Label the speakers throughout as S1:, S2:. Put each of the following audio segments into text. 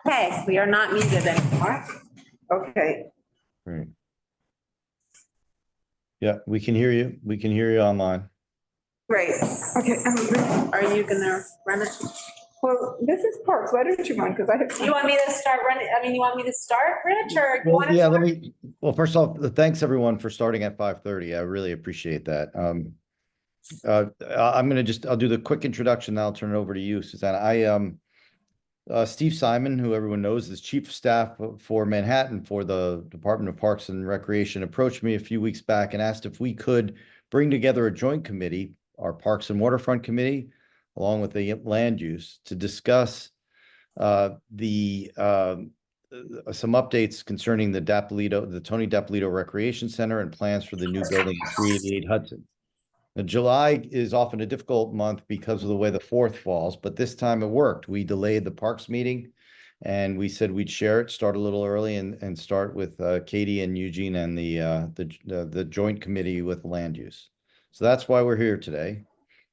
S1: Okay, we are not muted anymore.
S2: Okay.
S3: Great. Yeah, we can hear you. We can hear you online.
S2: Great. Okay.
S1: Are you gonna run it?
S2: Well, this is Parks. Why don't you run? Because I have.
S1: You want me to start running? I mean, you want me to start, Rich, or you
S3: Well,
S1: want to?
S3: yeah, well, first off, thanks everyone for starting at 5:30. I really appreciate that. I'll do the quick introduction. Then I'll turn it over to you, Susanna. Steve Simon, who everyone knows is Chief of Staff for Manhattan for the Department of Parks and Recreation, approached me a few weeks back and asked if we could bring together a joint committee, our Parks and Waterfront Committee, along with the land use, to discuss some updates concerning the Tony Dapolito Recreation Center and plans for the new building at 388 Hudson. Now, July is often a difficult month because of the way the 4th falls, but this time it worked. We delayed the Parks meeting and we said we'd start a little early and start with Katie and Eugene and the joint committee with land use. So that's why we're here today,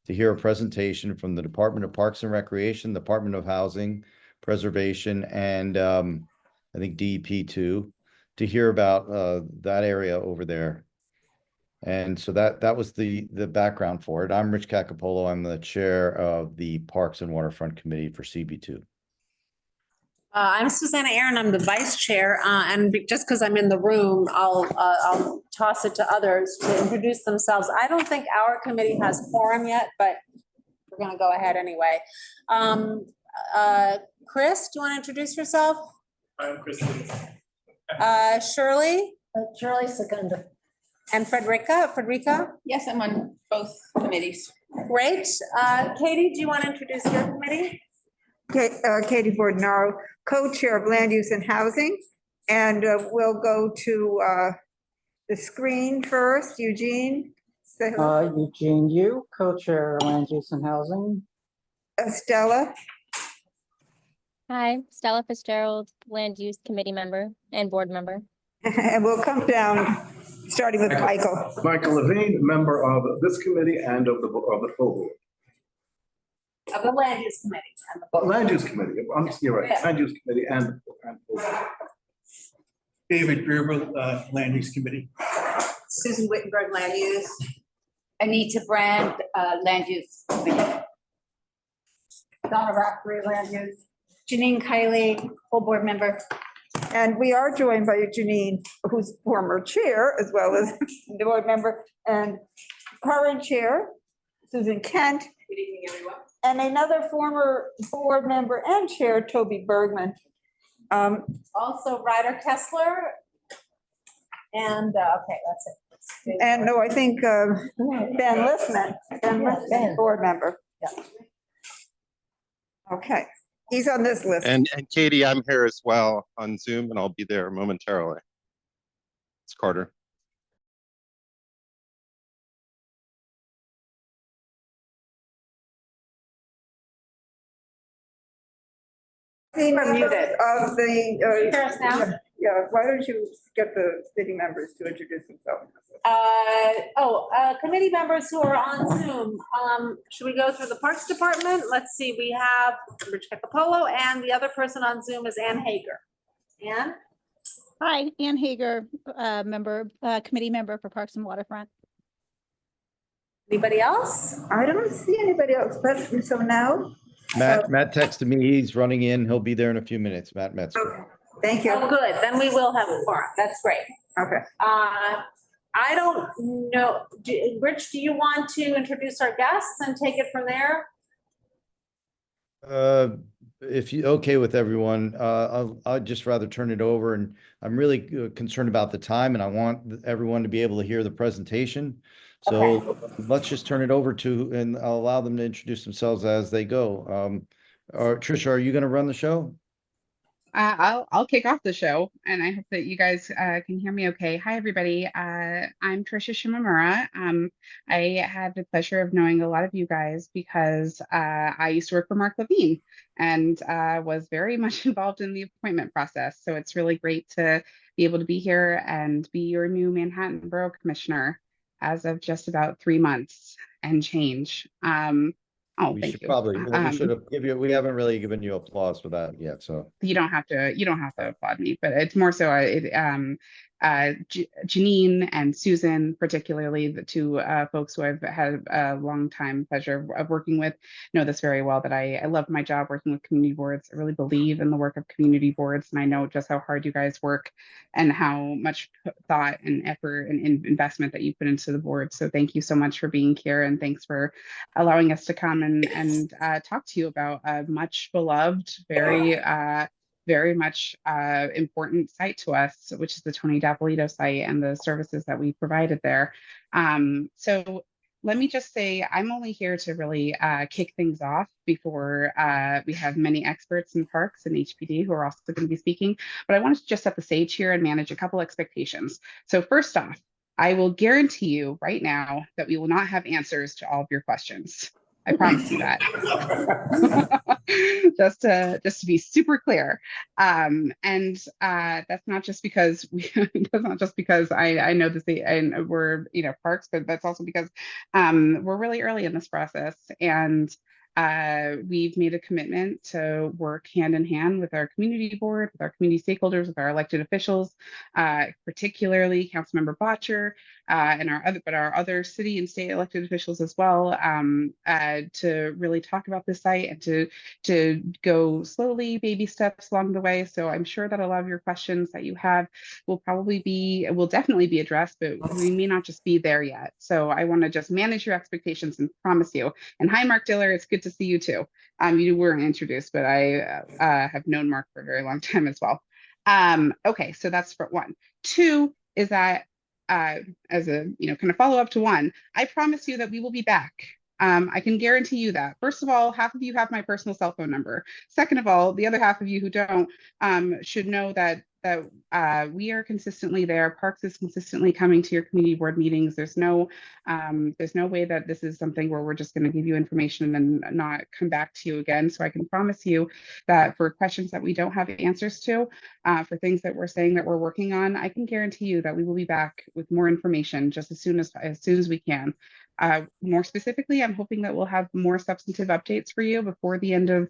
S3: to hear a presentation from the Department of Parks and Recreation, Department of Housing, Preservation, and I think DEP too, to hear about that area over there. And so that was the background for it. I'm Rich Cacapolo. I'm the chair of the Parks and Waterfront Committee for CB2.
S1: I'm Susanna Aaron. I'm the vice chair, and just because I'm in the room, I'll toss it to others to introduce themselves. I don't think our committee has quorum yet, but we're going to go ahead anyway. Chris, do you want to introduce yourself?
S4: I'm Chris.
S1: Shirley?
S5: Shirley Secunda.
S1: And Frederica?
S5: Yes, I'm on both committees.
S1: Great. Katie, do you want to introduce your committee?
S2: Katie Bordenaro, co-chair of Land Use and Housing. And we'll go to the screen first. Eugene. Say hello.
S6: Eugene Yu, co-chair of Land Use and Housing.
S2: Stella.
S7: Hi, Stella Fitzgerald, Land Use Committee member and board member.
S2: And we'll come down, starting with Michael.
S4: Michael Levine, member of this committee and of the full board.
S1: Of the land use committee.
S4: Land use committee, you're right, land use committee and full board.
S8: David Gerber, Land Use Committee.
S1: Susan Wittenberg, land use.
S5: Anita Brand, Land Use Committee. Donna Rockery, Land Use. Janine Kiley, full board member.
S2: And we are joined by Janine, who's former chair, as well as the board member, and current chair, Susan Kent.
S1: Good evening, everyone.
S2: And another former board member and chair, Toby Bergman.
S1: Also Ryder Kessler. And, okay, that's it.
S2: And no, I think Ben Listman, board member.
S1: Yeah.
S2: Okay, he's on this list.
S9: And Katie, I'm here as well on Zoom, and I'll be there momentarily. It's Carter.
S1: Muted.
S2: Of the,
S1: Hear us now?
S2: yeah, why don't you get the city members to introduce themselves?
S1: Committee members who are on Zoom. Should we go through the Parks Department? Let's see, we have Rich Cacapolo, and the other person on Zoom is Ann Hager. Ann?
S10: Hi, Ann Hager, committee member for Parks and Waterfront.
S1: Anybody else?
S2: I don't see anybody else, but so now.
S3: Matt texted me. He's running in. He'll be there in a few minutes. Matt Metzger.
S2: Okay, thank you.
S1: Oh, good. Then we will have a forum. That's great.
S2: Okay.
S1: I don't know. Rich, do you want to introduce our guests and take it from there?
S3: If you okay with everyone, I'd just rather turn it over, and I'm really concerned about the time, and I want everyone to be able to hear the presentation. So let's just turn it over to, and I'll allow them to introduce themselves as they go. Trisha, are you going to run the show?
S11: I'll kick off the show, and I hope that you guys can hear me okay. Hi, everybody. I'm Trisha Shimamura. I had the pleasure of knowing a lot of you guys because I used to work for Mark Levine and was very much involved in the appointment process. So it's really great to be able to be here and be your new Manhattan Borough Commissioner as of just about 3 months and change. On Oh,
S3: We
S11: thank
S3: should
S11: you.
S3: probably, we should have give you, we haven't really given you applause for that yet, so.
S11: You don't have to applaud me, but it's more so Janine and Susan, particularly the two folks who I've had a long time pleasure of working with, know this very well, that I love my job working with community boards. I really believe in the work of community boards, and I know just how hard you guys work and how much thought and effort and investment that you put into the board. So thank you so much for being here, and thanks for allowing us to come and talk to you about a much beloved, very much important site to us, which is the Tony Dapolito site and the services that we provided there. So let me just say, I'm only here to really kick things off before we have many experts in parks and HPD who are also going to be speaking. But I wanted to just set the stage here and manage a couple expectations. So first off, I will guarantee you right now that we will not have answers to all of your questions. I promise you that. just to be super clear. And that's not just because I know this and we're parks, but that's also because we're really early in this process, and we've made a commitment to work hand in hand with our community board, with our community stakeholders, with our elected officials, particularly Councilmember Botcher, and our other city and state elected officials as well, to really talk about this site and to go slowly, baby steps along the way. So I'm sure that a lot of your questions that you have will definitely be addressed, but we may not just be there yet. So I want to just manage your expectations and promise you. And hi, Mark Diller, it's good to see you too. You weren't introduced, but I have known Mark for a very long time as well. Okay, so that's for one. Two is that as a kind of follow up to one, I promise you that we will be back. I can guarantee you that. First of all, half of you have my personal cell phone number. Second of all, the other half of you who don't should know that we are consistently there. Parks is consistently coming to your community board meetings. There's no way that this is something where we're just going to give you information and then not come back to you again. So I can promise you that for questions that we don't have answers to, for things that we're saying that we're working on, I can guarantee you that we will be back with more information just as soon as we can. More specifically, I'm hoping that we'll have more substantive updates for you before the end of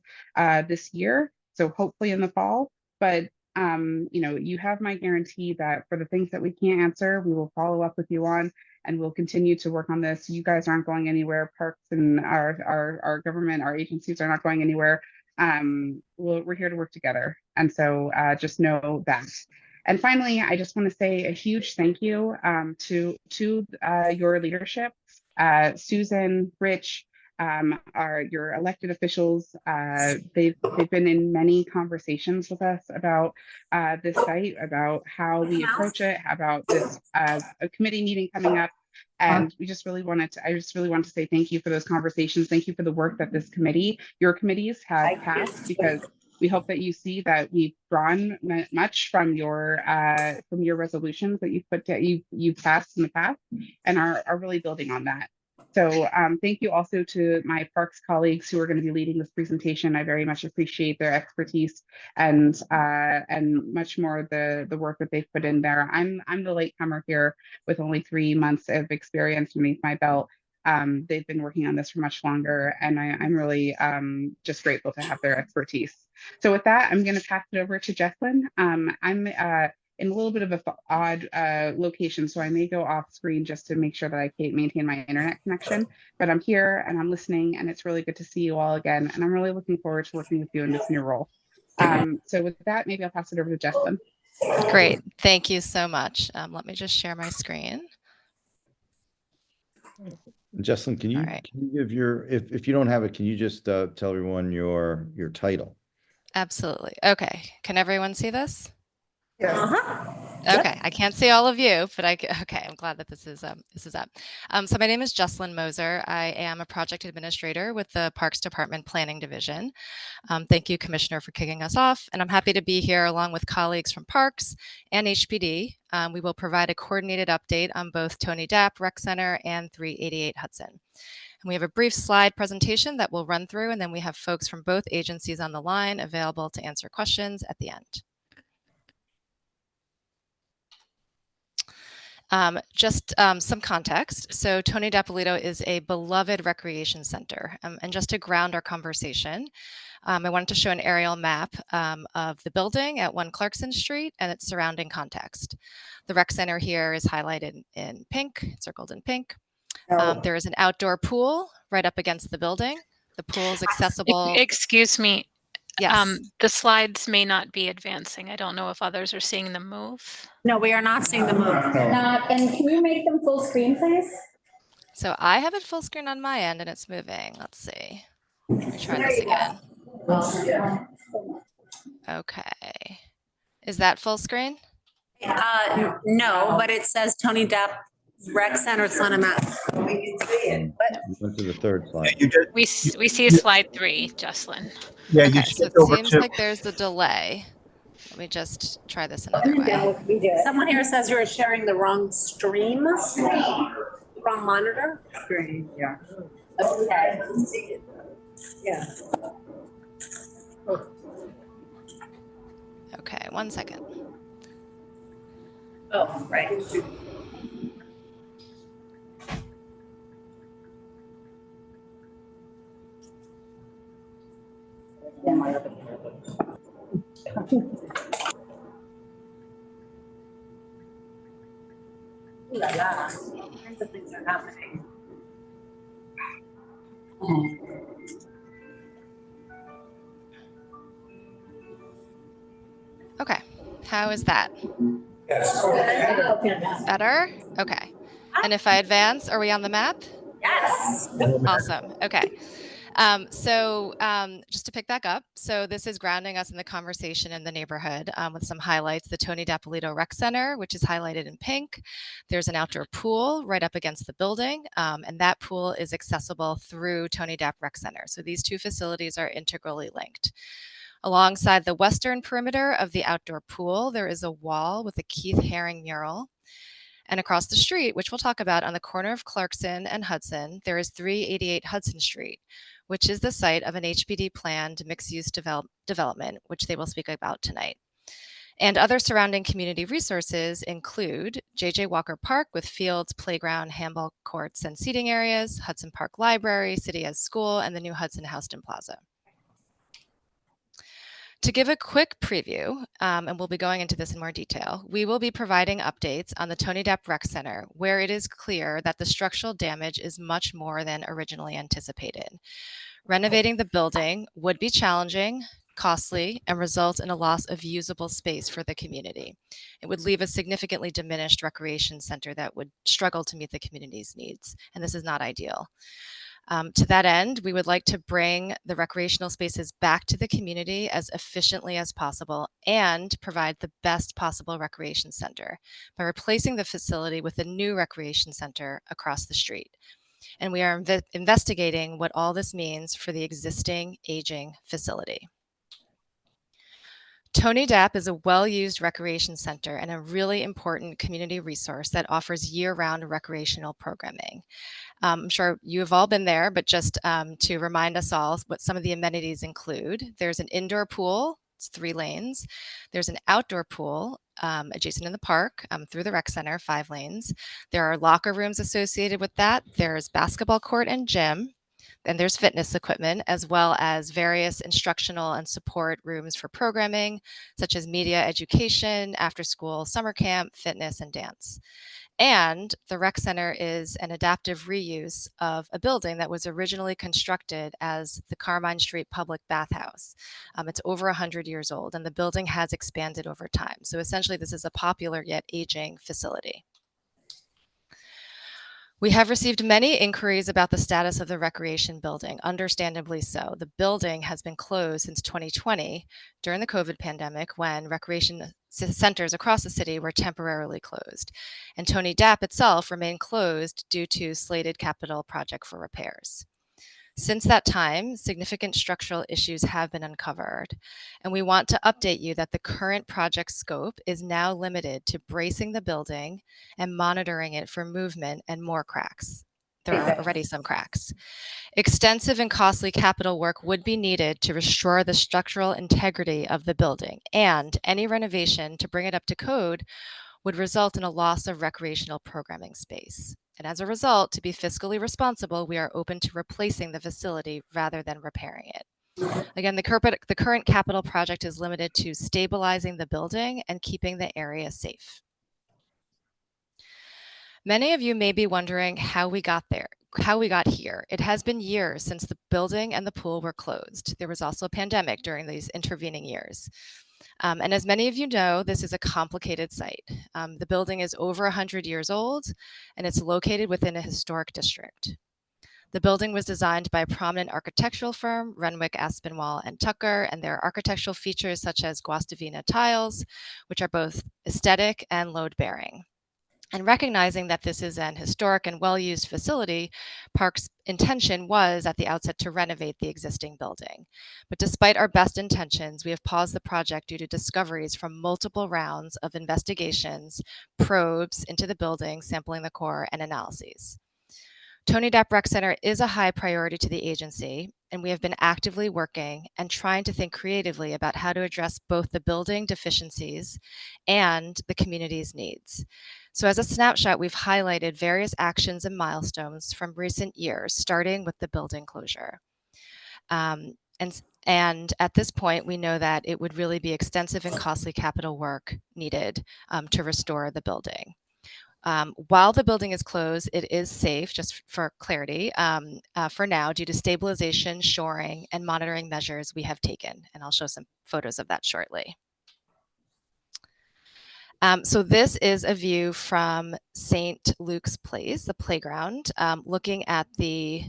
S11: this year. So hopefully in the fall, but you have my guarantee that for the things that we can't answer, we will follow up with you on, and we'll continue to work on this. You guys aren't going anywhere. Parks and our government, our agencies are not going anywhere. We're here to work together. And so just know that. And finally, I just want to say a huge thank you to your leadership, Susan, Rich, your elected officials. They've been in many conversations with us about this site, about how we approach it, about this a committee meeting coming up. And I just really wanted to say thank you for those conversations. Thank you for the work that your committees have passed, because we hope that you see that we've drawn much from your resolutions that you've passed in the past, and are really building on that. So thank you also to my parks colleagues who are going to be leading this presentation. I very much appreciate their expertise and much more the work that they've put in there. I'm the latecomer here with only 3 months of experience underneath my belt. They've been working on this for much longer, and I'm really just grateful to have their expertise. So with that, I'm going to pass it over to Jesslyn. I'm in a little bit of an odd location, so I may go off screen just to make sure that I maintain my internet connection. But I'm here and I'm listening, and it's really good to see you all again. And I'm really looking forward to working with you in this new role. So with that, maybe I'll pass it over to Jesslyn.
S12: Great, thank you so much. Let me just share my screen.
S3: Jesslyn, can you give if you don't have it, can you just tell everyone your title?
S12: Absolutely. Okay, can everyone see this?
S2: Yes.
S12: Okay, I can't see all of you, but okay, I'm glad that this is up. So my name is Jesslyn Moser. I am a project administrator with the Parks Department Planning Division. Thank you, Commissioner, for kicking us off, and I'm happy to be here along with colleagues from Parks and HPD. We will provide a coordinated update on both Tony Dapp Rec Center and 388 Hudson. And we have a brief slide presentation that we'll run through, and then we have folks from both agencies on the line available to answer questions at the end. Just some context. So Tony Dapolito is a beloved recreation center. And just to ground our conversation, I wanted to show an aerial map of the building at 1 Clarkson Street and its surrounding context. The rec center here is highlighted in pink, circled in pink. There is an outdoor pool right up against the building. The pool is accessible.
S13: Excuse me.
S12: Yes.
S13: The slides may not be advancing. I don't know if others are seeing them move.
S1: No, we are not seeing the move.
S5: And can you make them full screen, please?
S12: So I have it full screen on my end and it's moving. Let's see. Let me try this again. Okay. Is that full screen?
S1: No, but it says Tony Depp Rec Center, it's on a map.
S3: We went to the third slide.
S13: We see slide 3, Jocelyn.
S8: Yeah,
S12: Okay,
S8: you
S12: so
S8: skipped
S12: it
S8: over
S12: seems
S8: to.
S12: like there's a delay. Let me just try this another way.
S1: Someone here says you're sharing the wrong stream, wrong monitor.
S2: Screen, yeah.
S1: Okay.
S2: Yeah.
S12: Okay, 1 second.
S1: Oh, right. Ooh la la. All kinds of things are happening.
S12: Okay, how is that?
S1: Yes.
S12: Better? Okay. And if I advance, are we on the map?
S1: Yes.
S12: Awesome. Okay. Just to pick back up, so this is grounding us in the conversation in the neighborhood with some highlights. The Tony Dapolito Rec Center, which is highlighted in pink. There's an outdoor pool right up against the building, and that pool is accessible through Tony Dap Rec Center. So these two facilities are integrally linked. Alongside the western perimeter of the outdoor pool, there is a wall with a Keith Haring mural. And across the street, which we'll talk about on the corner of Clarkson and Hudson, there is 388 Hudson Street, which is the site of an HPD planned mixed-use development, which they will speak about tonight. And other surrounding community resources include J.J. Walker Park with fields, playground, handball courts, and seating areas, Hudson Park Library, City as School, and the new Hudson Houston Plaza. To give a quick preview, and we'll be going into this in more detail, we will be providing updates on the Tony Depp Rec Center, where it is clear that the structural damage is much more than originally anticipated. Renovating the building would be challenging, costly, and result in a loss of usable space for the community. It would leave a significantly diminished recreation center that would struggle to meet the community's needs, and this is not ideal. To that end, we would like to bring the recreational spaces back to the community as efficiently as possible and provide the best possible recreation center by replacing the facility with a new recreation center across the street. And we are investigating what all this means for the existing aging facility. Tony Dapp is a well-used recreation center and a really important community resource that offers year-round recreational programming. I'm sure you have all been there, but just to remind us all what some of the amenities include. There's an indoor pool, it's 3 lanes. There's an outdoor pool adjacent in the park through the rec center, 5 lanes. There are locker rooms associated with that. There's basketball court and gym. And there's fitness equipment, as well as various instructional and support rooms for programming, such as media education, after-school summer camp, fitness, and dance. And the rec center is an adaptive reuse of a building that was originally constructed as the Carmine Street Public Bathhouse. It's over 100 years old, and the building has expanded over time. So essentially, this is a popular yet aging facility. We have received many inquiries about the status of the recreation building, understandably so. The building has been closed since 2020 during the COVID pandemic when recreation centers across the city were temporarily closed. And Tony Dapp itself remained closed due to slated capital project for repairs. Since that time, significant structural issues have been uncovered, and we want to update you that the current project scope is now limited to bracing the building and monitoring it for movement and more cracks. There are already some cracks. Extensive and costly capital work would be needed to restore the structural integrity of the building, and any renovation to bring it up to code would result in a loss of recreational programming space. And as a result, to be fiscally responsible, we are open to replacing the facility rather than repairing it. Again, the current capital project is limited to stabilizing the building and keeping the area safe. Many of you may be wondering how we got here. It has been years since the building and the pool were closed. There was also a pandemic during these intervening years. And as many of you know, this is a complicated site. The building is over 100 years old, and it's located within a historic district. The building was designed by a prominent architectural firm, Renwick, Aspinwall, and Tucker, and there are architectural features such as Guastavina tiles, which are both aesthetic and load-bearing. And recognizing that this is an historic and well-used facility, Park's intention was at the outset to renovate the existing building. But despite our best intentions, we have paused the project due to discoveries from multiple rounds of investigations, probes into the building, sampling the core, and analyses. Tony Dapp Rec Center is a high priority to the agency, and we have been actively working and trying to think creatively about how to address both the building deficiencies and the community's needs. So as a snapshot, we've highlighted various actions and milestones from recent years, starting with the building closure. And at this point, we know that it would really be extensive and costly capital work needed to restore the building. While the building is closed, it is safe, just for clarity, for now, due to stabilization, shoring, and monitoring measures we have taken. And I'll show some photos of that shortly. So this is a view from St. Luke's Place, the playground, looking at the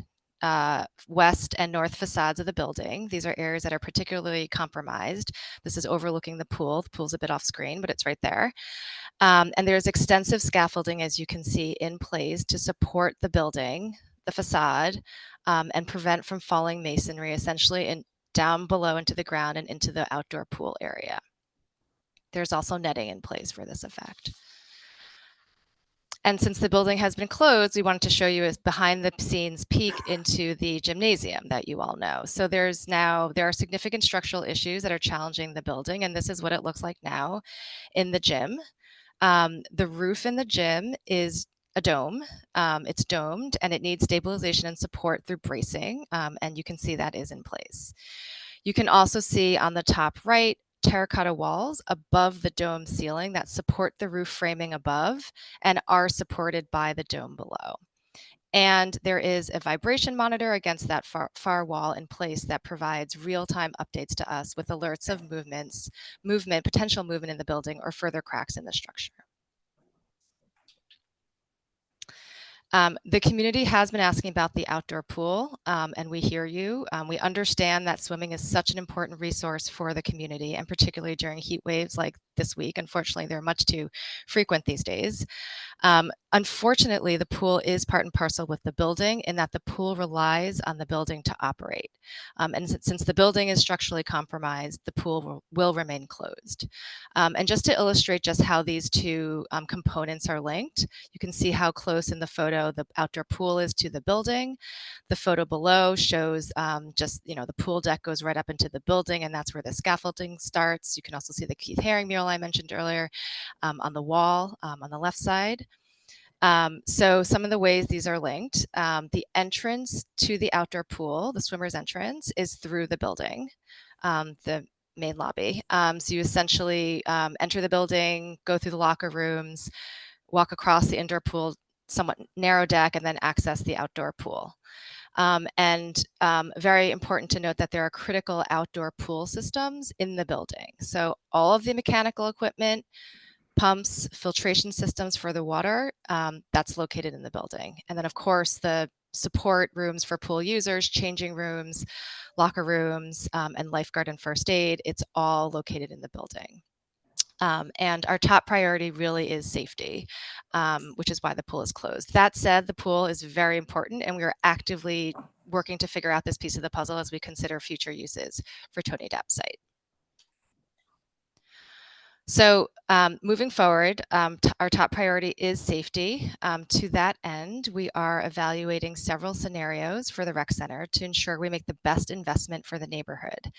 S12: west and north facades of the building. These are areas that are particularly compromised. This is overlooking the pool. The pool's a bit off screen, but it's right there. And there's extensive scaffolding, as you can see, in place to support the building, the facade, and prevent from falling masonry, essentially down below into the ground and into the outdoor pool area. There's also netting in place for this effect. And since the building has been closed, we wanted to show you a behind the scenes peek into the gymnasium that you all know. So there are significant structural issues that are challenging the building, and this is what it looks like now in the gym. The roof in the gym is a dome. It's domed, and it needs stabilization and support through bracing, and you can see that is in place. You can also see on the top right, terracotta walls above the dome ceiling that support the roof framing above and are supported by the dome below. And there is a vibration monitor against that far wall in place that provides real-time updates to us with alerts of potential movement in the building or further cracks in the structure. The community has been asking about the outdoor pool, and we hear you. We understand that swimming is such an important resource for the community, and particularly during heat waves like this week. Unfortunately, they're much too frequent these days. Unfortunately, the pool is part and parcel with the building in that the pool relies on the building to operate. And since the building is structurally compromised, the pool will remain closed. And just to illustrate just how these two components are linked, you can see how close in the photo the outdoor pool is to the building. The photo below shows the pool deck goes right up into the building, and that's where the scaffolding starts. You can also see the Keith Haring mural I mentioned earlier on the wall on the left side. So some of the ways these are linked, the entrance to the outdoor pool, the swimmer's entrance, is through the building, the main lobby. So you essentially enter the building, go through the locker rooms, walk across the indoor pool, somewhat narrow deck, and then access the outdoor pool. Very important to note that there are critical outdoor pool systems in the building. So all of the mechanical equipment, pumps, filtration systems for the water, that's located in the building. And then of course the support rooms for pool users, changing rooms, locker rooms, and lifeguard and first aid, it's all located in the building. And our top priority really is safety, which is why the pool is closed. That said, the pool is very important, and we are actively working to figure out this piece of the puzzle as we consider future uses for Tony Dapp's site. So moving forward, our top priority is safety. To that end, we are evaluating several scenarios for the rec center to ensure we make the best investment for the neighborhood,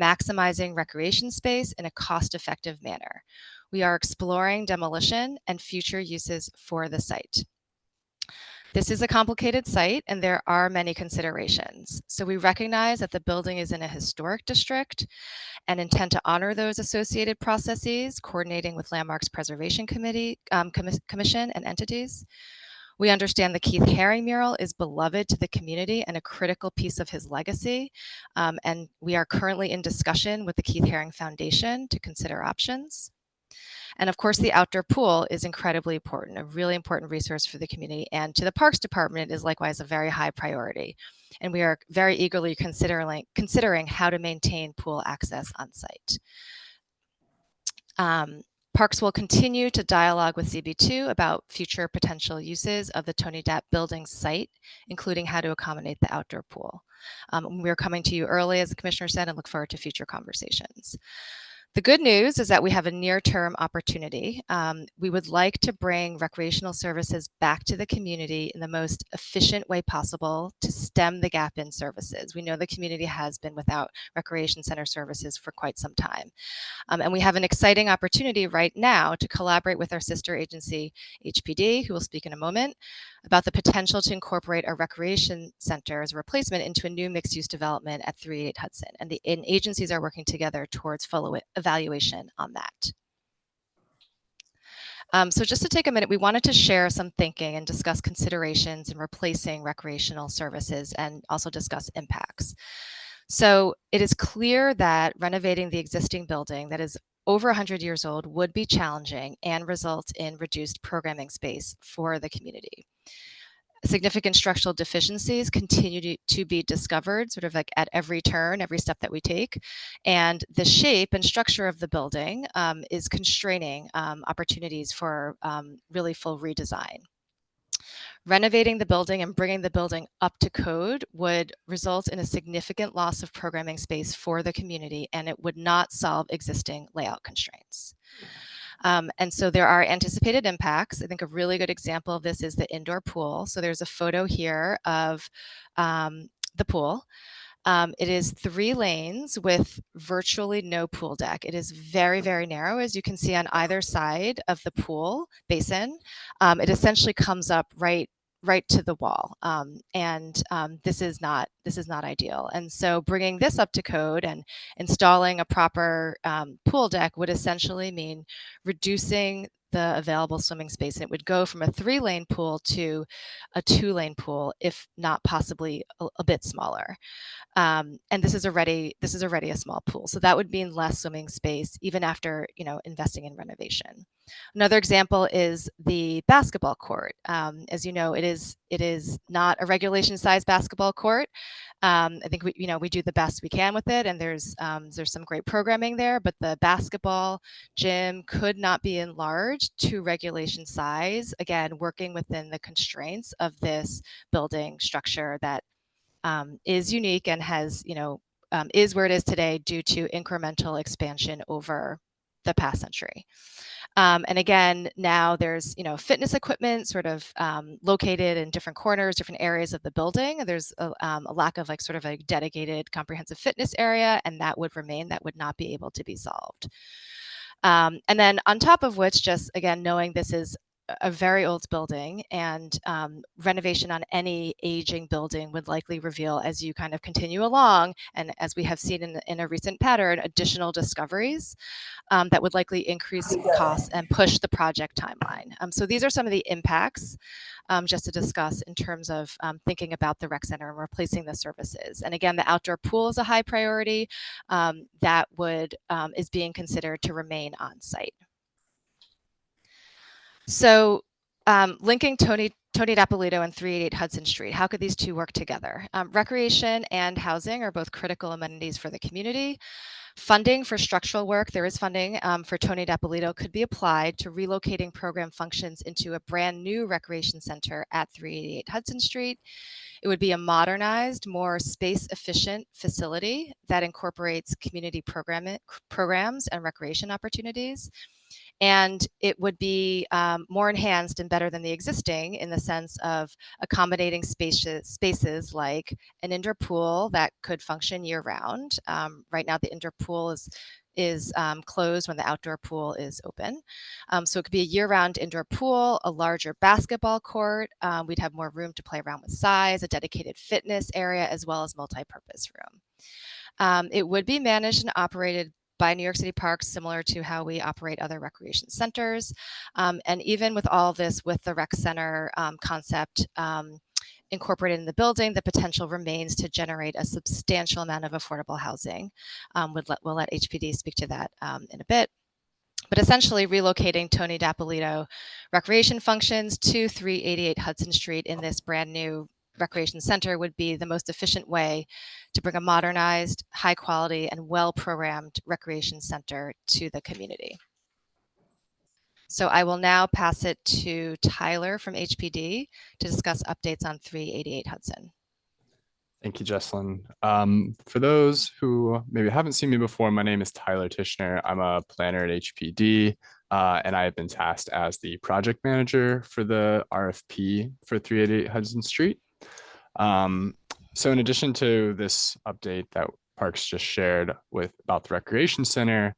S12: maximizing recreation space in a cost-effective manner. we are exploring demolition and future uses for the site. This is a complicated site and there are many considerations. So we recognize that the building is in a historic district and intend to honor those associated processes, coordinating with Landmarks Preservation Commission and entities. We understand the Keith Haring mural is beloved to the community and a critical piece of his legacy. And we are currently in discussion with the Keith Haring Foundation to consider options. And of course, the outdoor pool is incredibly important, a really important resource for the community, and to the Parks Department is likewise a very high priority. And we are very eagerly considering how to maintain pool access on site. Parks will continue to dialogue with CB2 about future potential uses of the Tony Dapp building site, including how to accommodate the outdoor pool. We're coming to you early, as the Commissioner said, and look forward to future conversations. The good news is that we have a near-term opportunity. We would like to bring recreational services back to the community in the most efficient way possible to stem the gap in services. We know the community has been without recreation center services for quite some time. And we have an exciting opportunity right now to collaborate with our sister agency, HPD, who will speak in a moment, about the potential to incorporate a recreation center as a replacement into a new mixed-use development at 388 Hudson. And agencies are working together towards full evaluation on that. So just to take a minute, we wanted to share some thinking and discuss considerations in replacing recreational services and also discuss impacts. So it is clear that renovating the existing building that is over 100 years old would be challenging and result in reduced programming space for the community. Significant structural deficiencies continue to be discovered sort of like at every turn, every step that we take. And the shape and structure of the building is constraining opportunities for really full redesign. Renovating the building and bringing the building up to code would result in a significant loss of programming space for the community, and it would not solve existing layout constraints. And so there are anticipated impacts. I think a really good example of this is the indoor pool. So there's a photo here of the pool. It is 3 lanes with virtually no pool deck. It is very, very narrow, as you can see on either side of the pool basin. It essentially comes up right to the wall, this is not ideal. And so bringing this up to code and installing a proper pool deck would essentially mean reducing the available swimming space. And it would go from a 3-lane pool to a 2-lane pool, if not possibly a bit smaller. And this is already a small pool, so that would mean less swimming space even after investing in renovation. Another example is the basketball court. As you know, it is not a regulation size basketball court. I think we do the best we can with it, and there's some great programming there, but the basketball gym could not be enlarged to regulation size, again working within the constraints of this building structure that is unique and has is where it is today due to incremental expansion over the past century. And again, now there's fitness equipment sort of located in different corners, different areas of the building. There's a lack of sort of a dedicated comprehensive fitness area, and that would remain. That would not be able to be solved. And then on top of which, just again, knowing this is a very old building, and renovation on any aging building would likely reveal, as you kind of continue along, and as we have seen in a recent pattern, additional discoveries that would likely increase costs and push the project timeline. So these are some of the impacts just to discuss in terms of thinking about the rec center and replacing the services. And again, the outdoor pool is a high priority that is being considered to remain on site. So linking Tony Dapolito and 388 Hudson Street, how could these two work together? Recreation and housing are both critical amenities for the community. Funding for structural work, there is funding for Tony Dapolito, could be applied to relocating program functions into a brand new recreation center at 388 Hudson Street. It would be a modernized, more space-efficient facility that incorporates community programs and recreation opportunities. And it would be more enhanced and better than the existing in the sense of accommodating spaces like an indoor pool that could function year round. Right now, the indoor pool is closed when the outdoor pool is open. So it could be a year-round indoor pool, a larger basketball court. We'd have more room to play around with size, a dedicated fitness area, as well as multi-purpose room. It would be managed and operated by New York City Parks, similar to how we operate other recreation centers. And even with all of this, with the rec center concept incorporated in the building, the potential remains to generate a substantial amount of affordable housing. We'll let HPD speak to that in a bit. But essentially relocating Tony Dapolito recreation functions to 388 Hudson Street in this brand new recreation center would be the most efficient way to bring a modernized, high quality, and well-programmed recreation center to the community. So I will now pass it to Tyler from HPD to discuss updates on 388 Hudson.
S14: Thank you, Jesslyn. For those who maybe haven't seen me before, my name is Tyler Tishner. I'm a planner at HPD, and I have been tasked as the project manager for the RFP for 388 Hudson Street. So in addition to this update that Parks just shared about the Recreation Center,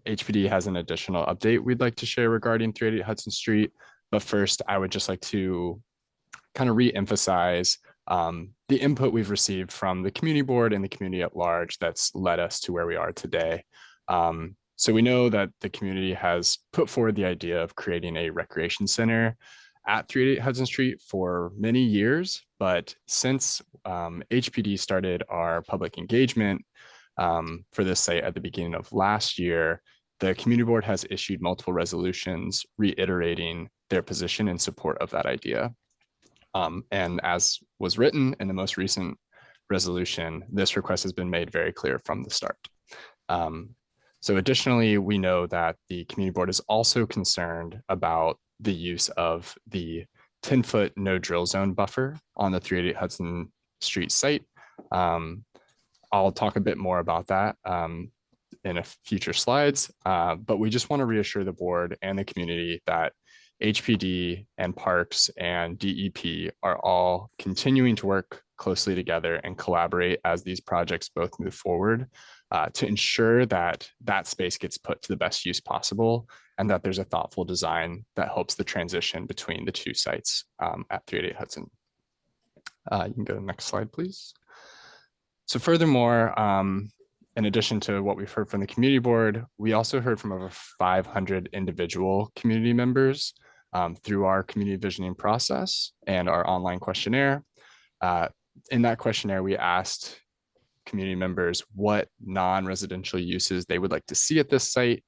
S14: HPD has an additional update we'd like to share regarding 388 Hudson Street. But first, I would just like to kind of re-emphasize the input we've received from the community board and the community at large that's led us to where we are today. So we know that the community has put forward the idea of creating a recreation center at 388 Hudson Street for many years, but since HPD started our public engagement for this site at the beginning of last year, the community board has issued multiple resolutions reiterating their position in support of that idea. And as was written in the most recent resolution, this request has been made very clear from the start. So additionally, we know that the community board is also concerned about the use of the 10-foot no drill zone buffer on the 388 Hudson Street site. I'll talk a bit more about that in a future slides, but we just want to reassure the board and the community that HPD and Parks and DEP are all continuing to work closely together and collaborate as these projects both move forward to ensure that that space gets put to the best use possible and that there's a thoughtful design that helps the transition between the two sites at 388 Hudson. You can go to the next slide, please. So furthermore, in addition to what we've heard from the community board, we also heard from over 500 individual community members through our community visioning process and our online questionnaire. In that questionnaire, we asked community members what non-residential uses they would like to see at this site.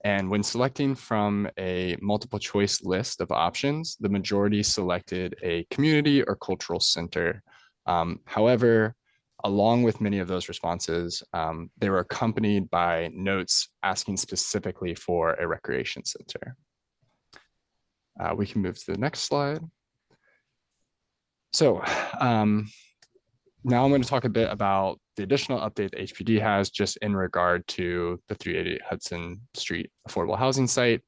S14: And when selecting from a multiple choice list of options, the majority selected a community or cultural center. However, along with many of those responses, they were accompanied by notes asking specifically for a recreation center. We can move to the next slide. So now I'm going to talk a bit about the additional update that HPD has just in regard to the 388 Hudson Street affordable housing site.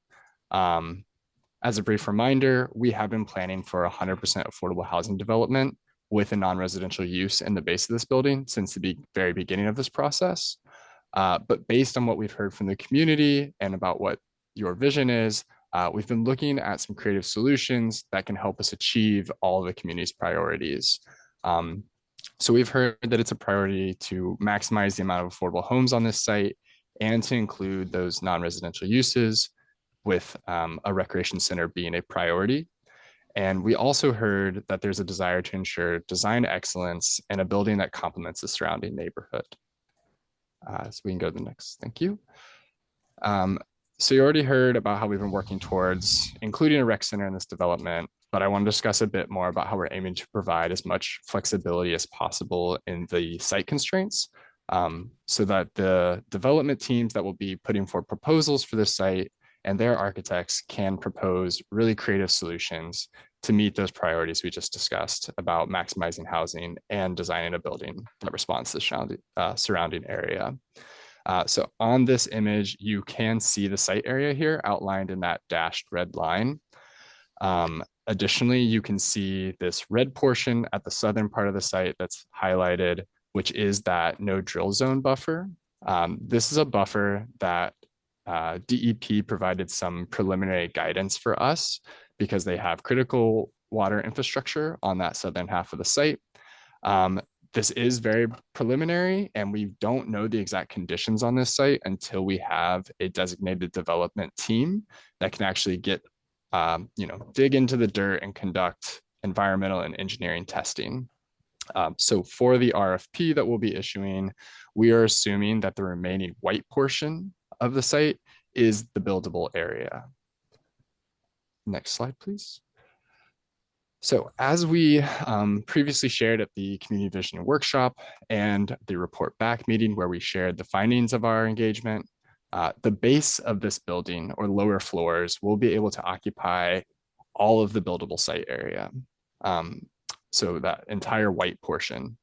S14: As a brief reminder, we have been planning for 100% affordable housing development with a non-residential use in the base of this building since the very beginning of this process. But based on what we've heard from the community and about what your vision is, we've been looking at some creative solutions that can help us achieve all of the community's priorities. So we've heard that it's a priority to maximize the amount of affordable homes on this site and to include those non-residential uses with a recreation center being a priority. And we also heard that there's a desire to ensure design excellence and a building that complements the surrounding neighborhood. So we can go to the next, thank you. So you already heard about how we've been working towards including a rec center in this development, but I want to discuss a bit more about how we're aiming to provide as much flexibility as possible in the site constraints so that the development teams that will be putting forward proposals for this site and their architects can propose really creative solutions to meet those priorities we just discussed about maximizing housing and designing a building that responds to the surrounding area. So on this image, you can see the site area here outlined in that dashed red line. Additionally, you can see this red portion at the southern part of the site that's highlighted, which is that no drill zone buffer. This is a buffer that DEP provided some preliminary guidance for us because they have critical water infrastructure on that southern half of the site. This is very preliminary, and we don't know the exact conditions on this site until we have a designated development team that can actually get, dig into the dirt and conduct environmental and engineering testing. So for the RFP that we'll be issuing, we are assuming that the remaining white portion of the site is the buildable area. Next slide, please. So as we previously shared at the Community Vision Workshop and the report back meeting where we shared the findings of our engagement, the base of this building or lower floors will be able to occupy all of the buildable site area. So that entire white portion.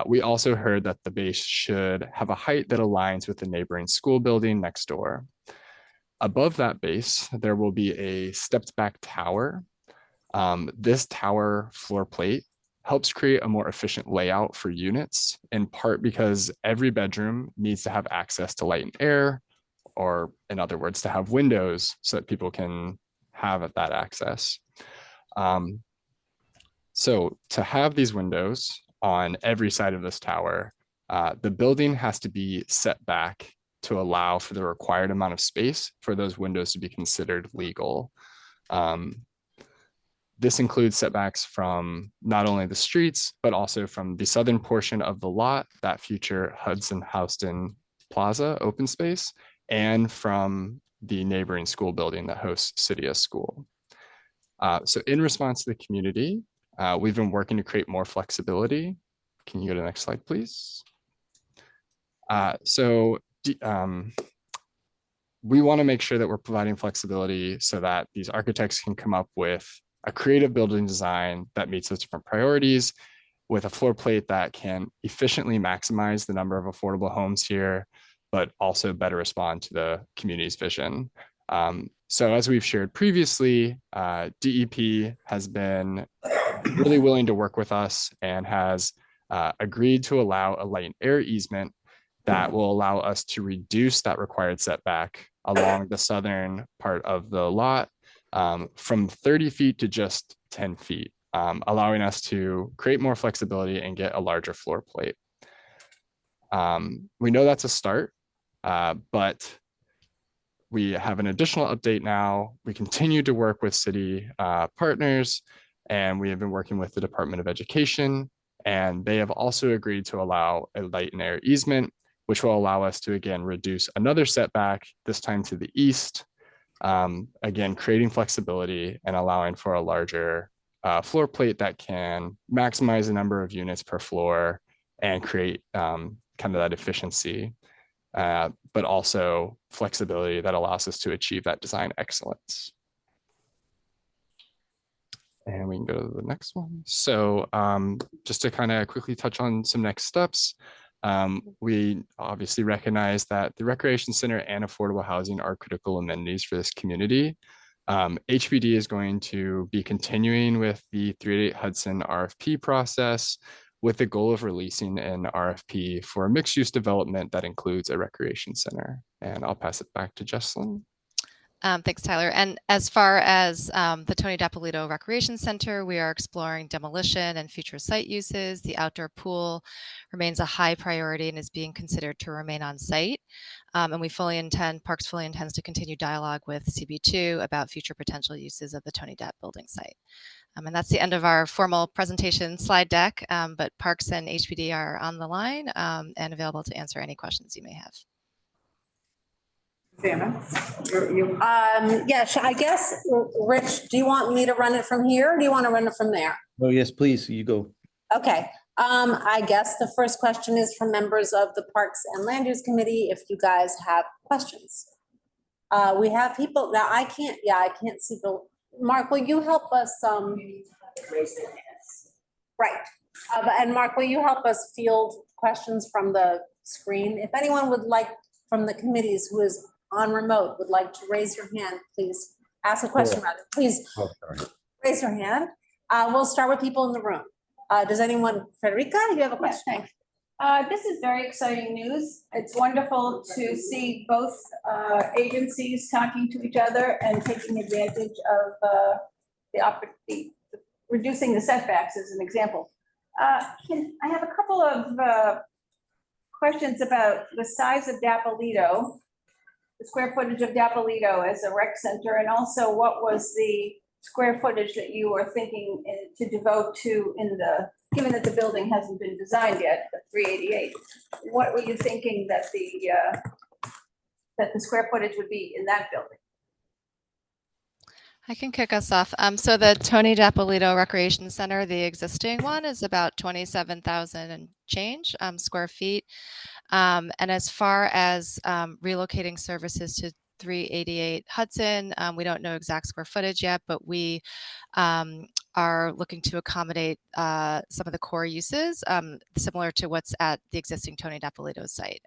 S14: We also heard that the base should have a height that aligns with the neighboring school building next door. Above that base, there will be a stepped back tower. This tower floor plate helps create a more efficient layout for units, in part because every bedroom needs to have access to light and air, or in other words, to have windows so that people can have that access. So to have these windows on every side of this tower, the building has to be set back to allow for the required amount of space for those windows to be considered legal. This includes setbacks from not only the streets, but also from the southern portion of the lot, that future Hudson Houston Plaza open space, and from the neighboring school building that hosts Cydia School. So in response to the community, we've been working to create more flexibility. Can you go to the next slide, please? We want to make sure that we're providing flexibility so that these architects can come up with a creative building design that meets those different priorities with a floor plate that can efficiently maximize the number of affordable homes here, but also better respond to the community's vision. So as we've shared previously, DEP has been really willing to work with us and has agreed to allow a light and air easement that will allow us to reduce that required setback along the southern part of the lot from 30 feet to just 10 feet, allowing us to create more flexibility and get a larger floor plate. We know that's a start, but we have an additional update now. We continue to work with city partners, and we have been working with the Department of Education, and they have also agreed to allow a light and air easement, which will allow us to, again, reduce another setback, this time to the east, again, creating flexibility and allowing for a larger floor plate that can maximize the number of units per floor and create kind of that efficiency, but also flexibility that allows us to achieve that design excellence. And we can go to the next one. So just to kind of quickly touch on some next steps, we obviously recognize that the recreation center and affordable housing are critical amenities for this community. HPD is going to be continuing with the 388 Hudson RFP process with the goal of releasing an RFP for a mixed-use development that includes a recreation center. And I'll pass it back to Jessalyn.
S12: Thanks, Tyler. And as far as the Tony Dapolito Recreation Center, we are exploring demolition and future site uses. The outdoor pool remains a high priority and is being considered to remain on site. And Parks fully intends to continue dialogue with CB2 about future potential uses of the Tony Dap building site. And that's the end of our formal presentation slide deck, but Parks and HPD are on the line and available to answer any questions you may have.
S1: Yes, I guess, Rich, do you want me to run it from here or do you want to run it from there?
S3: Oh, yes, please, you go.
S1: Okay, I guess the first question is from members of the Parks and Land Use Committee, if you guys have questions. We have people, now I can't see the, Mark, will you help us? Right, and Mark, will you help us field questions from the screen. If anyone would like, from the committees who is on remote, would like to raise your hand, please ask a question rather. Please
S3: Oh, sorry.
S1: raise your hand. We'll start with people in the room. Does anyone, Frederica, you have a question?
S15: Thanks. This is very exciting news. It's wonderful to see both agencies talking to each other and taking advantage of the reducing the setbacks as an example. I have a couple of questions about the size of Dapolito, the square footage of Dapolito as a rec center, and also what was the square footage that you were thinking to devote to in the, given that the building hasn't been designed yet, the 388, what were you thinking that the square footage would be in that building?
S12: I can kick us off. So the Tony Dapolito Recreation Center, the existing one, is about 27,000 and change square feet. And as far as relocating services to 388 Hudson, we don't know exact square footage yet, but we are looking to accommodate some of the core uses similar to what's at the existing Tony Dapolito site.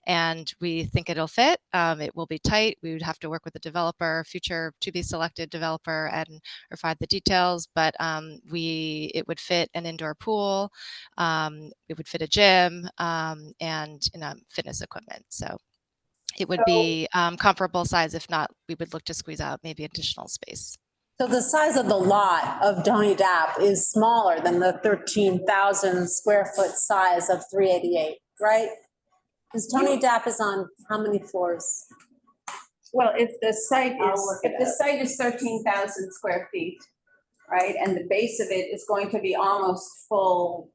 S12: And we think it'll fit. It will be tight. We would have to work with the developer, future to be selected developer, and refine the details, but it would fit an indoor pool, it would fit a gym, and fitness equipment. So it would be comparable size. If not, we would look to squeeze out maybe additional space.
S1: So the size of the lot of Tony Dap is smaller than the 13,000 square foot size of 388, right? Because Tony Dap is on how many floors?
S15: Well, if the site is 13,000 square feet, right, and the base of it is going to be almost full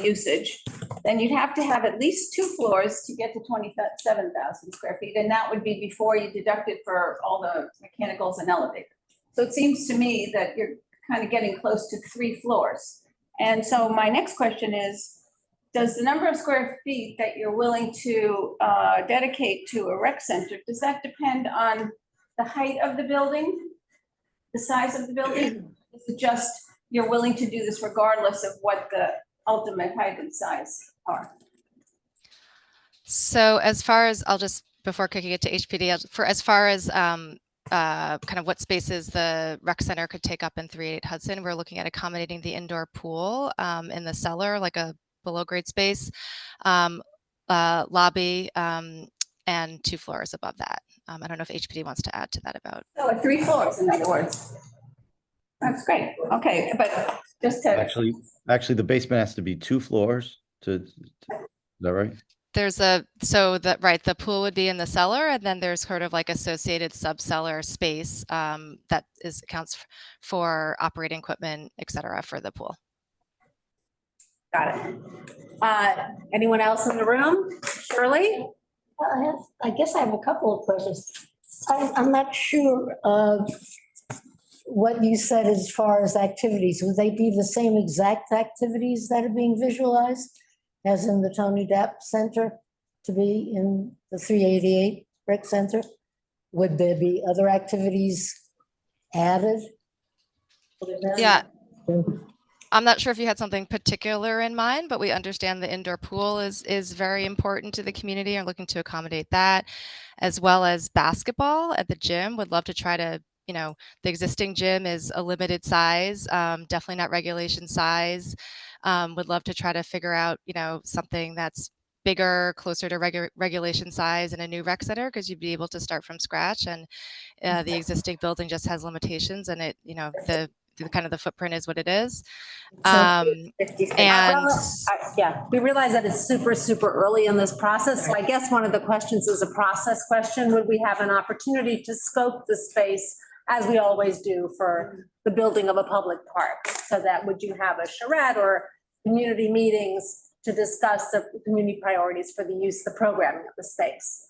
S15: usage, then you'd have to have at least 2 floors to get to 27,000 square feet, and that would be before you deducted for all the mechanicals and elevators. So it seems to me that you're kind of getting close to 3 floors. And so my next question is, does the number of square feet that you're willing to dedicate to a rec center, does that depend on the height of the building, the size of the building? Is it just you're willing to do this regardless of what the ultimate height and size are?
S12: So as far as, I'll just, before kicking it to HPD, as far as kind of what spaces the rec center could take up in 388 Hudson, we're looking at accommodating the indoor pool in the cellar, like a below grade space, lobby, and 2 floors above that. I don't know if HPD wants to add to that about.
S15: So 3 floors, in other words. That's great. Okay, but just to.
S3: Actually, the basement has to be 2 floors is that right?
S12: There's the pool would be in the cellar, and then there's sort of like associated sub-cellar space that accounts for operating equipment, et cetera, for the pool.
S1: Got it. Anyone else in the room? Shirley?
S16: I guess I have a couple of questions. I'm not sure of what you said as far as activities. Would they be the same exact activities that are being visualized as in the Tony Dapp Center to be in the 388 Rec Center? Would there be other activities added?
S12: Yeah. I'm not sure if you had something particular in mind, but we understand the indoor pool is very important to the community and looking to accommodate that, as well as basketball at the gym. Would love to try to, the existing gym is a limited size, definitely not regulation size. Would love to try to figure out, something that's bigger, closer to regulation size in a new rec center, because you'd be able to start from scratch, and the existing building just has limitations, and it, the kind of the footprint is what it is. And
S1: yeah, we realize that it's super early in this process. So I guess one of the questions is a process question. Would we have an opportunity to scope the space as we always do for the building of a public park? So that would you have a charrette or community meetings to discuss the community priorities for the use, the programming of the space?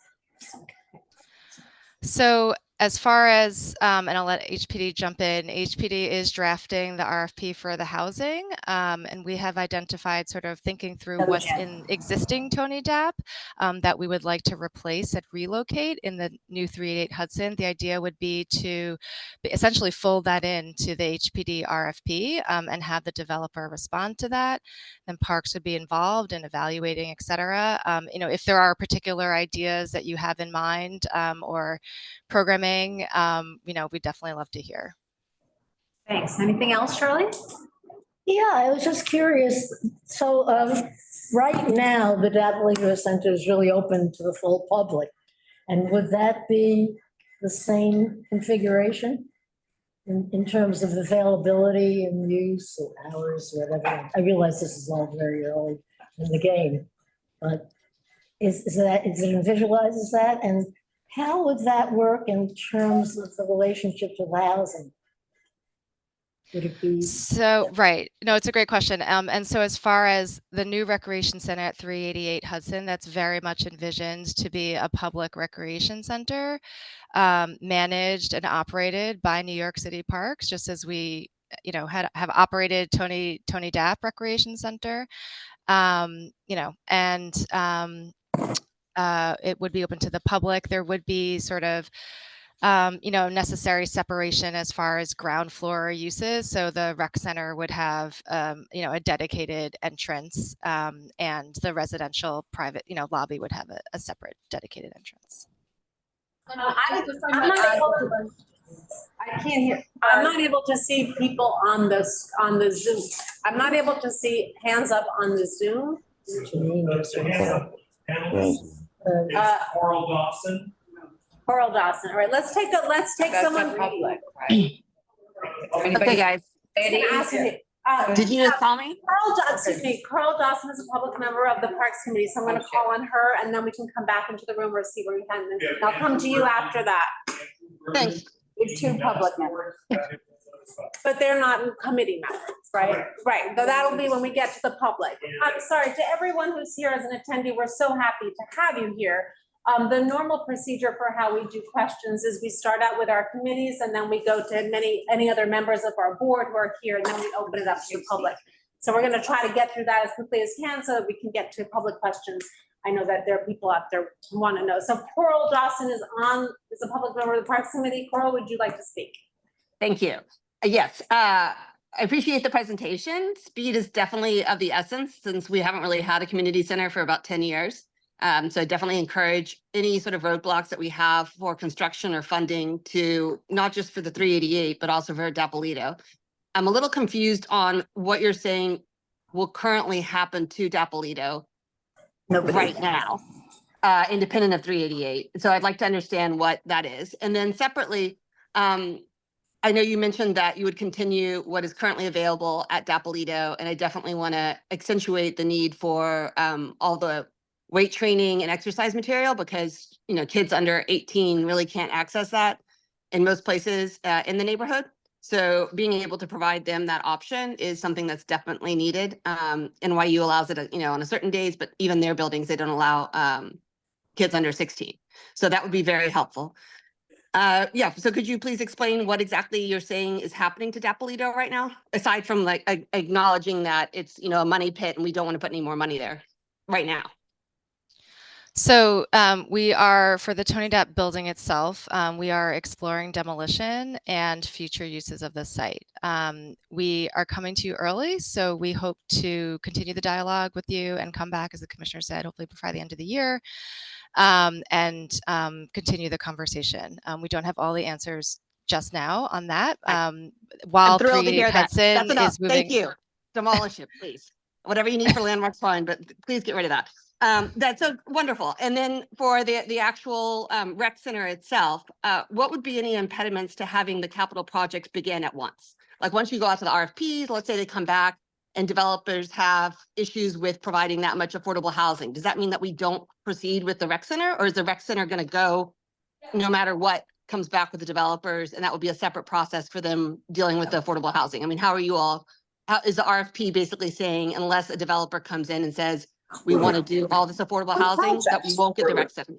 S12: So as far as, and I'll let HPD jump in, HPD is drafting the RFP for the housing. And we have identified, sort of thinking through what's in existing Tony Dap that we would like to replace and relocate in the new 388 Hudson. The idea would be to essentially fold that into the HPD RFP and have the developer respond to that. Then Parks would be involved in evaluating, et cetera. You know, if there are particular ideas that you have in mind or programming, you know, we'd definitely love to hear.
S1: Thanks. Anything else, Shirley?
S16: Yeah, I was just curious. So right now, the Dapolito Center is really open to the full public. And would that be the same configuration in terms of availability and use or hours, whatever? I realize this is all very early in the game, but is it visualizes that? And how would that work in terms of the relationship to the housing? Would it be?
S12: So, right. No, it's a great question. And so as far as the new recreation center at 388 Hudson, that's very much envisioned to be a public recreation center managed and operated by New York City Parks, just as we, you know, have operated Tony Dap Recreation Center, you know, and it would be open to the public. There would be sort of, you know, necessary separation as far as ground floor uses. So the rec center would have, you know, a dedicated entrance and the residential private, you know, lobby would have a separate dedicated entrance.
S1: I can't hear. I'm not able to see people on the Zoom. I'm not able to see hands up on the Zoom.
S17: Coral Dawson.
S1: Coral Dawson. All right, let's take someone.
S18: Public, right? Okay, guys. Did you just call me?
S1: Coral Dawson is a public member of the Parks Committee, so I'm going to call on her, and then we can come back into the room or see where we can. I'll come to you after that.
S18: Thanks.
S5: You're two public members.
S1: But they're not committee members, right? Right, so that'll be when we get to the public. I'm sorry, to everyone who's here as an attendee, we're so happy to have you here. The normal procedure for how we do questions is we start out with our committees and then we go to any other members of our board who are here, and then we open it up to the public. So we're gonna try to get through that as quickly as can so that we can get to public questions. I know that there are people out there who want to know. So Coral Dawson is a public member of the Parks Committee. Coral, would you like to speak?
S18: Thank you. Yes, I appreciate the presentation. Speed is definitely of the essence since we haven't really had a community center for about 10 years. So I definitely encourage any sort of roadblocks that we have for construction or funding to not just for the 388, but also for Dapolito. I'm a little confused on what you're saying will currently happen to Dapolito right now, independent of 388. So I'd like to understand what that is. And then separately, I know you mentioned that you would continue what is currently available at Dapolito, and I definitely want to accentuate the need for all the weight training and exercise material because, you know, kids under 18 really can't access that in most places in the neighborhood. So being able to provide them that option is something that's definitely needed. NYU allows it, you know, on a certain days, but even their buildings, they don't allow kids under 16. So that would be very helpful. Yeah, so could you please explain what exactly you're saying is happening to Dapolito right now? Aside from like acknowledging that it's, you know, a money pit and we don't want to put any more money there right now.
S12: So we are, for the Tony Dap building itself, we are exploring demolition and future uses of the site. We are coming to you early, so we hope to continue the dialogue with you and come back, as the commissioner said, hopefully before the end of the year, and continue the conversation. We don't have all the answers just now on that. While
S18: I'm thrilled to hear that.
S12: Hudson
S18: That's enough.
S12: is moving.
S18: Thank you. Demolish it, please. Whatever you need for landmarks, fine, but please get rid of that. That's so wonderful. And then for the actual rec center itself, what would be any impediments to having the capital projects begin at once? Like once you go out to the RFPs, let's say they come back and developers have issues with providing that much affordable housing. Does that mean that we don't proceed with the rec center, or is the rec center going to go no matter what comes back with the developers, and that would be a separate process for them dealing with the affordable housing? I mean, how are you all, how is the RFP basically saying unless a developer comes in and says, we want to do all this affordable housing, that we won't get the rec center?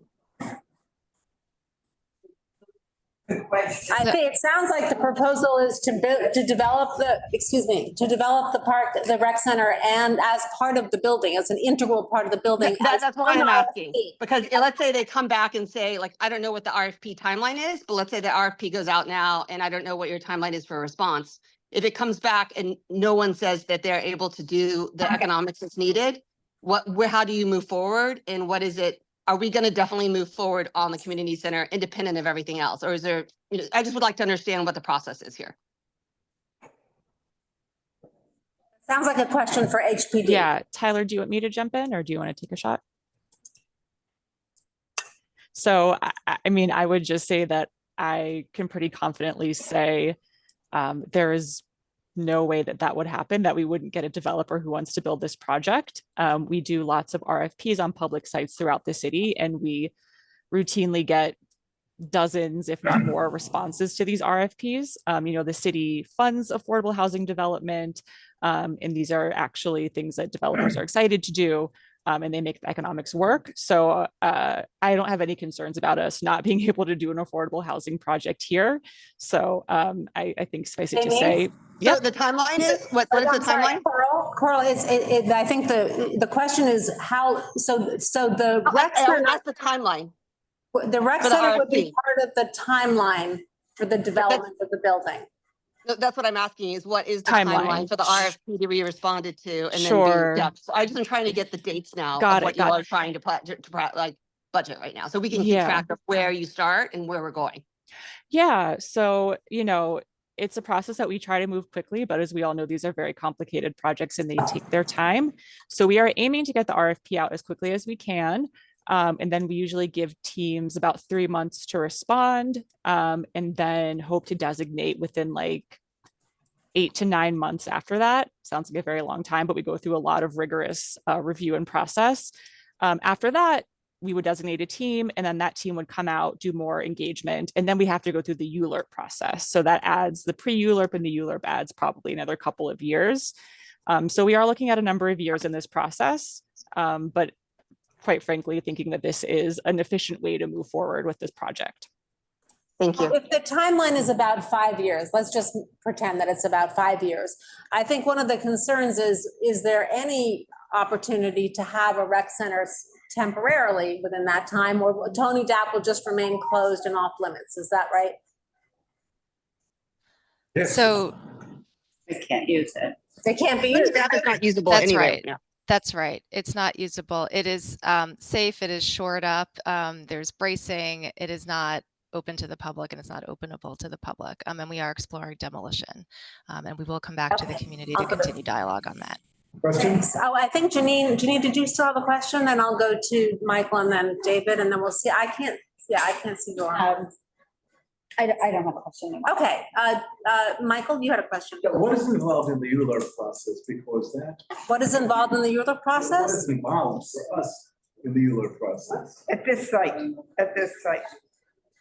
S1: I think it sounds like the proposal is to develop the park, the rec center, and as part of the building, as an integral part of the building.
S18: That's why I'm asking, because let's say they come back and say, like, I don't know what the RFP timeline is, but let's say the RFP goes out now and I don't know what your timeline is for a response. If it comes back and no one says that they're able to do the economics that's needed, how do you move forward? And what is it? Are we going to definitely move forward on the community center independent of everything else? Or is there, I just would like to understand what the process is here.
S1: Sounds like a question for HPD.
S17: Yeah, Tyler, do you want me to jump in or do you want to take a shot? So, I mean, I would just say that I can pretty confidently say there is no way that would happen, that we wouldn't get a developer who wants to build this project. We do lots of RFPs on public sites throughout the city, and we routinely get dozens, if not more, responses to these RFPs. The city funds affordable housing development, and these are actually things that developers are excited to do. And they make the economics work. So I don't have any concerns about us not being able to do an affordable housing project here. So I think suffice it to say,
S18: so the timeline is what is the timeline?
S1: Coral, I think the question is how. So the rec center,
S18: that's the timeline.
S1: The rec center would be part of the timeline for the development of the building.
S18: That's what I'm asking is what is the timeline for the RFP to be responded to and
S17: Sure.
S18: then I just am trying to get the dates now
S17: Got
S18: of
S17: it,
S18: what you are trying to budget right now. So we can keep track of where you start and where we're going.
S17: Yeah. So, it's a process that we try to move quickly, but as we all know, these are very complicated projects and they take their time. So we are aiming to get the RFP out as quickly as we can. And then we usually give teams about 3 months to respond, and then hope to designate within like 8 to 9 months after that. Sounds like a very long time, but we go through a lot of rigorous review and process. After that, we would designate a team, and then that team would come out, do more engagement, and then we have to go through the ULURP process. So that adds the pre-ULURP, and the ULURP adds probably another couple of years. So we are looking at a number of years in this process, but quite frankly, thinking that this is an efficient way to move forward with this project.
S18: Thank you.
S1: If the timeline is about 5 years, let's just pretend that it's about 5 years. I think one of the concerns is there any opportunity to have a rec center temporarily within that time, or Tony Dap will just remain closed and off limits? Is that right?
S8: Yes.
S12: So
S5: They can't use it.
S1: They can't be used.
S18: That is not usable
S12: that's
S18: anyway.
S12: right.
S18: Yeah.
S12: That's right. It's not usable. It is safe. It is shored up. There's bracing. It is not open to the public, and it's not openable to the public. And we are exploring demolition. And we will come back to the community to continue dialogue on that.
S1: Thanks. Oh, I think Janine, did you still have a question? Then I'll go to Michael and then David, and then we'll see. I can't see your arm.
S5: I don't have a question.
S1: Okay, Michael, you had a question.
S4: Yeah, what is involved in the ULURP process? Because
S1: What is involved in the ULURP
S4: what
S1: process?
S4: is involved for us in the ULURP process?
S2: At this site.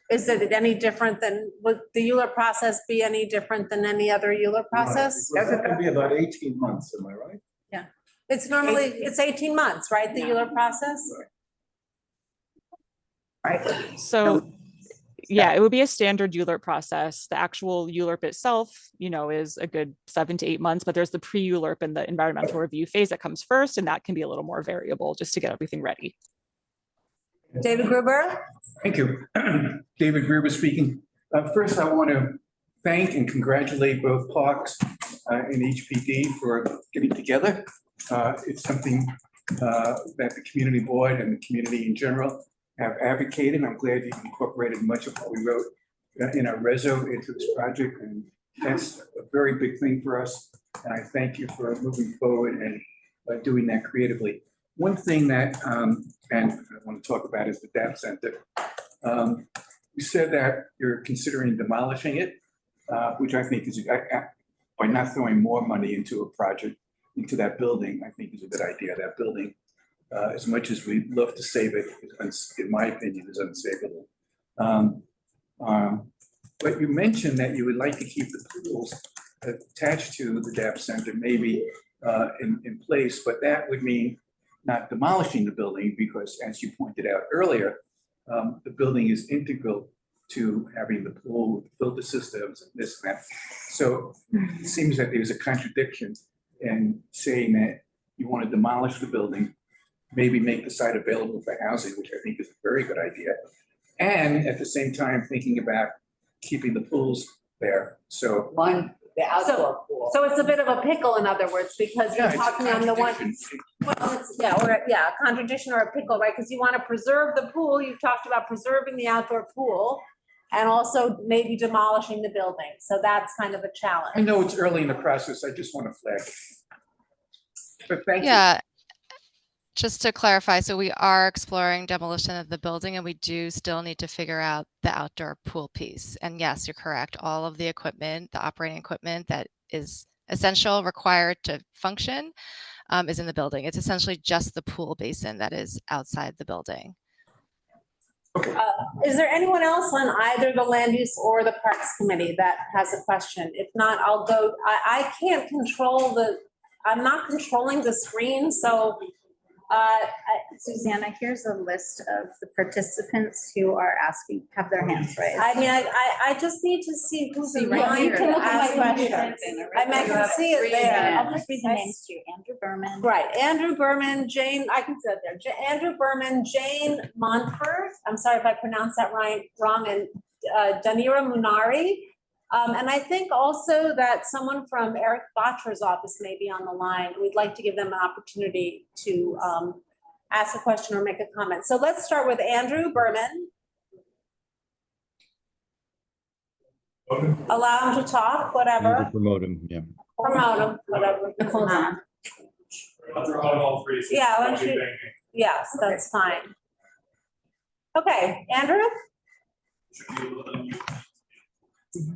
S1: Is it any different than, would the ULURP process be any different than any other ULURP process?
S4: That can be about 18 months, am I right?
S1: Yeah, it's normally, it's 18 months, right, the ULURP process?
S2: Right.
S17: So yeah, it would be a standard ULURP process. The actual ULURP itself, is a good 7 to 8 months, but there's the pre-ULURP and the environmental review phase that comes first, and that can be a little more variable just to get everything ready.
S1: David Gruber?
S8: Thank you. David Gruber speaking. First, I want to thank and congratulate both Parks and HPD for getting together. It's something that the community board and the community in general have advocated. I'm glad you incorporated much of what we wrote in our reso into this project, and that's a very big thing for us. And I thank you for moving forward and doing that creatively. One thing that, and I want to talk about is the DAP Center. You said that you're considering demolishing it, which I think is, by not throwing more money into a project, into that building, I think is a good idea. That building, as much as we'd love to save it, in my opinion, is unsavable. But you mentioned that you would like to keep the pools attached to the DAP Center, maybe in place, but that would mean not demolishing the building because, as you pointed out earlier, the building is integral to having the pool, filter systems, and this and that. So it seems that there's a contradiction in saying that you want to demolish the building, maybe make the site available for housing, which I think is a very good idea. And at the same time, thinking about keeping the pools there. So
S5: The outdoor pool.
S1: So it's a bit of a pickle, in other words, because you're
S8: yeah, it's a
S1: talking on the one.
S8: contradiction.
S1: Well, it's, a contradiction or a pickle, right? Because you want to preserve the pool. You've talked about preserving the outdoor pool and also maybe demolishing the building. So that's kind of a challenge.
S8: I know it's early in the process. I just want to flag it. But thank you.
S12: Yeah, just to clarify, so we are exploring demolition of the building and we do still need to figure out the outdoor pool piece. And yes, you're correct. All of the equipment, the operating equipment that is essential, required to function, is in the building. It's essentially just the pool basin that is outside the building.
S1: Is there anyone else on either the land use or the parks committee that has a question? If not, I'll go. I can't control I'm not controlling the screen, so
S5: Susanna, here's a list of the participants who are asking, have their hands raised.
S1: I mean, I just need to see who's in
S5: right
S1: line
S5: here.
S1: to
S5: You can look at
S1: ask
S5: my
S1: questions.
S5: questions.
S1: I mean, I can see it there.
S5: I'll just read the names to you. Andrew Berman.
S1: Right, Andrew Berman, Jane, I can see it there. Andrew Berman, Jane Montfort, I'm sorry if I pronounced that wrong, and Danira Munari. And I think also that someone from Eric Botcher's office may be on the line. We'd like to give them an opportunity to ask a question or make a comment. So let's start with Andrew Berman. Allow him to talk, whatever.
S3: Promote him, yeah.
S1: Promote him, whatever.
S5: Hold on.
S19: I'll throw out all three. So
S1: Yeah, why
S19: I'll
S1: don't
S19: be
S1: you-
S19: thinking.
S1: Yes, that's fine. Okay, Andrew,
S19: Should be able to unmute.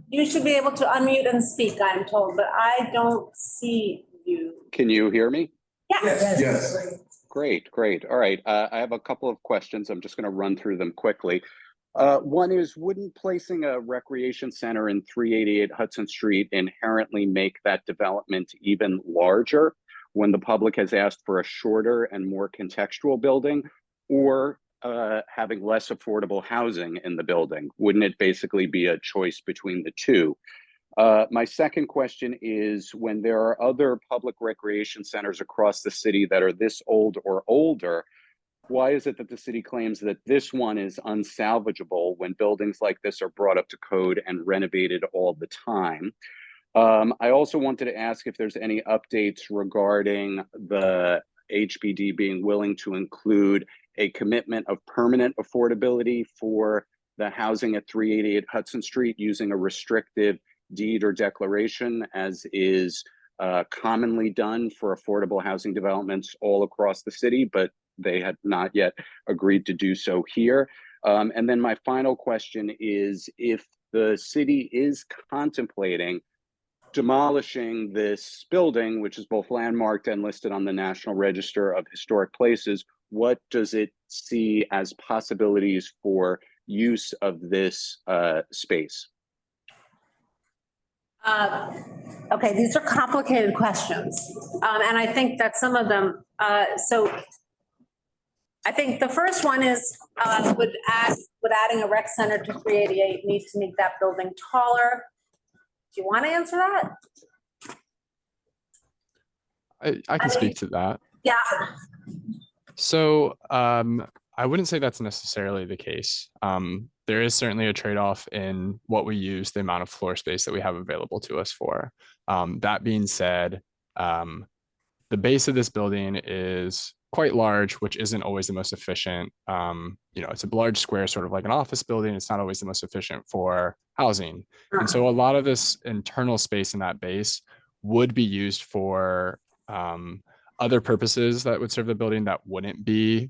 S1: you should be able to unmute and speak, I'm told, but I don't see you.
S20: Can you hear me?
S1: Yes.
S4: Yes.
S20: Great, great. All right. I have a couple of questions. I'm just going to run through them quickly. One is, wouldn't placing a recreation center in 388 Hudson Street inherently make that development even larger when the public has asked for a shorter and more contextual building, or having less affordable housing in the building? Wouldn't it basically be a choice between the two? My second question is, when there are other public recreation centers across the city that are this old or older, why is it that the city claims that this one is unsalvageable when buildings like this are brought up to code and renovated all the time? I also wanted to ask if there's any updates regarding the HPD being willing to include a commitment of permanent affordability for the housing at 388 Hudson Street using a restrictive deed or declaration, as is commonly done for affordable housing developments all across the city, but they had not yet agreed to do so here. And then my final question is, if the city is contemplating demolishing this building, which is both landmarked and listed on the National Register of Historic Places, what does it see as possibilities for use of this space?
S1: Okay, these are complicated questions. And I think that some of them, so I think the first one is, would adding a rec center to 388 need to make that building taller? Do you want to answer that?
S14: I can speak to that.
S1: Yeah.
S14: So I wouldn't say that's necessarily the case. There is certainly a trade-off in what we use the amount of floor space that we have available to us for. That being said, the base of this building is quite large, which isn't always the most efficient. It's a large square, sort of like an office building. It's not always the most efficient for housing. And so a lot of this internal space in that base would be used for other purposes that would serve the building that wouldn't be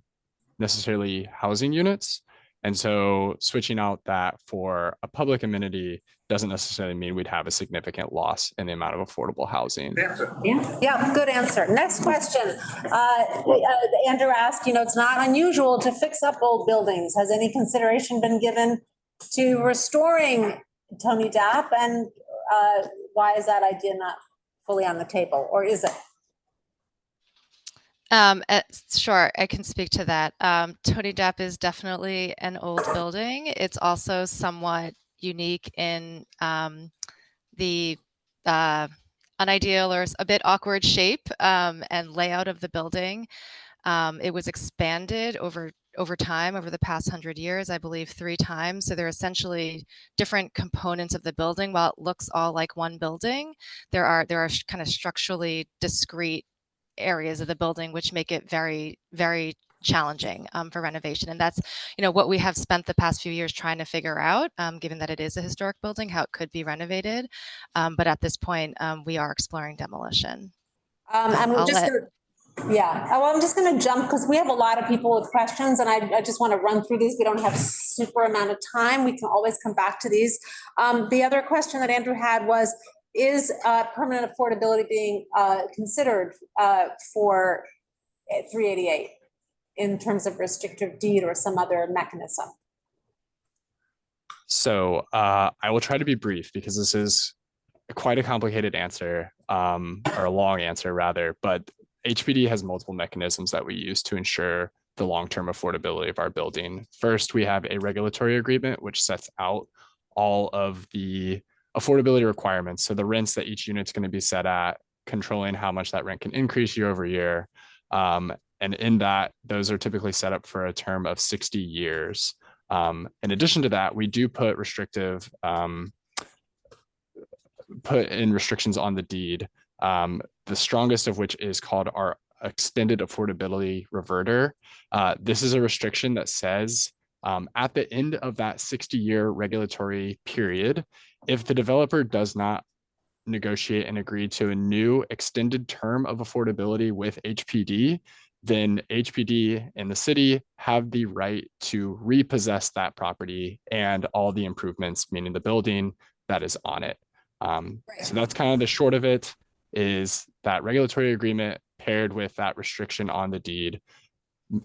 S14: necessarily housing units. And so switching out that for a public amenity doesn't necessarily mean we'd have a significant loss in the amount of affordable housing.
S1: Yeah, good answer. Next question. Andrew asked, it's not unusual to fix up old buildings. Has any consideration been given to restoring Tony Dapp? And why is that idea not fully on the table, or is it?
S12: Sure, I can speak to that. Tony Depp is definitely an old building. It's also somewhat unique in the unideal or a bit awkward shape and layout of the building. It was expanded over time, over the past 100 years, I believe 3 times. So they're essentially different components of the building. While it looks all like one building, there are kind of structurally discrete areas of the building which make it very, very challenging for renovation. And that's, what we have spent the past few years trying to figure out, given that it is a historic building, how it could be renovated. But at this point, we are exploring demolition.
S1: And we're just yeah, well, I'm just going to jump because we have a lot of people with questions and I just want to run through these. We don't have super amount of time. We can always come back to these. The other question that Andrew had was, is permanent affordability being considered for 388 in terms of restrictive deed or some other mechanism?
S14: So I will try to be brief because this is quite a complicated answer, or a long answer rather, but HPD has multiple mechanisms that we use to ensure the long-term affordability of our building. First, we have a regulatory agreement, which sets out all of the affordability requirements. So the rents that each unit's going to be set at, controlling how much that rent can increase year over year. And in that, those are typically set up for a term of 60 years. In addition to that, we do put restrictions on the deed. The strongest of which is called our extended affordability reverter. This is a restriction that says at the end of that 60-year regulatory period, if the developer does not negotiate and agree to a new extended term of affordability with HPD, then HPD and the city have the right to repossess that property and all the improvements, meaning the building that is on it. So that's kind of the short of it, is that regulatory agreement paired with that restriction on the deed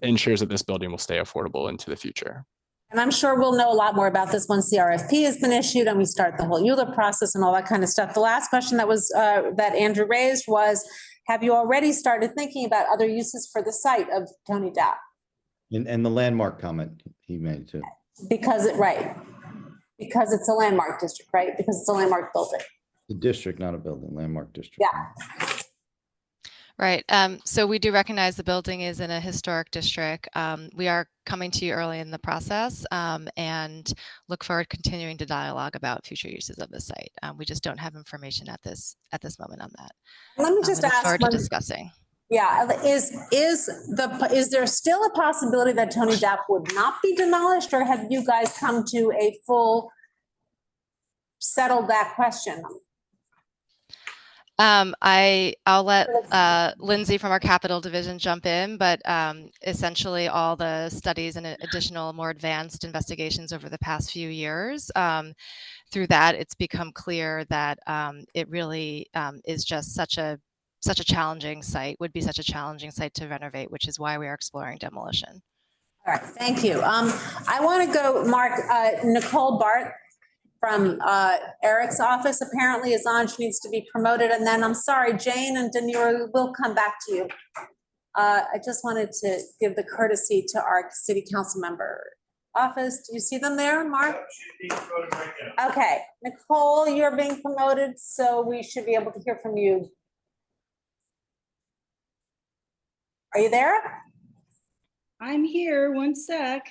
S14: ensures that this building will stay affordable into the future.
S1: And I'm sure we'll know a lot more about this once the RFP has been issued and we start the whole ULURP process and all that kind of stuff. The last question that was that Andrew raised was, have you already started thinking about other uses for the site of Tony Depp?
S3: And the landmark comment he made too.
S1: Because it's a landmark district, right? Because it's a landmark building.
S3: The district, not a building, landmark district.
S1: Yeah.
S12: Right. So we do recognize the building is in a historic district. We are coming to you early in the process and look forward to continuing to dialogue about future uses of the site. We just don't have information at this moment on that.
S1: Let me just ask
S12: forward to discussing.
S1: Yeah, is there still a possibility that Tony Depp would not be demolished, or have you guys come to a full settled that question?
S12: I'll let Lindsay from our capital division jump in, but essentially all the studies and additional more advanced investigations over the past few years, through that it's become clear that it really is just such a challenging site, would be such a challenging site to renovate, which is why we are exploring demolition.
S1: All right, thank you. I want to go, Mark, Nicole Bart from Eric's office apparently is on. She needs to be promoted. And then I'm sorry, Jane and Denira will come back to you. I just wanted to give the courtesy to our city council member office. Do you see them there, Mark? Okay, Nicole, you're being promoted, so we should be able to hear from you. Are you there?
S21: I'm here, one sec.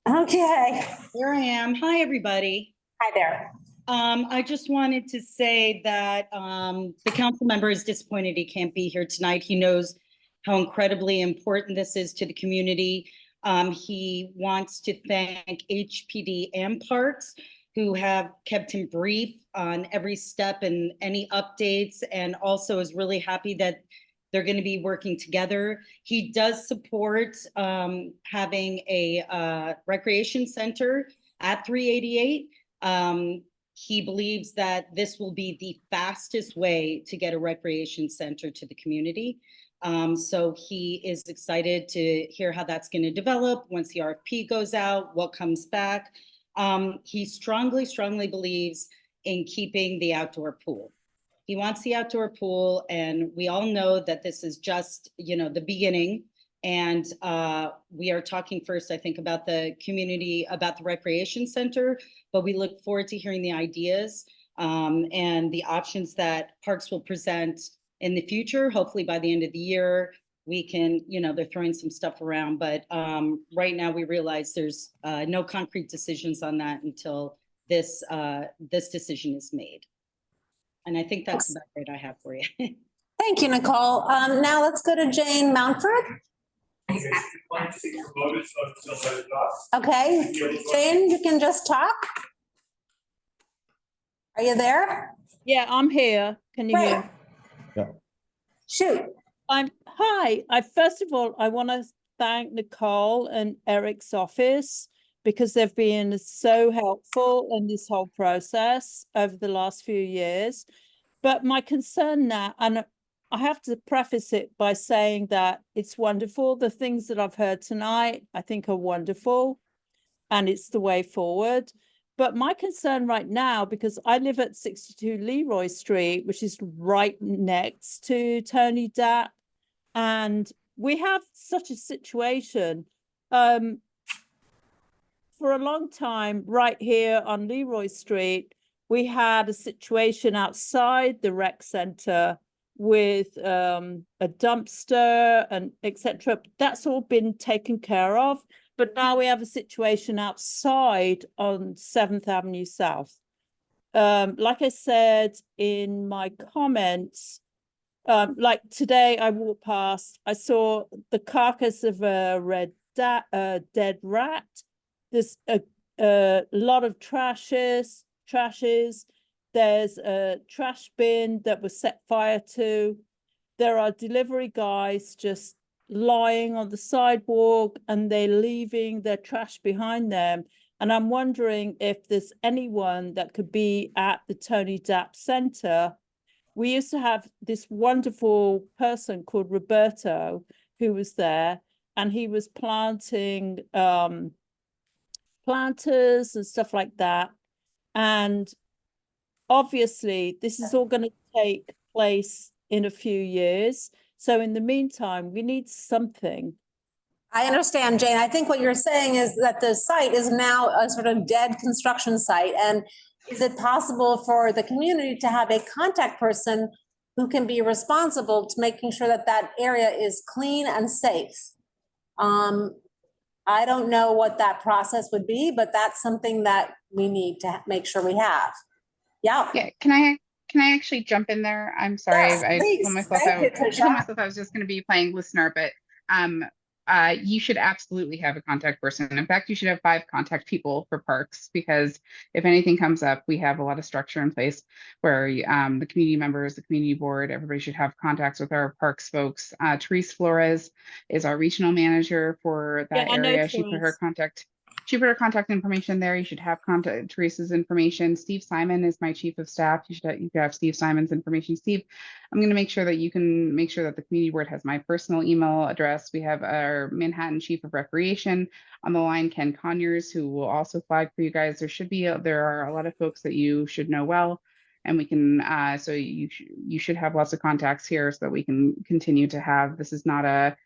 S1: Okay.
S21: Here I am. Hi, everybody.
S1: Hi there.
S21: I just wanted to say that the council member is disappointed he can't be here tonight. He knows how incredibly important this is to the community. He wants to thank HPD and Parks, who have kept him brief on every step and any updates, and also is really happy that they're going to be working together. He does support having a recreation center at 388. He believes that this will be the fastest way to get a recreation center to the community. So he is excited to hear how that's going to develop once the RFP goes out, what comes back. He strongly believes in keeping the outdoor pool. He wants the outdoor pool, and we all know that this is just, the beginning. And we are talking first, I think, about the community, about the recreation center, but we look forward to hearing the ideas and the options that Parks will present in the future. Hopefully by the end of the year, we can, they're throwing some stuff around, but right now we realize there's no concrete decisions on that until this decision is made. And I think that's about it I have for you.
S1: Thank you, Nicole. Now let's go to Jane Mountford. Okay, Jane, you can just talk. Are you there?
S6: Yeah, I'm here. Can you hear me?
S3: Yeah.
S1: Shoot.
S6: Hi. First of all, I want to thank Nicole and Eric's office because they've been so helpful in this whole process over the last few years. But my concern now, and I have to preface it by saying that it's wonderful. The things that I've heard tonight, I think are wonderful, and it's the way forward. But my concern right now, because I live at 62 Leroy Street, which is right next to Tony Dapp, and we have such a situation. For a long time, right here on Leroy Street, we had a situation outside the rec center with a dumpster and etc. That's all been taken care of. But now we have a situation outside on 7th Avenue South. Like I said in my comments, like today I walked past, I saw the carcass of a dead rat. There's a lot of trashes. There's a trash bin that was set fire to. There are delivery guys just lying on the sidewalk and they're leaving their trash behind them. And I'm wondering if there's anyone that could be at the Tony Dapp Center. We used to have this wonderful person called Roberto who was there, and he was planting planters and stuff like that. And obviously this is all going to take place in a few years. So in the meantime, we need something.
S1: I understand, Jane. I think what you're saying is that the site is now a sort of dead construction site. And is it possible for the community to have a contact person who can be responsible to making sure that that area is clean and safe? I don't know what that process would be, but that's something that we need to make sure we have. Yeah.
S11: Yeah. Can I actually jump in there? I'm sorry.
S1: Yes,
S11: I
S1: please.
S11: told myself
S1: Thank you, Tricia.
S11: I was just going to be playing listener, but you should absolutely have a contact person. In fact, you should have 5 contact people for parks, because if anything comes up, we have a lot of structure in place where the community members, the community board, everybody should have contacts with our parks folks. Therese Flores is our regional manager for that area. She put her contact information there. You should have Teresa's information. Steve Simon is my chief of staff. You could have Steve Simon's information. Steve, I'm going to make sure that you can make sure that the community board has my personal email address. We have our Manhattan chief of recreation on the line, Ken Conyers, who will also flag for you guys. There are a lot of folks that you should know well, and we can. So you should have lots of contacts here so that we can continue to have. This is not a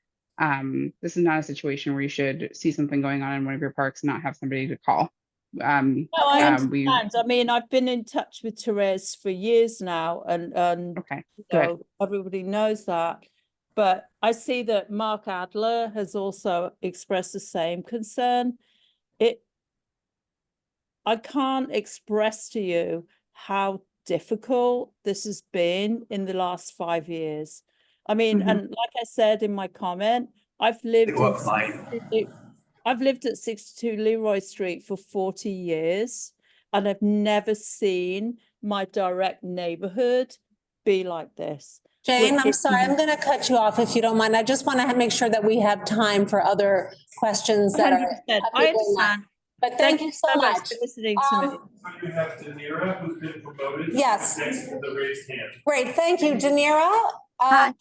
S11: situation where you should see something going on in one of your parks and not have somebody to call.
S6: No, I understand. I mean, I've been in touch with Therese for years now, and
S11: okay,
S6: everybody knows that. But I see that Mark Adler has also expressed the same concern. I can't express to you how difficult this has been in the last 5 years. I mean, and like I said in my comment, I've lived at 62 Leroy Street for 40 years, and I've never seen my direct neighborhood be like this.
S1: Jane, I'm sorry, I'm going to cut you off if you don't mind. I just want to make sure that we have time for other questions that are.
S6: I understand.
S1: But thank you so much
S6: for listening to me.
S19: You have Danira, who's been promoted.
S1: Yes.
S19: Next to the raised hand.
S1: Great, thank you, Danira.
S22: Hi.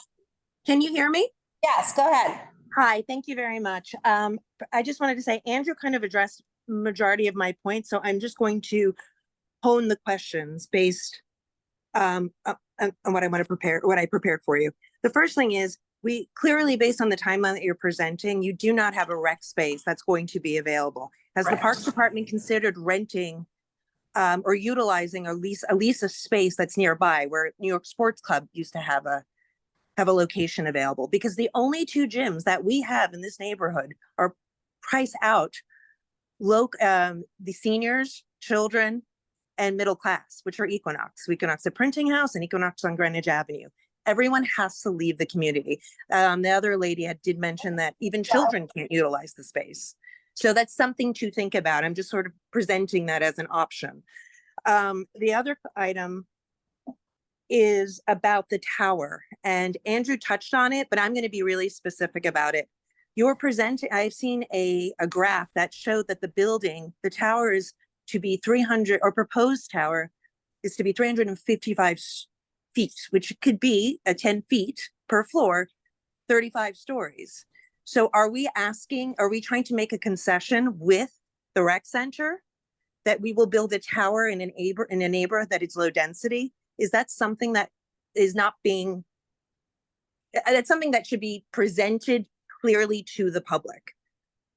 S22: Can you hear me?
S1: Yes, go ahead.
S22: Hi, thank you very much. I just wanted to say Andrew kind of addressed majority of my points, so I'm just going to hone the questions based what I want to prepare, what I prepared for you. The first thing is, we clearly, based on the timeline that you're presenting, you do not have a rec space that's going to be available. Has the Parks Department considered renting or utilizing a lease a space that's nearby where New York Sports Club used to have a location available? Because the only two gyms that we have in this neighborhood are price out the seniors, children, and middle class, which are Equinox at Printing House and Equinox on Greenwich Avenue. Everyone has to leave the community. The other lady did mention that even children can't utilize the space. So that's something to think about. I'm just sort of presenting that as an option. The other item is about the tower, and Andrew touched on it, but I'm going to be really specific about it. You're presenting, I've seen a graph that showed that the tower is to be 300, or proposed tower is to be 355 feet, which could be 10 feet per floor, 35 stories. So are we trying to make a concession with the rec center that we will build a tower in a neighborhood that is low density? Is that something that is not being, that's something that should be presented clearly to the public?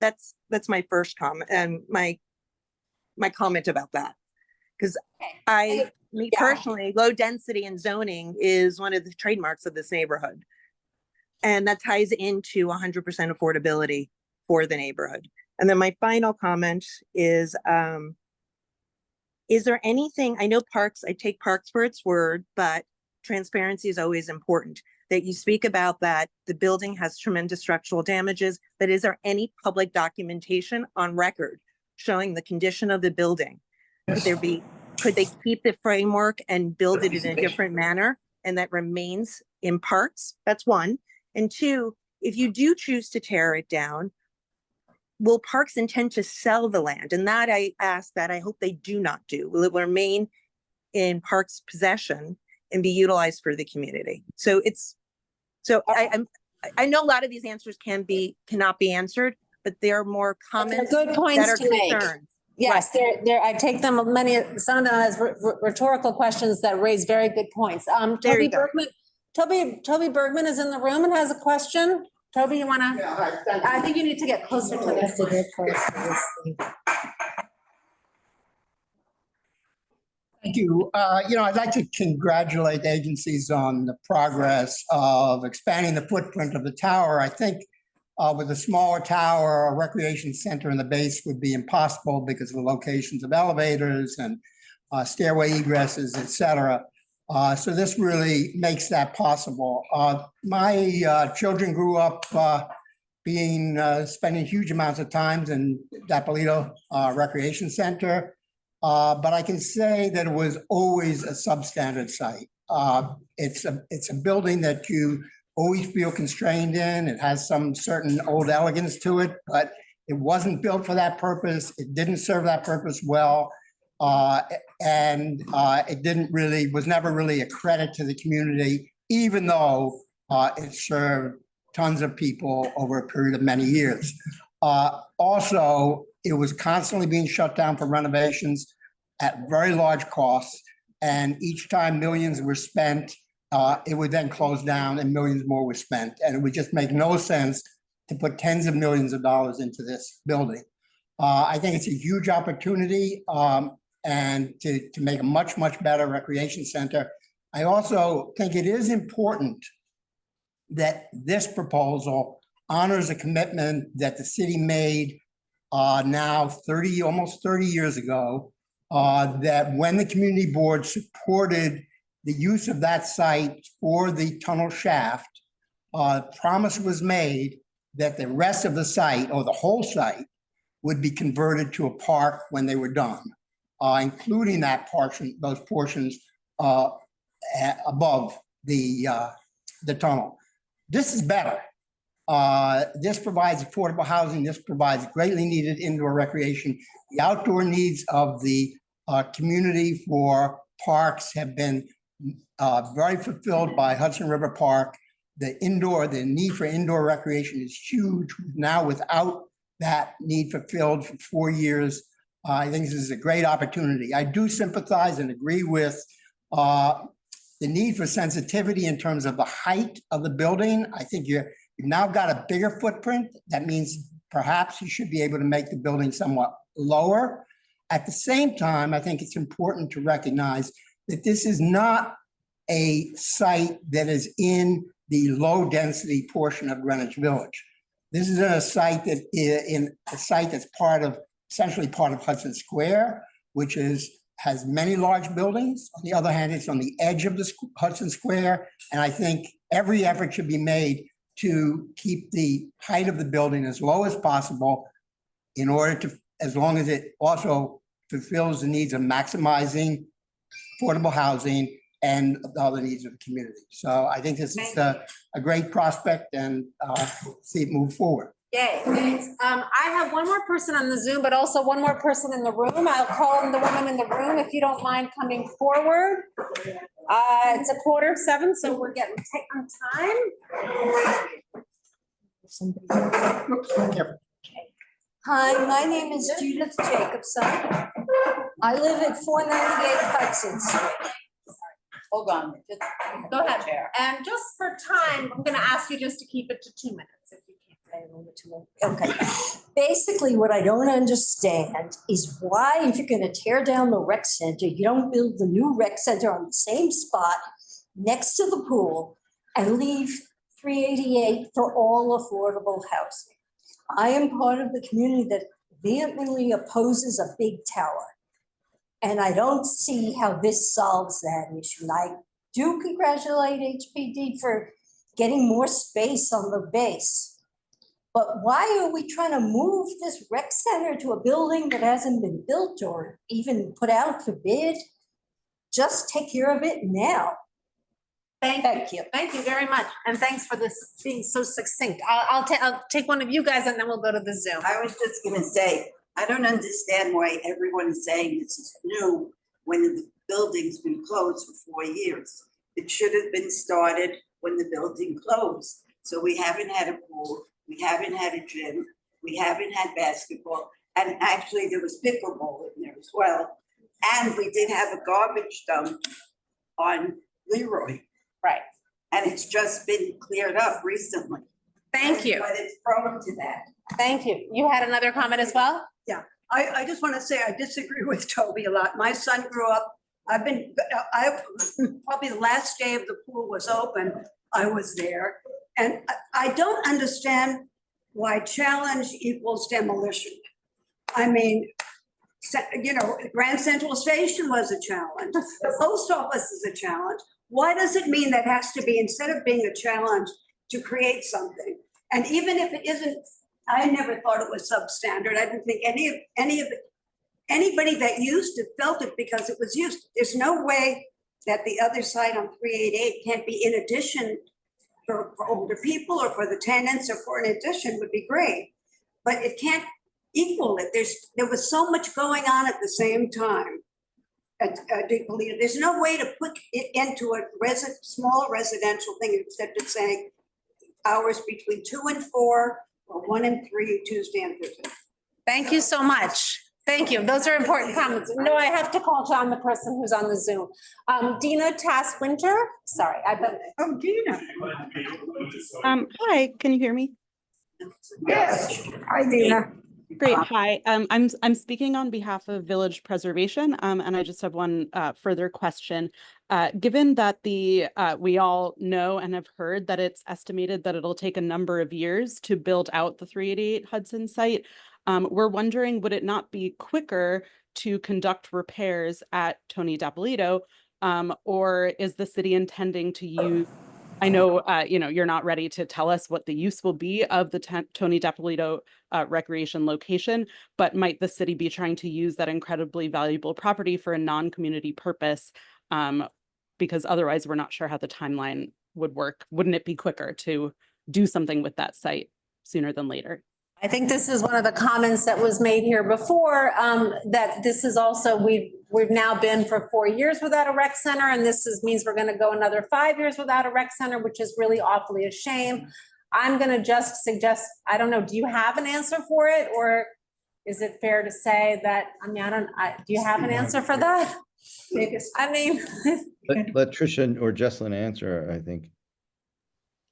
S22: That's my first comment, and my comment about that. Because personally, low density and zoning is one of the trademarks of this neighborhood. And that ties into 100% affordability for the neighborhood. And then my final comment is there anything, I know parks, I take parks for its word, but transparency is always important. That you speak about that the building has tremendous structural damages, but is there any public documentation on record showing the condition of the building? Could they keep the framework and build it in a different manner, and that remains in parts? That's one. And two, if you do choose to tear it down, will parks intend to sell the land? And that I hope they do not do. Will it remain in parks' possession and be utilized for the community? I know a lot of these answers cannot be answered, but there are more comments.
S1: Good points
S22: that are
S1: to make.
S22: concerns.
S1: Yes, I take them some of them as rhetorical questions that raise very good points. Toby Bergman, Toby Bergman is in the room and has a question. Toby, you want to? Yeah, I think you need to get closer to this.
S7: Thank you. I'd like to congratulate agencies on the progress of expanding the footprint of the tower. I think with a smaller tower, a recreation center in the base would be impossible because of the locations of elevators and stairway egresses, et cetera. So this really makes that possible. My children grew up spending huge amounts of time in Dapolito Recreation Center. But I can say that it was always a substandard site. It's a building that you always feel constrained in. It has some certain old elegance to it, but it wasn't built for that purpose. It didn't serve that purpose well. And it was never really a credit to the community, even though it served tons of people over a period of many years. Also, it was constantly being shut down for renovations at very large costs. And each time millions were spent, it would then close down and millions more were spent. And it would just make no sense to put tens of millions of dollars into this building. I think it's a huge opportunity and to make a much, much better recreation center. I also think it is important that this proposal honors a commitment that the city made now almost 30 years ago, that when the community board supported the use of that site for the tunnel shaft, promise was made that the rest of the site, or the whole site, would be converted to a park when they were done, including those portions above the tunnel. This is better. This provides affordable housing. This provides greatly needed indoor recreation. The outdoor needs of the community for parks have been very fulfilled by Hudson River Park. The need for indoor recreation is huge. Now, without that need fulfilled for 4 years, I think this is a great opportunity. I do sympathize and agree with the need for sensitivity in terms of the height of the building. I think you've now got a bigger footprint. That means perhaps you should be able to make the building somewhat lower. At the same time, I think it's important to recognize that this is not a site that is in the low-density portion of Greenwich Village. This is a site that that's essentially part of Hudson Square, which has many large buildings. On the other hand, it's on the edge of the Hudson Square, and I think every effort should be made to keep the height of the building as low as possible in order to, as long as it also fulfills the needs of maximizing affordable housing and the other needs of the community. So I think this is a great prospect, and see it move forward.
S1: Yay, thanks. I have one more person on the Zoom, but also one more person in the room. I'll call on the woman in the room if you don't mind coming forward. It's 6:45, so we're getting tight on time.
S16: Hi, my name is Judith Jacobson. I live at 498 Hudson Street.
S1: Hold on, go ahead. And just for time, I'm gonna ask you just to keep it to 2 minutes if you can.
S16: Okay. Basically, what I don't understand is why, if you're gonna tear down the rec center, you don't build the new rec center on the same spot next to the pool and leave 388 for all affordable housing. I am part of the community that vehemently opposes a big tower. And I don't see how this solves that issue. And I do congratulate HPD for getting more space on the base. But why are we trying to move this rec center to a building that hasn't been built or even put out for bid? Just take care of it now.
S1: Thank you. Thank you very much. And thanks for this being so succinct. I'll take one of you guys and then we'll go to the Zoom.
S9: I was just gonna say, I don't understand why everyone is saying this is new when the building's been closed for 4 years. It should have been started when the building closed. So we haven't had a pool, we haven't had a gym, we haven't had basketball, and actually there was pickleball in there as well. And we did have a garbage dump on Leroy.
S1: Right.
S9: And it's just been cleared up recently.
S1: Thank you.
S9: But it's prone to that.
S1: Thank you. You had another comment as well?
S10: Yeah, I just want to say I disagree with Toby a lot. My son grew up, probably the last day of the pool was open, I was there. And I don't understand why challenge equals demolition. I mean, Grand Central Station was a challenge. The post office is a challenge. Why does it mean that has to be, instead of being a challenge, to create something? And even if it isn't, I never thought it was substandard. I didn't think anybody that used it felt it because it was used. There's no way that the other side on 388 can't be in addition for older people or for the tenants or for an addition would be great. But it can't equal it. There was so much going on at the same time. There's no way to put it into a small residential thing instead of saying hours between 2 and 4 or 1 and 3, Tuesday and Thursday.
S1: Thank you so much. Thank you. Those are important comments. No, I have to call John, the person who's on the Zoom. Dina Tass-Winter, sorry.
S10: Oh, Dina.
S17: Hi, can you hear me?
S10: Yes. Hi, Dina.
S17: Great. Hi. I'm speaking on behalf of Village Preservation, and I just have one further question. Given that we all know and have heard that it's estimated that it'll take a number of years to build out the 388 Hudson site, we're wondering, would it not be quicker to conduct repairs at Tony Dapolito, or is the city intending to use? I know, you're not ready to tell us what the use will be of the Tony Dapolito recreation location, but might the city be trying to use that incredibly valuable property for a non-community purpose? Because otherwise we're not sure how the timeline would work. Wouldn't it be quicker to do something with that site sooner than later?
S1: I think this is one of the comments that was made here before, that this is also, we've now been for 4 years without a rec center, and this means we're gonna go another 5 years without a rec center, which is really awfully a shame. I'm gonna just suggest, I don't know, do you have an answer for it? Or is it fair to say that, I mean, do you have an answer for that? I mean.
S3: Let Tricia or Jesselyn answer, I think.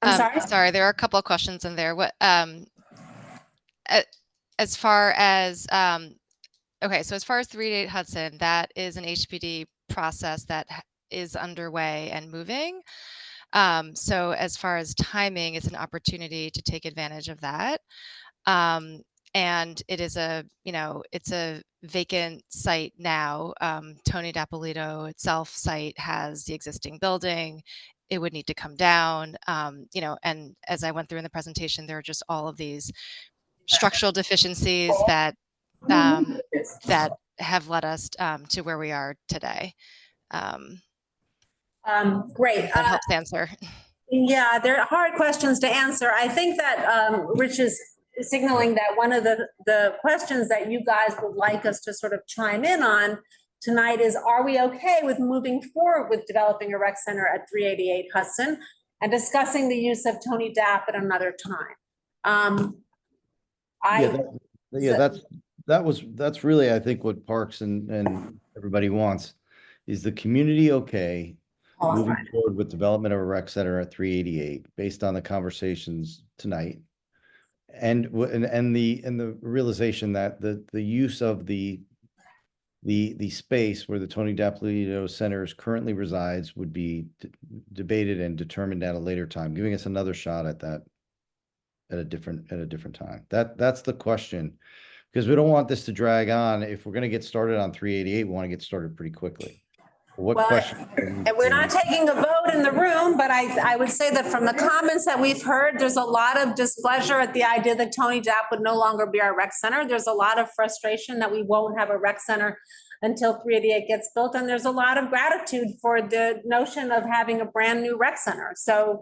S1: I'm sorry?
S12: Sorry, there are a couple of questions in there. What, as far as, okay, so as far as 388 Hudson, that is an HPD process that is underway and moving. So as far as timing, it's an opportunity to take advantage of that. And it is a, you know, it's a vacant site now. Tony Dapolito itself site has the existing building. It would need to come down, you know, and as I went through in the presentation, there are just all of these structural deficiencies that that have led us to where we are today.
S1: Great.
S12: That helps answer.
S1: Yeah, they're hard questions to answer. I think that Rich is signaling that one of the questions that you guys would like us to sort of chime in on tonight is, are we okay with moving forward with developing a rec center at 388 Hudson and discussing the use of Tony Dapp at another time?
S3: That's really, I think, what Parks and everybody wants, is the community okay moving forward with development of a rec center at 388 based on the conversations tonight, and the realization that the use of the space where the Tony Dapolito Center currently resides would be debated and determined at a later time, giving us another shot at that at a different time. That's the question, because we don't want this to drag on. If we're going to get started on 388, we want to get started pretty quickly. What question?
S1: And we're not taking a vote in the room, but I would say that from the comments that we've heard, there's a lot of displeasure at the idea that Tony Dapp would no longer be our rec center. There's a lot of frustration that we won't have a rec center until 388 gets built. And there's a lot of gratitude for the notion of having a brand new rec center. So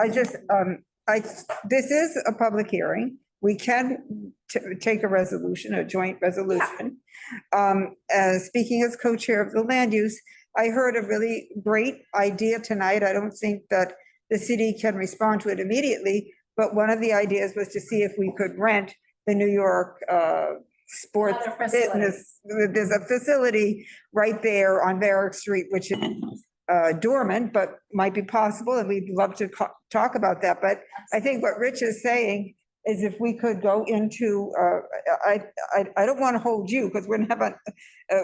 S2: this is a public hearing. We can take a resolution, a joint resolution. Speaking as co-chair of the land use, I heard a really great idea tonight. I don't think that the city can respond to it immediately, but one of the ideas was to see if we could rent the New York sports fitness. There's a facility right there on Varick Street, which is dormant, but might be possible, and we'd love to talk about that. But I think what Rich is saying is if we could go into, I don't want to hold you, because we're not,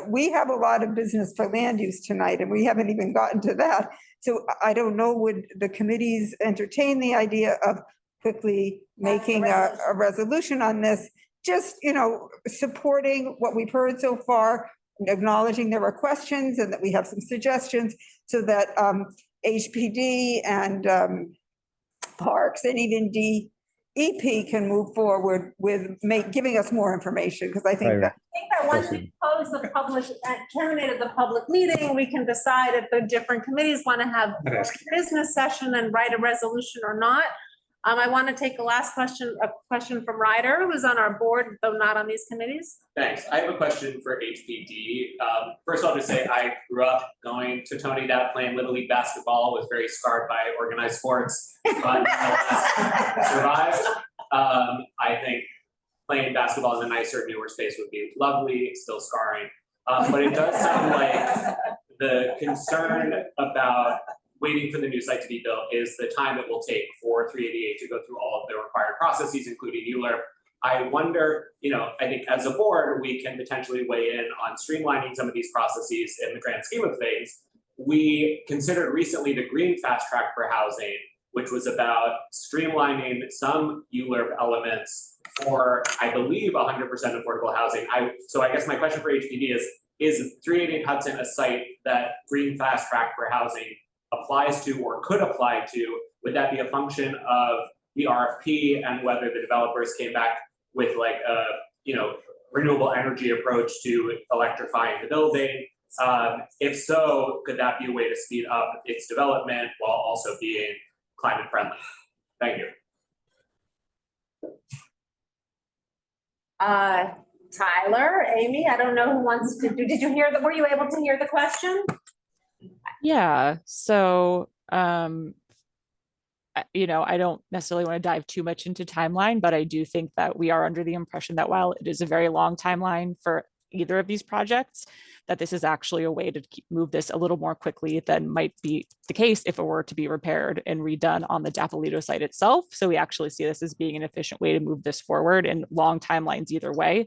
S2: we have a lot of business for land use tonight, and we haven't even gotten to that. So I don't know, would the committees entertain the idea of quickly making a resolution on this? Just, you know, supporting what we've heard so far, acknowledging there are questions and that we have some suggestions, so that HPD and Parks and even DEP can move forward with giving us more information, because I think that
S1: once we close the public, terminated the public meeting, we can decide if the different committees want to have a business session and write a resolution or not. I want to take a last question, a question from Ryder, who's on our board, though not on these committees.
S13: Thanks. I have a question for HPD. First, I'll just say I grew up going to Tony Dapp, playing Little League basketball, was very scarred by organized sports, but survived. I think playing basketball in a nicer, newer space would be lovely, still scarring. But it does sound like the concern about waiting for the new site to be built is the time it will take for 388 to go through all of the required processes, including ULURP. I wonder, you know, I think as a board, we can potentially weigh in on streamlining some of these processes in the grand scheme of things. We considered recently the Green Fast Track for Housing, which was about streamlining some ULURP elements for, I believe, 100% affordable housing. So I guess my question for HPD is 388 Hudson a site that Green Fast Track for Housing applies to or could apply to? Would that be a function of the RFP and whether the developers came back with like a, you know, renewable energy approach to electrifying the building? If so, could that be a way to speed up its development while also being climate friendly? Thank you.
S1: Tyler, Amy, I don't know who wants to do, did you hear were you able to hear the question?
S17: Yeah, so I you know, I don't necessarily want to dive too much into timeline, but I do think that we are under the impression that while it is a very long timeline for either of these projects, that this is actually a way to move this a little more quickly than might be the case if it were to be repaired and redone on the Dapolito site itself. So we actually see this as being an efficient way to move this forward, and long timelines either way.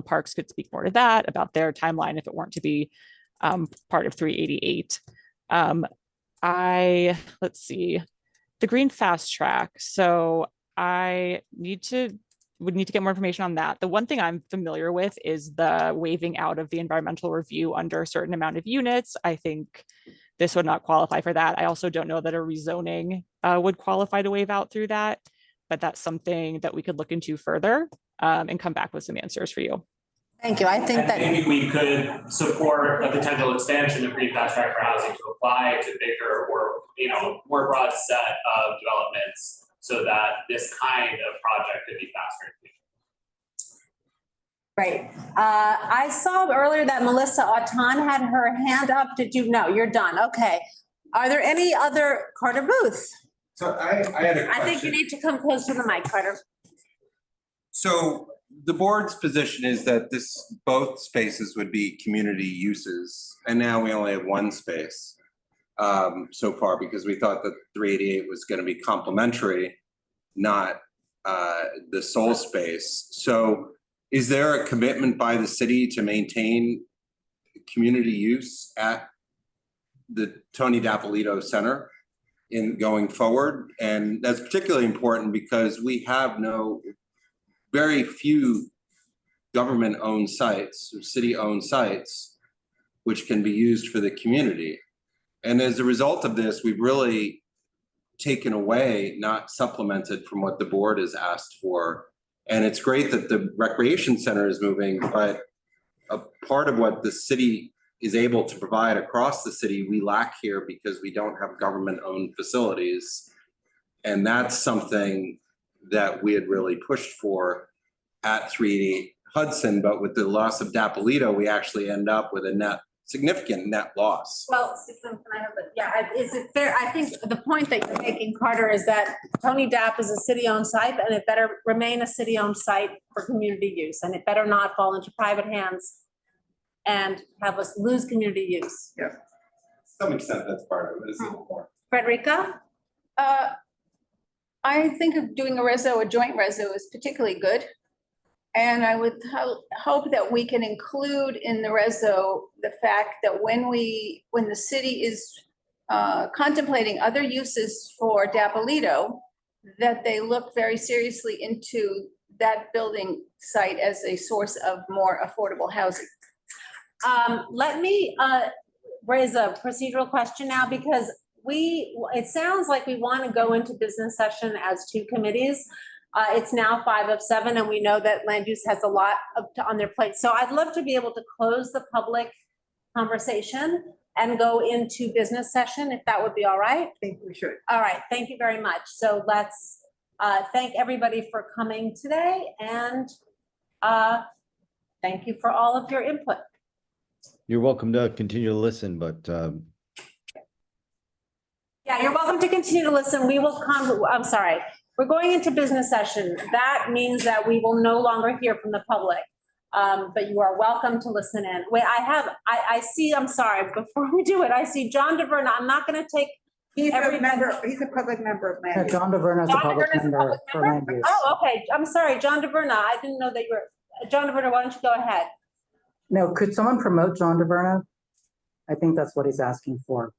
S17: Parks could speak more to that about their timeline if it weren't to be part of 388. Let's see, the green fast track. So I would need to get more information on that. The one thing I'm familiar with is the waiving out of the environmental review under a certain amount of units. I think this would not qualify for that. I also don't know that a rezoning would qualify to waive out through that, but that's something that we could look into further and come back with some answers for you.
S1: Thank you. I think
S13: And
S1: that
S13: maybe we could support a potential expansion of green fast track for housing to apply to bigger or, you know, more broad set of developments, so that this kind of project could be faster.
S1: Great. I saw earlier that Melissa Auton had her hand up. Did you? No, you're done. Okay. Are there any other, Carter Booth?
S15: So I had a question.
S1: I think you need to come close to the mic, Carter.
S15: So the board's position is that both spaces would be community uses, and now we only have one space so far, because we thought that 388 was going to be complementary, not the sole space. So is there a commitment by the city to maintain community use at the Tony Dapolito Center in going forward? And that's particularly important because we have very few government-owned sites, or city-owned sites, which can be used for the community. And as a result of this, we've really taken away, not supplemented from what the board has asked for. And it's great that the recreation center is moving, but a part of what the city is able to provide across the city, we lack here because we don't have government-owned facilities. And that's something that we had really pushed for at 388 Hudson, but with the loss of Dapolito, we actually end up with a significant net loss.
S1: Well, can I have it? Yeah, is it fair? I think the point that you're making, Carter, is that Tony Dap is a city-owned site, and it better remain a city-owned site for community use, and it better not fall into private hands and have us lose community use.
S15: Yeah, to some extent that's part of it. It's even more.
S1: Frederica?
S18: I think of doing a joint reso is particularly good. And I would hope that we can include in the reso the fact that when the city is contemplating other uses for Dapolito, that they look very seriously into that building site as a source of more affordable housing.
S1: Let me raise a procedural question now, because it sounds like we want to go into business session as two committees. It's now 5 of 7, and we know that land use has a lot on their plate. So I'd love to be able to close the public conversation and go into business session, if that would be all right.
S2: I think we should.
S1: All right, thank you very much. So let's thank everybody for coming today, and thank you for all of your input.
S3: You're welcome to continue to listen, but
S1: Yeah, you're welcome to continue to listen. We will I'm sorry. We're going into business session. That means that we will no longer hear from the public, but you are welcome to listen in. Wait, I see, I'm sorry, before we do it, I see John DeVerna. I'm not going to take
S2: He's a public member of land
S23: Yeah,
S2: use.
S23: John DeVerna is a public member for land use.
S1: Oh, okay. I'm sorry, John DeVerna. I didn't know that you were, John DeVerna, why don't you go ahead?
S23: No, could someone promote John DeVerna? I think that's what he's asking for.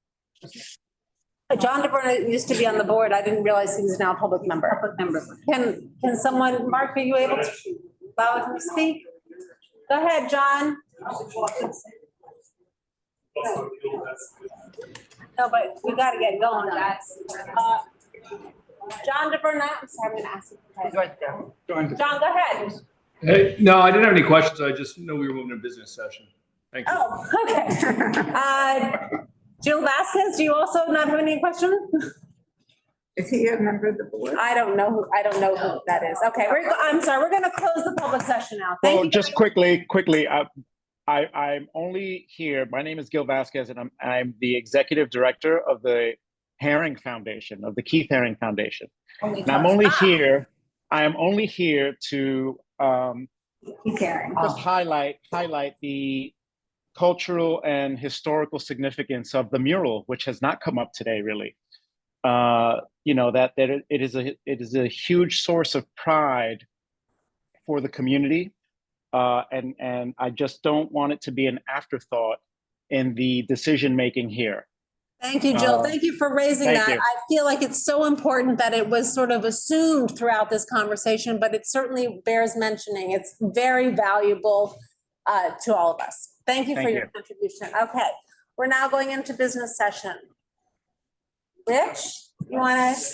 S1: John DeVerna used to be on the board. I didn't realize he was now a public member. Can someone, Mark, are you able to allow him to speak? Go ahead, John. No, but we got to get going, guys. John DeVerna, I'm sorry, I'm going to ask you. He's right there. John, go ahead.
S19: Hey, no, I didn't have any questions. I just know we were moving to business session. Thank you.
S1: Oh, okay. Jill Vasquez, do you also not have any questions?
S2: Is he a member of the board?
S1: I don't know who that is. Okay, I'm sorry, we're going to close the public session now. Thank
S24: Well,
S1: you.
S24: just quickly, I'm only here. My name is Gil Vasquez, and I'm the executive director of the
S4: Herring Foundation, of the Keith Herring Foundation.
S18: Only
S4: And I'm
S18: touch.
S4: only here, I am only here to
S18: Keith Haring.
S4: just highlight the cultural and historical significance of the mural, which has not come up today, really. You know, that it is a huge source of pride for the community. And I just don't want it to be an afterthought in the decision-making here.
S1: Thank you, Jill. Thank you for raising
S4: thank
S1: that.
S4: you.
S1: I feel like it's so important that it was sort of assumed throughout this conversation, but it certainly bears mentioning. It's very valuable to all of us. Thank you for
S4: Thank
S1: your
S4: you.
S1: contribution. Okay, we're now going into business session. Rich, you want to?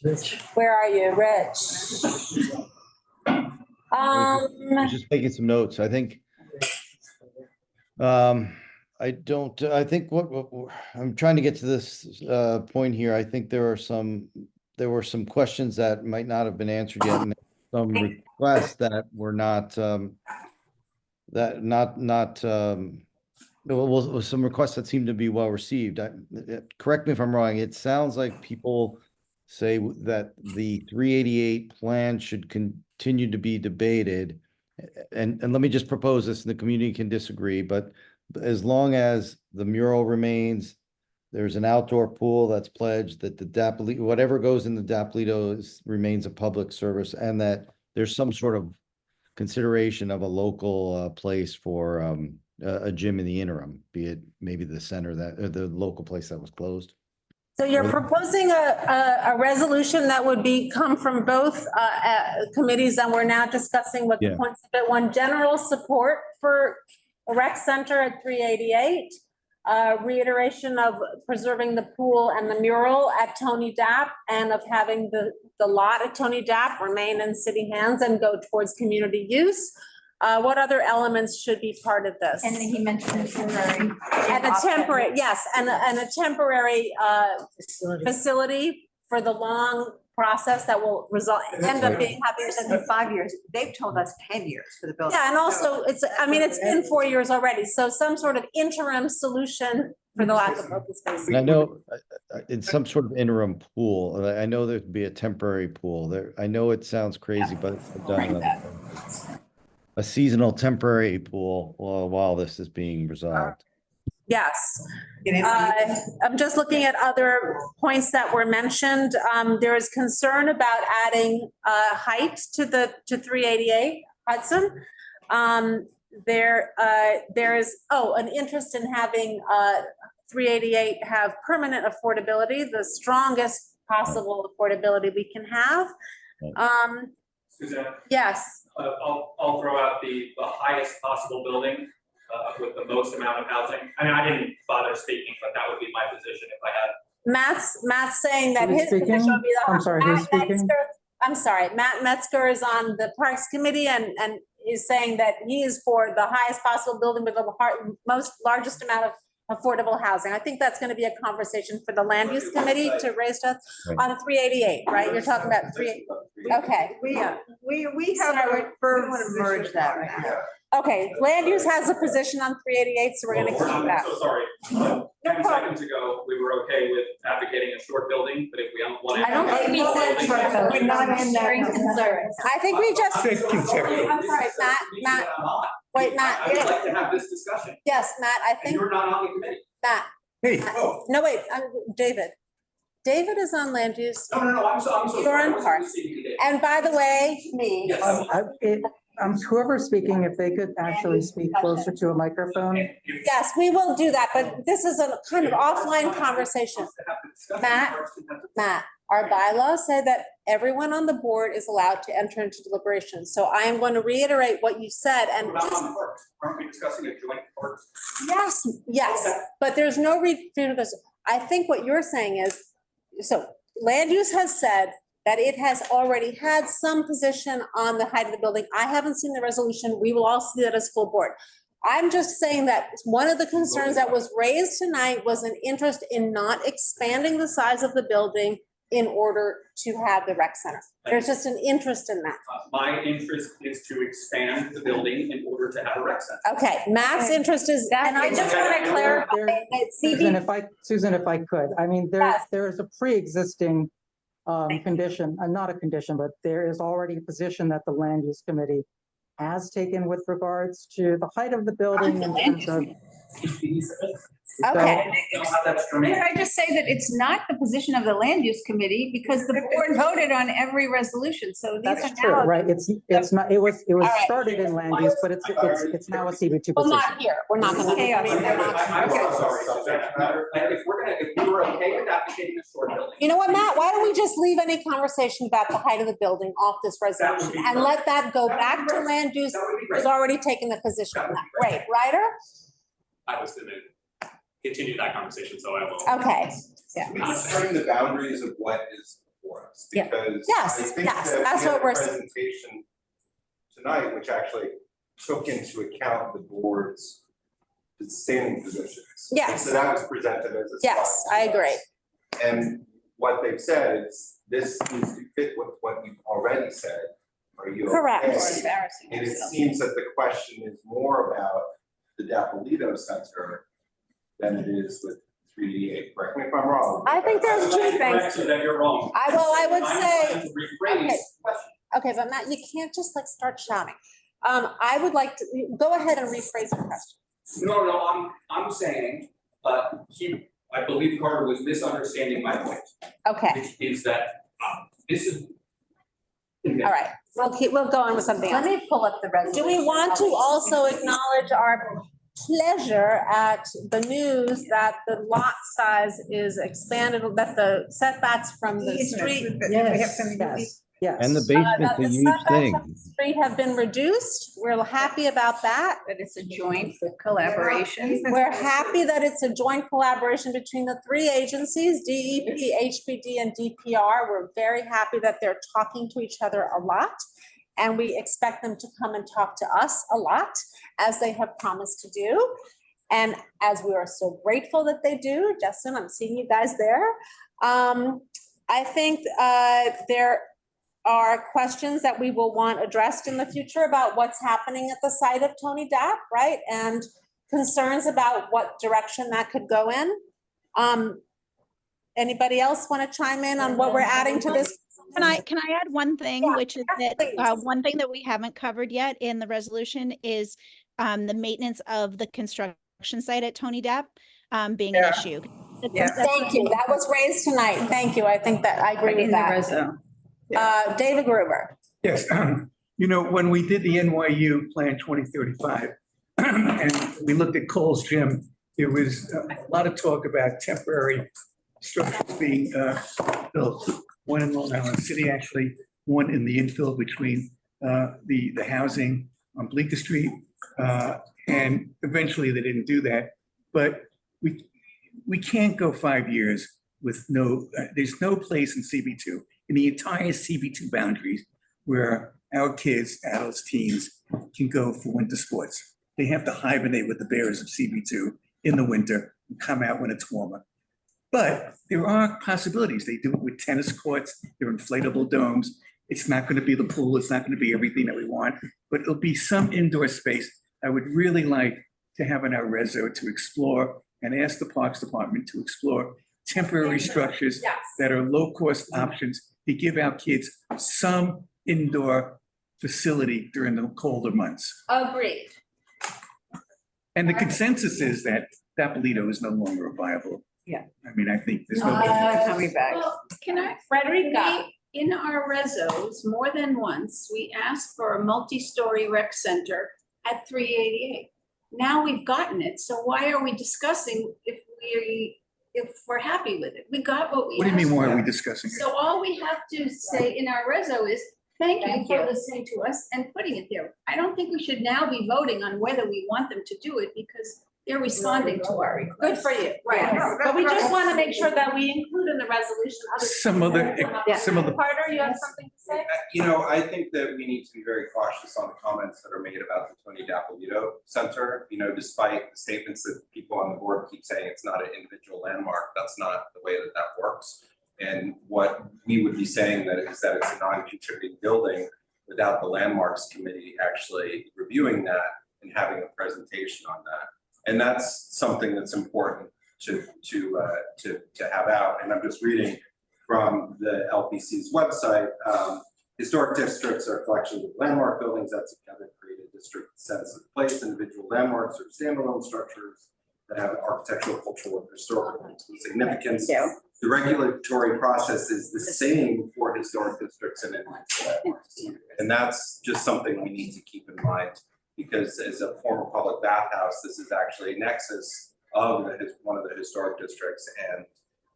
S23: Rich.
S1: Where are you, Rich?
S3: I was just making some notes. I think, I think what I'm trying to get to this point here. I think there were some questions that might not have been answered yet, and some requests that were not, some requests that seem to be well received. Correct me if I'm wrong. It sounds like people say that the 388 plan should continue to be debated. And let me just propose this, and the community can disagree, but as long as the mural remains, there's an outdoor pool that's pledged, that the Dapolito, whatever goes in the Dapolito remains a public service, and that there's some sort of consideration of a local place for a gym in the interim, be it maybe the center or the local place that was closed.
S1: So you're proposing a resolution that would come from both committees, and we're now discussing what the points of it. One, general support for a rec center at 388, reiteration of preserving the pool and the mural at Tony Dap, and of having the lot at Tony Dap remain in city hands and go towards community use. What other elements should be part of this?
S18: And he mentioned temporary.
S1: And a temporary, yes, and a temporary facility for the long process that will end up being having
S5: 5 years. They've told us 10 years for the building.
S1: Yeah, and also it's been 4 years already. So some sort of interim solution for the lack of open space.
S3: And I know in some sort of interim pool, I know there'd be a temporary pool there. I know it sounds crazy, but it's done a seasonal temporary pool while this is being resolved.
S1: Yes. I'm just looking at other points that were mentioned. There is concern about adding height to 388 Hudson. There is an interest in having 388 have permanent affordability, the strongest possible affordability we can have.
S13: Suzanne?
S1: Yes.
S13: I'll throw out the highest possible building with the most amount of housing. I mean, I didn't bother speaking, but that would be my position if I had.
S1: Matt's saying that
S23: Who's
S1: his position
S23: speaking?
S1: would be the.
S23: I'm sorry, who's speaking?
S1: I'm sorry, Matt Metzger is on the Parks Committee and is saying that he is for the highest possible building with the largest amount of affordable housing. I think that's going to be a conversation for the Land Use Committee to raise to us on 388, right? You're talking about 388. Okay.
S5: We have
S1: Sorry,
S5: a firm merge that right now.
S1: Okay, Land Use has a position on 388, so we're going to keep that.
S13: I'm so sorry. 10 seconds ago, we were okay with advocating a short building, but if we don't want to.
S1: I don't think we said short building.
S5: We're not in that.
S1: I think we just. I'm sorry, Matt. Wait, Matt.
S13: I would like to have this discussion.
S1: Yes, Matt, I think.
S13: And you're not on the committee.
S1: Matt.
S13: Hey.
S1: No, wait, David. David is on Land Use.
S13: No, I'm so
S1: You're
S13: sorry.
S1: on Parks. And by the way, me.
S13: Yes.
S23: Whoever's speaking, if they could actually speak closer to a microphone.
S1: Yes, we will do that, but this is a kind of offline conversation. Matt, our bylaws say that everyone on the board is allowed to enter into deliberations. So I am going to reiterate what you said and.
S13: Aren't we discussing a joint parks?
S1: Yes, but there's no I think what you're saying is, so Land Use has said that it has already had some position on the height of the building. I haven't seen the resolution. We will all see that as full board. I'm just saying that one of the concerns that was raised tonight was an interest in not expanding the size of the building in order to have the rec center. There's just an interest in that.
S13: My interest is to expand the building in order to have a rec center.
S1: Okay, Matt's interest is, and I just want to clarify that
S23: Susan, if I could, I mean, there is a pre-existing condition, not a condition, but there is already a position that the land use committee has taken with regards to the height of the building in terms of.
S1: Okay.
S18: Can I just say that it's not the position of the land use committee because the board voted on every resolution, so these
S23: That's
S18: are
S23: true,
S18: now.
S23: right? It's not, it was
S1: right.
S23: started in land use, but it's now a CB2
S1: Well,
S23: position.
S1: not here. We're not going to.
S18: Chaos.
S13: I'm sorry, Susanna. If we were okay with advocating a short building.
S1: You know what, Matt? Why don't we just leave any conversation about the height of the building off this resolution and let that go back to land use, who's already taken the position on that. Great, Ryder?
S13: I was gonna continue that conversation, so I will.
S1: Okay.
S15: Yeah. We can frame the boundaries of what is before us,
S1: Yeah.
S15: because
S1: Yes,
S15: I think
S1: yes,
S15: that
S1: that's
S15: we
S1: what
S15: had a
S1: we're saying.
S15: presentation tonight, which actually took into account the board's standing positions.
S1: Yes.
S15: So that was presented as a.
S1: Yes,
S15: slide.
S1: I agree.
S15: And what they've said is, this needs to fit with what you've already said. Are you okay?
S1: Correct.
S15: And it seems that the question is more about the Dapolito Center than it is with 388. Correct me if I'm wrong.
S1: I think there's two things.
S13: Correct, so that you're wrong.
S1: I would
S13: I'm
S1: say,
S13: trying to rephrase
S1: okay.
S13: the question.
S1: Okay, but Matt, you can't just like start shouting. I would like to, go ahead and rephrase your question.
S13: No, I'm saying, I believe Carter was misunderstanding my point.
S1: Okay,
S13: Which is that, this is.
S1: all right, we'll go on with something else.
S5: Let me pull up the resolution.
S1: Do we want to also acknowledge our pleasure at the news that the lot size is expanded, that the setbacks from the street.
S23: Yes.
S3: And the basement's a huge thing.
S1: Street have been reduced. We're happy about that.
S18: That it's a joint collaboration.
S1: We're happy that it's a joint collaboration between the three agencies, DEP, HPD, and DPR. We're very happy that they're talking to each other a lot. And we expect them to come and talk to us a lot, as they have promised to do. And as we are so grateful that they do, Justin, I'm seeing you guys there. I think there are questions that we will want addressed in the future about what's happening at the site of Tony Dapp, right? And concerns about what direction that could go in. Anybody else want to chime in on what we're adding to this?
S8: Can I add one thing,
S1: Yeah,
S8: which is
S1: yes,
S8: that
S1: please.
S8: one thing that we haven't covered yet in the resolution is the maintenance of the construction site at Tony Dapp being an issue.
S1: Thank you. That was raised tonight. Thank you. I think that I agree with that. David Gruber.
S14: Yes, when we did the NYU Plan 2035, and we looked at Cole's Gym, there was a lot of talk about temporary structures being built. One in Long Island City, actually, one in the infill between the housing on Bleecker Street. And eventually they didn't do that. But we can't go 5 years with there's no place in CB2, in the entire CB2 boundaries, where our kids, adults, teens can go for winter sports. They have to hibernate with the bears of CB2 in the winter and come out when it's warmer. But there are possibilities. They do it with tennis courts, they're inflatable domes. It's not going to be the pool, it's not going to be everything that we want, but it'll be some indoor space. I would really like to have in our reso to explore and ask the Parks Department to explore temporary structures that are low-cost options to give our kids some indoor facility during the colder months.
S1: Agreed.
S14: And the consensus is that Dapolito is no longer viable.
S18: Yeah.
S14: I mean, I think there's no.
S18: Coming back. Well, can I,
S1: Frederica.
S18: in our resos, more than once, we asked for a multi-story rec center at 388. Now we've gotten it, so why are we discussing if we're happy with it? We got what we asked.
S14: What do you mean, why
S18: for.
S14: are we discussing it?
S18: So all we have to say in our reso is, thank you for listening to us and putting it there. I don't think we should now be voting on whether we want them to do it because they're responding to our request.
S1: Good for you, right. But we just want to make sure that we include in the resolution.
S14: Some of the.
S1: Carter, you have something to say?
S15: I think that we need to be very cautious on the comments that are made about the Tony Dapolito Center. Despite the statements that people on the board keep saying it's not an individual landmark, that's not the way that works. And what we would be saying that is that it's a non-contributing building without the landmarks committee actually reviewing that and having a presentation on that. And that's something that's important to have out. And I'm just reading from the LPC's website. Historic districts are collections of landmark buildings that together create a district sense of place. Individual landmarks or standalone structures that have architectural, cultural, and historical significance. The regulatory process is the same for historic districts and individual landmarks. And that's just something we need to keep in mind, because as a former public bathhouse, this is actually a nexus of one of the historic districts, and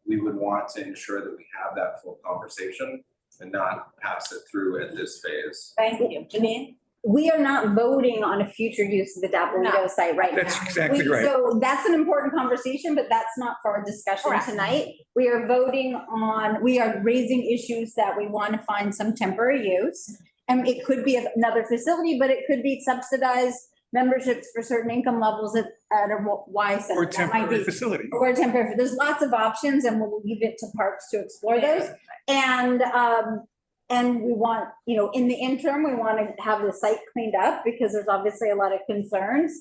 S15: we would want to ensure that we have that full conversation and not pass it through at this phase.
S1: Thank you. Janine?
S11: We are not voting on a future use of the Dapolito site right now.
S14: That's exactly right.
S11: So that's an important conversation, but that's not for our discussion tonight. We are voting on, we are raising issues that we want to find some temporary use. And it could be another facility, but it could be subsidized memberships for certain income levels at a Y center.
S14: Or temporary facility.
S11: Or a temporary, there's lots of options, and we'll leave it to parks to explore those. And we want, in the interim, we want to have the site cleaned up because there's obviously a lot of concerns.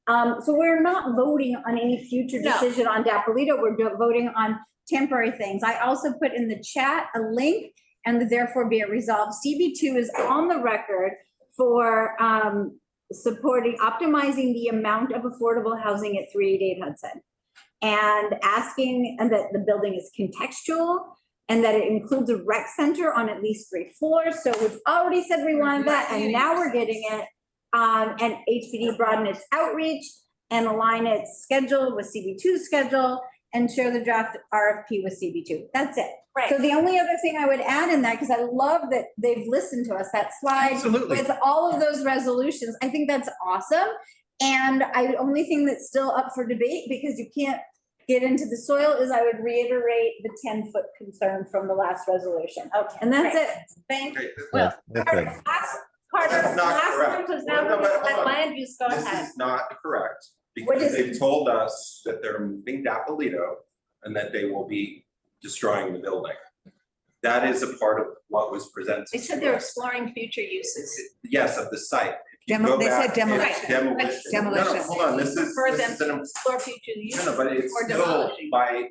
S11: So we're not voting on any future decision on Dapolito. We're voting on temporary things. I also put in the chat a link, and therefore be it resolved. CB2 is on the record for supporting, optimizing the amount of affordable housing at 388 Hudson, and asking that the building is contextual, and that it includes a rec center on at least 3 floors. So we've already said we wanted that, and now we're getting it. And HPD broaden its outreach and align its schedule with CB2's schedule, and share the draft RFP with CB2. That's it.
S1: Right.
S11: So the only other thing I would add in that, because I love that they've listened to us, that slide with all of those resolutions, I think that's awesome. And the only thing that's still up for debate, because you can't get into the soil, is I would reiterate the 10-foot concern from the last resolution.
S1: Okay.
S11: And that's it.
S1: Thank you.
S3: Well,
S1: Carter,
S15: That's not
S1: last
S15: correct.
S1: one was now
S15: No, but hold
S1: let
S15: on.
S1: land use, go
S15: This
S1: ahead.
S15: is not correct,
S11: What
S15: because
S11: is
S15: they've told us that they're moving Dapolito and that they will be destroying the building. That is a part of what was presented.
S18: They said
S15: to
S18: they're
S15: us.
S18: exploring future uses.
S15: Yes, of the site. If you
S5: Demo-
S15: go
S5: they
S15: back,
S5: said demolition.
S15: it's demolition.
S5: Demolition.
S15: No, hold on, this is
S18: For them
S15: this is
S18: to
S15: an
S18: explore future uses.
S15: no, but it's
S18: or
S15: still
S18: demolishing.
S15: by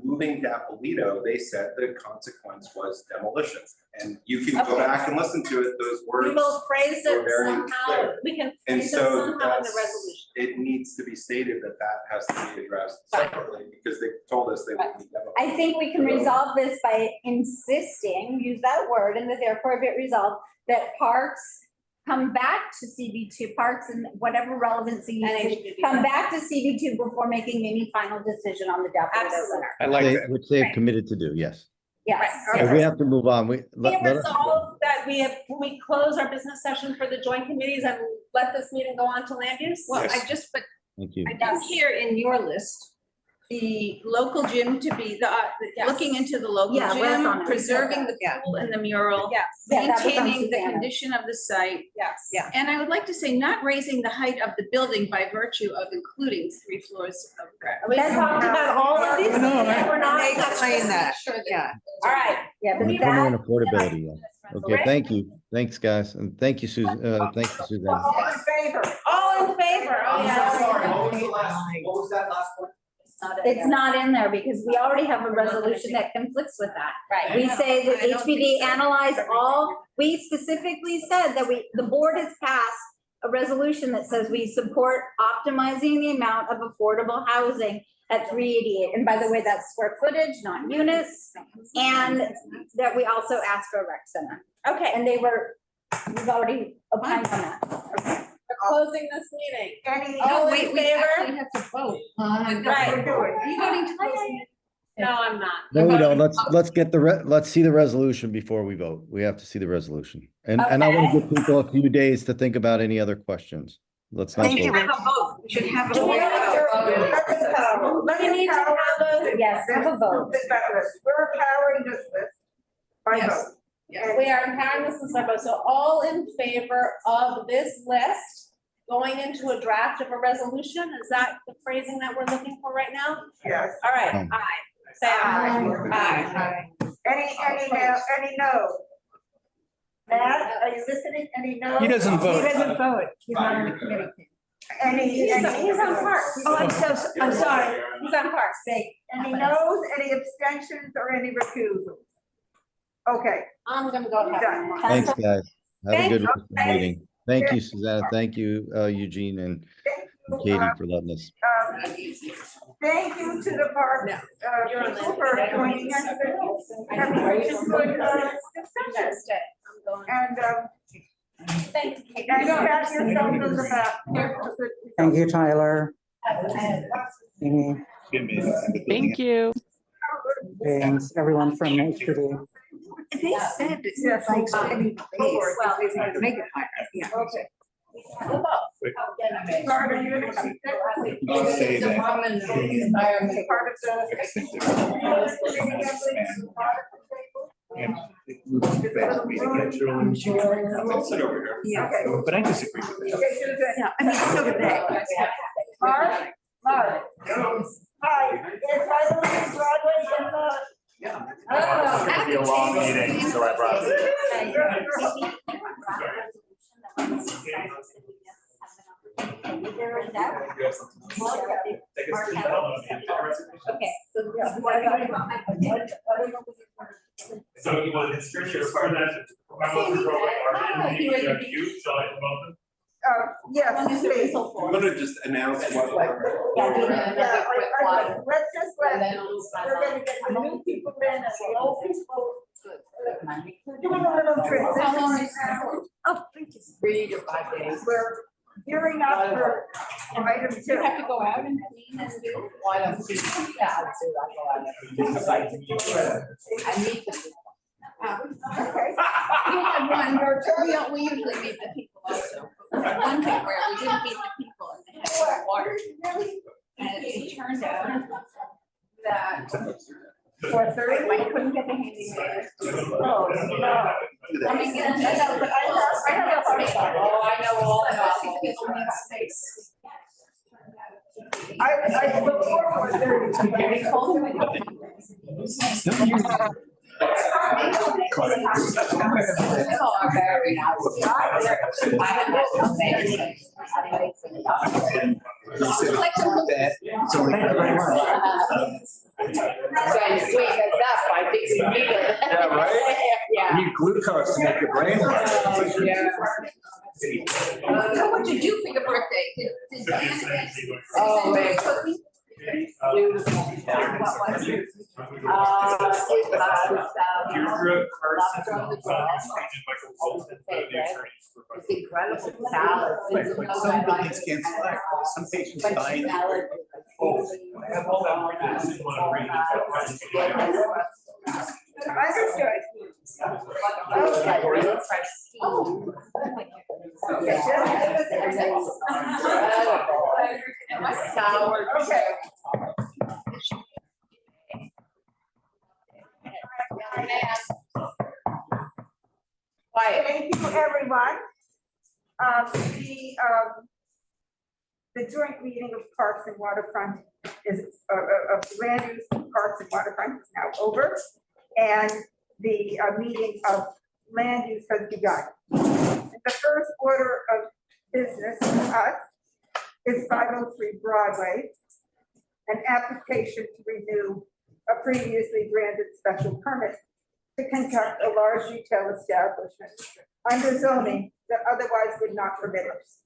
S15: moving Dapolito, they said the consequence was demolition. And you can go
S1: Okay.
S15: back and listen to it, those
S1: We
S15: words.
S1: will phrase
S15: were
S1: it
S15: very
S1: somehow,
S15: clear.
S1: we can
S15: And
S1: phrase it
S15: so
S1: somehow in the
S15: that's,
S1: resolution.
S15: it needs to be stated that that has to be addressed
S1: Fine.
S15: separately, because they told us they would be demolished.
S11: I think we can resolve this by insisting, use that word, and that therefore be it resolved, that parks come back to CB2, parks and whatever relevancy,
S1: And
S11: you
S1: HPD.
S11: come back to CB2 before making any final decision on the Dapolito
S1: Absolutely.
S11: Center.
S14: I like that.
S3: Which they have committed to do, yes.
S11: Yes.
S3: So we have to move on.
S1: We
S3: Let us-
S1: resolve that we close our business session for the joint committees and let this meeting go on to land use?
S18: Well,
S14: Yes.
S3: Thank you.
S18: I didn't hear in your list, the local gym to be,
S1: Yes.
S18: looking into the local
S11: Yeah, well, that's on
S18: gym,
S11: it.
S18: preserving the
S5: Yeah.
S18: pool and the mural,
S1: Yes,
S11: Yeah, that was on
S18: maintaining the
S11: Susanna.
S18: condition of the site.
S1: yes.
S5: Yeah.
S18: And I would like to say, not raising the height of the building by virtue of including 3 floors of rec.
S1: We talked about all of these.
S14: No,
S1: and we're not.
S5: They explained that.
S18: Yeah.
S1: All right.
S11: Yeah, but
S3: We're
S11: that,
S3: putting in affordability, yeah. Okay, thank you. Thanks, guys. And thank you, Susan. Thank you, Suzanne.
S1: All in favor? All in favor? Oh, yeah.
S13: What was that last one?
S11: it's not in there because we already have a resolution that conflicts with that.
S1: Right.
S11: We say that
S18: I don't think
S11: HPD
S18: so.
S11: analyze all, we specifically said that the board has passed a resolution that says we support optimizing the amount of affordable housing at 388. And by the way, that's square footage, not units. And that we also asked for a rec center.
S1: Okay,
S11: And we've already opined on that.
S1: we're closing this meeting.
S18: No,
S1: All
S18: wait,
S1: in
S18: we
S1: favor?
S18: actually have to vote.
S1: Right.
S18: Are you voting to close the meeting?
S1: No, I'm not.
S3: No, we don't. Let's get let's see the resolution before we vote. We have to see the resolution. And I want to give people a few days to think about any other questions. Let's not
S5: Thank you,
S3: vote.
S5: Rich.
S18: Have a vote. We should have a
S1: Do we
S18: vote.
S1: have We need to have a.
S11: Yes, we have a vote.
S10: We're powering this list by
S18: Yes.
S10: vote.
S18: Yes.
S1: We are empowering this and so all in favor of this list going into a draft of a resolution? Is that the phrasing that we're looking for right now?
S10: Yes.
S1: All right,
S3: Aye.
S1: aye. Say aye.
S2: Any no? Matt, are you listening? Any no?
S14: He doesn't vote.
S2: He doesn't vote. He's not on the committee.
S1: He's on Parks.
S2: Oh, I'm sorry.
S1: He's on Parks.
S2: Any no's, any abstentions, or any recusals? Okay.
S1: I'm gonna go ahead.
S2: Done.
S3: Thanks, guys. Have a
S1: Thank
S3: good
S2: you.
S3: meeting. Thank you, Susanna. Thank you, Eugene and Katie for letting us.
S2: Thank you to the park, people for joining us. Having such a good, discussion. And,
S1: Thank you.
S2: and pat yourself on the back.
S23: Thank you, Tyler. Amy,
S17: Thank you.
S23: James, everyone from HPD.
S10: They said it's like spending space. Well, they want to make it higher. Yeah.
S2: Okay.
S10: Part of your-
S15: I'll say that.
S2: Part of
S15: Sit over here.
S10: Yeah.
S14: But I disagree with that.
S10: Yeah, I mean, so do they.
S2: Mark? Hi, it's Broadway and the.
S13: It's gonna be a long meeting, so I brought it.
S6: So you want to insert your part of that?
S2: Yes, please.
S15: I'm gonna just announce what.
S2: Let's just let, we're gonna get the new people in and the old people. Doing a little transition. Oh, thank you.
S5: 3 to 5 days.
S2: We're gearing up for item 2.
S18: You have to go out and clean and do.
S5: Why don't you? Yeah, I'll do that. I meet the people.
S2: Okay.
S18: We had one where we usually meet the people also. One time where we didn't meet the people and they had water. And it turned out that
S2: 4:30.
S18: I couldn't get the handyman.
S2: Oh, no.
S18: Coming in.
S2: I know, but I have a hard time.
S18: Oh, I know all about it. People need space.
S2: I look forward to
S14: Yeah, right?
S18: Yeah.
S14: You need glucose to make your brain work.
S18: So what did you do for your birthday? Did you
S5: Oh, man.
S18: cookie?
S5: It's incredible salad.
S14: Some buildings can't select, some patients die.
S6: I have all that written, I just want to read it.
S2: Understood.
S5: Sour.
S2: Okay. Thank you, everyone. The joint meeting of Parks and Waterfront is, of land use, Parks and Waterfront is now over. And the meeting of land use has begun. The first order of business for us is 503 Broadway, an application to renew a previously granted special permit to conduct a large retail establishment under zoning that otherwise would not permit us.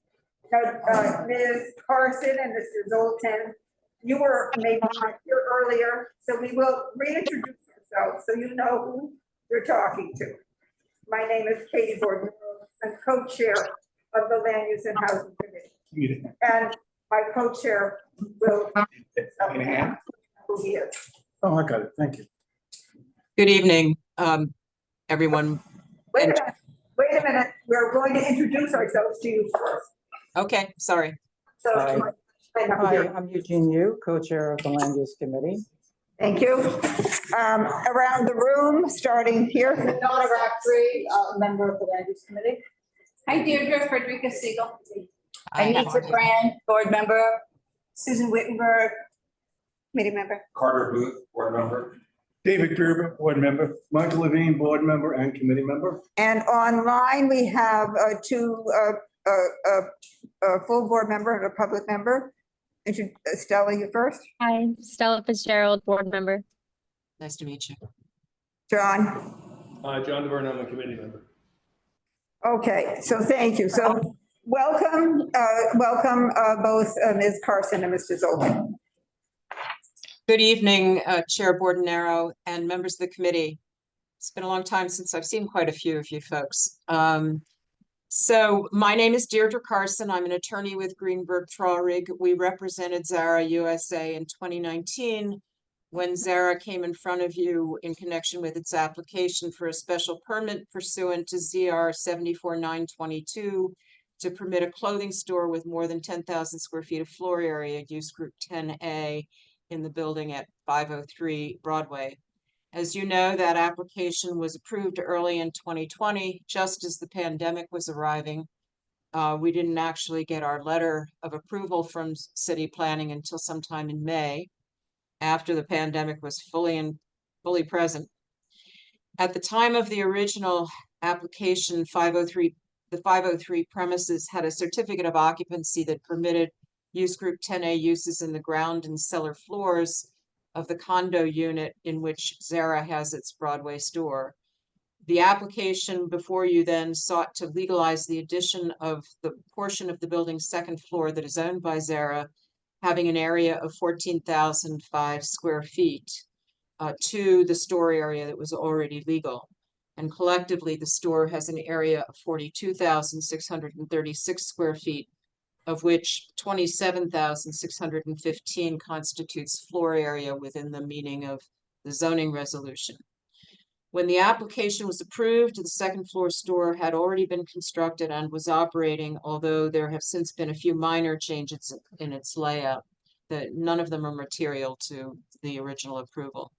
S2: Now, Ms. Carson and Mr. Zoltan, you were maybe not here earlier, so we will reintroduce ourselves so you know who you're talking to. My name is Katie Gordon. I'm co-chair of the Land Use and Housing Committee. And my co-chair will. Who he is.
S14: Oh, I got it. Thank you.
S20: Good evening, everyone.
S2: Wait a minute. We're going to introduce ourselves to you first.
S20: Okay, sorry.
S2: So,
S23: Hi, I'm Eugene Yu, co-chair of the Land Use Committee.
S2: thank you. Around the room, starting here.
S5: Donna Rocktree, member of the Land Use Committee.
S18: Hi, Deirdre Frederica Siegel.
S5: Anita Brand, board member.
S10: Susan Wittenberg,
S2: Committee member.
S6: Carter Booth, board member.
S14: David Gerber, board member. Michael Levine, board member and committee member.
S2: And online, we have two, a full board member and a public member. Stella, you first.
S7: Hi, Stella Fitzgerald, board member.
S20: Nice to meet you.
S2: John.
S19: John DeVerne, I'm a committee member.
S2: Okay, so thank you. So welcome both Ms. Carson and Mr. Zoltan.
S20: Good evening, Chair Bordenaro and members of the committee. It's been a long time since I've seen quite a few of you folks. So my name is Deirdre Carson. I'm an attorney with Greenberg Traurig. We represented Zara USA in 2019 when Zara came in front of you in connection with its application for a special permit pursuant to ZR 74922 to permit a clothing store with more than 10,000 square feet of floor area, use group 10A, in the building at 503 Broadway. As you know, that application was approved early in 2020, just as the pandemic was arriving. We didn't actually get our letter of approval from city planning until sometime in May, after the pandemic was fully present. At the time of the original application, the 503 premises had a certificate of occupancy that permitted use group 10A uses in the ground and cellar floors of the condo unit in which Zara has its Broadway store. The application before you then sought to legalize the addition of the portion of the building's second floor that is owned by Zara, having an area of 14,005 square feet to the store area that was already legal. And collectively, the store has an area of 42,636 square feet, of which 27,615 constitutes floor area within the meaning of the zoning resolution. When the application was approved, the second floor store had already been constructed and was operating, although there have since been a few minor changes in its layout, that none of them are material to the original approval.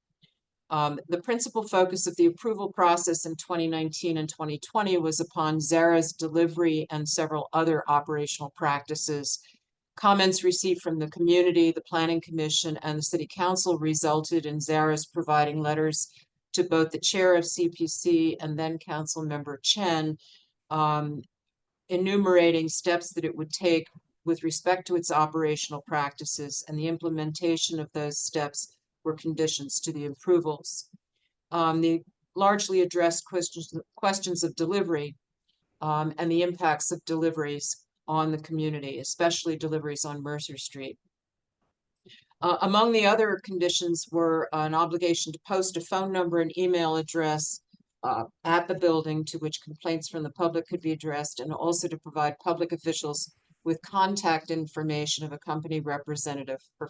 S20: The principal focus of the approval process in 2019 and 2020 was upon Zara's delivery and several other operational practices. Comments received from the community, the Planning Commission, and the City Council resulted in Zara's providing letters to both the chair of CPC and then Council Member Chen, enumerating steps that it would take with respect to its operational practices, and the implementation of those steps were conditions to the approvals. They largely addressed questions of delivery and the impacts of deliveries on the community, especially deliveries on Mercer Street. Among the other conditions were an obligation to post a phone number and email address at the building to which complaints from the public could be addressed, and also to provide public officials with contact information of a company representative for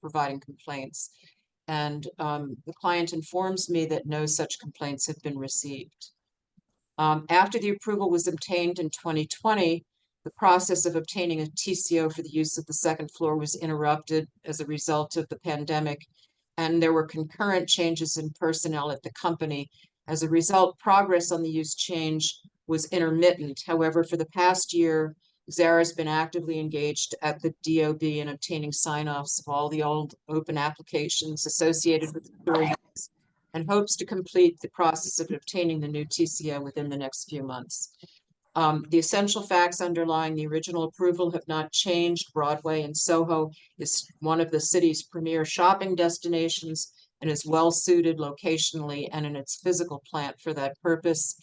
S20: providing complaints. And the client informs me that no such complaints have been received. After the approval was obtained in 2020, the process of obtaining a TCO for the use of the second floor was interrupted as a result of the pandemic, and there were concurrent changes in personnel at the company. As a result, progress on the use change was intermittent. However, for the past year, Zara has been actively engaged at the DOB in obtaining sign-offs of all the old open applications associated with the store use, and hopes to complete the process of obtaining the new TCO within the next few months. The essential facts underlying the original approval have not changed. Broadway in Soho is one of the city's premier shopping destinations and is well suited locationally and in its physical plant for that purpose.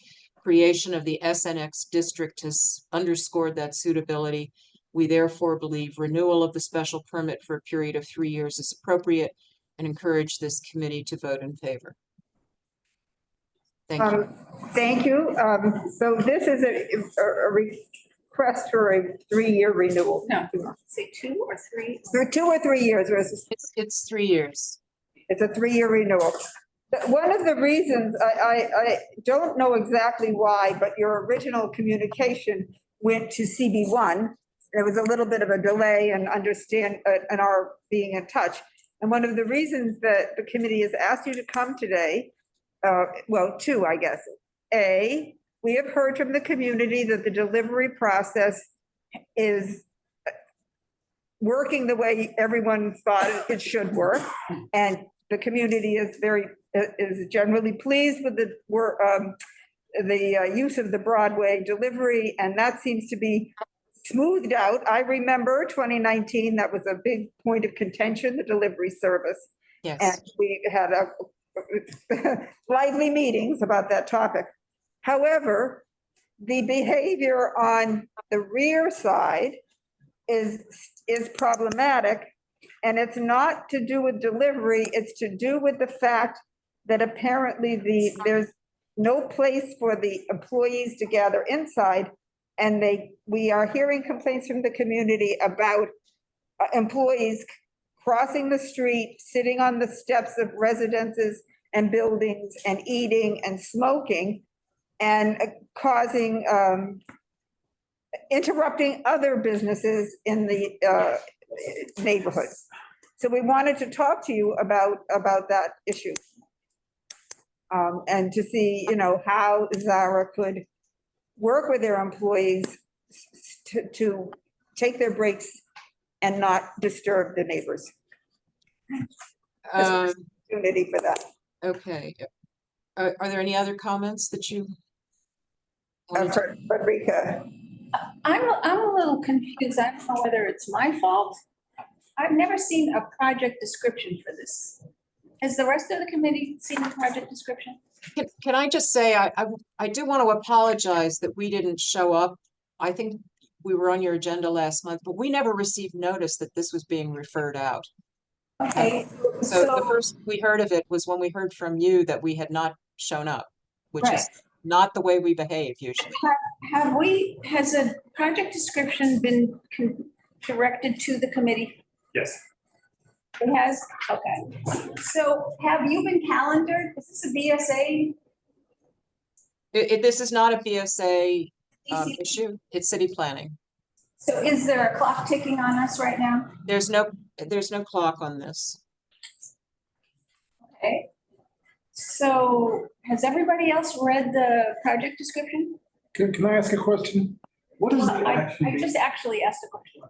S20: Creation of the SNX district has underscored that suitability. We therefore believe renewal of the special permit for a period of 3 years is appropriate and encourage this committee to vote in favor. Thank you.
S2: Thank you. So this is a request for a 3-year renewal.
S18: No, say 2 or 3?
S2: So 2 or 3 years,
S20: It's 3 years.
S2: It's a 3-year renewal. One of the reasons, I don't know exactly why, but your original communication went to CB1. There was a little bit of a delay in our being in touch. And one of the reasons that the committee has asked you to come today, well, 2, I guess. A, we have heard from the community that the delivery process working the way everyone thought it should work. And the community is is generally pleased with the use of the Broadway delivery, and that seems to be smoothed out. I remember 2019, that was a big point of contention, the delivery service.
S20: Yes.
S2: And we had lively meetings about that topic. However, the behavior on the rear side is problematic. And it's not to do with delivery, it's to do with the fact that apparently there's no place for the employees to gather inside. And we are hearing complaints from the community about employees crossing the street, sitting on the steps of residences and buildings and eating and smoking and causing, interrupting other businesses in the neighborhood. So we wanted to talk to you about that issue. And to see, how Zara could work with their employees to take their breaks and not disturb the neighbors. Opportunity for that.
S20: Okay. Are there any other comments that you?
S2: Frederica.
S18: I'm a little confused. I don't know whether it's my fault. I've never seen a project description for this. Has the rest of the committee seen the project description?
S20: Can I just say, I do want to apologize that we didn't show up. I think we were on your agenda last month, but we never received notice that this was being referred out.
S18: Okay.
S20: So the first we heard of it was when we heard from you that we had not shown up, which is not the way we behave usually.
S18: Has a project description been directed to the committee?
S6: Yes.
S18: It has? Okay. So have you been calendared? Is this a BSA?
S20: This is not a BSA issue. It's city planning.
S18: So is there a clock ticking on us right now?
S20: There's no clock on this.
S18: Okay. So has everybody else read the project description?
S6: Can I ask a question? What is the action?
S18: I just actually asked a question.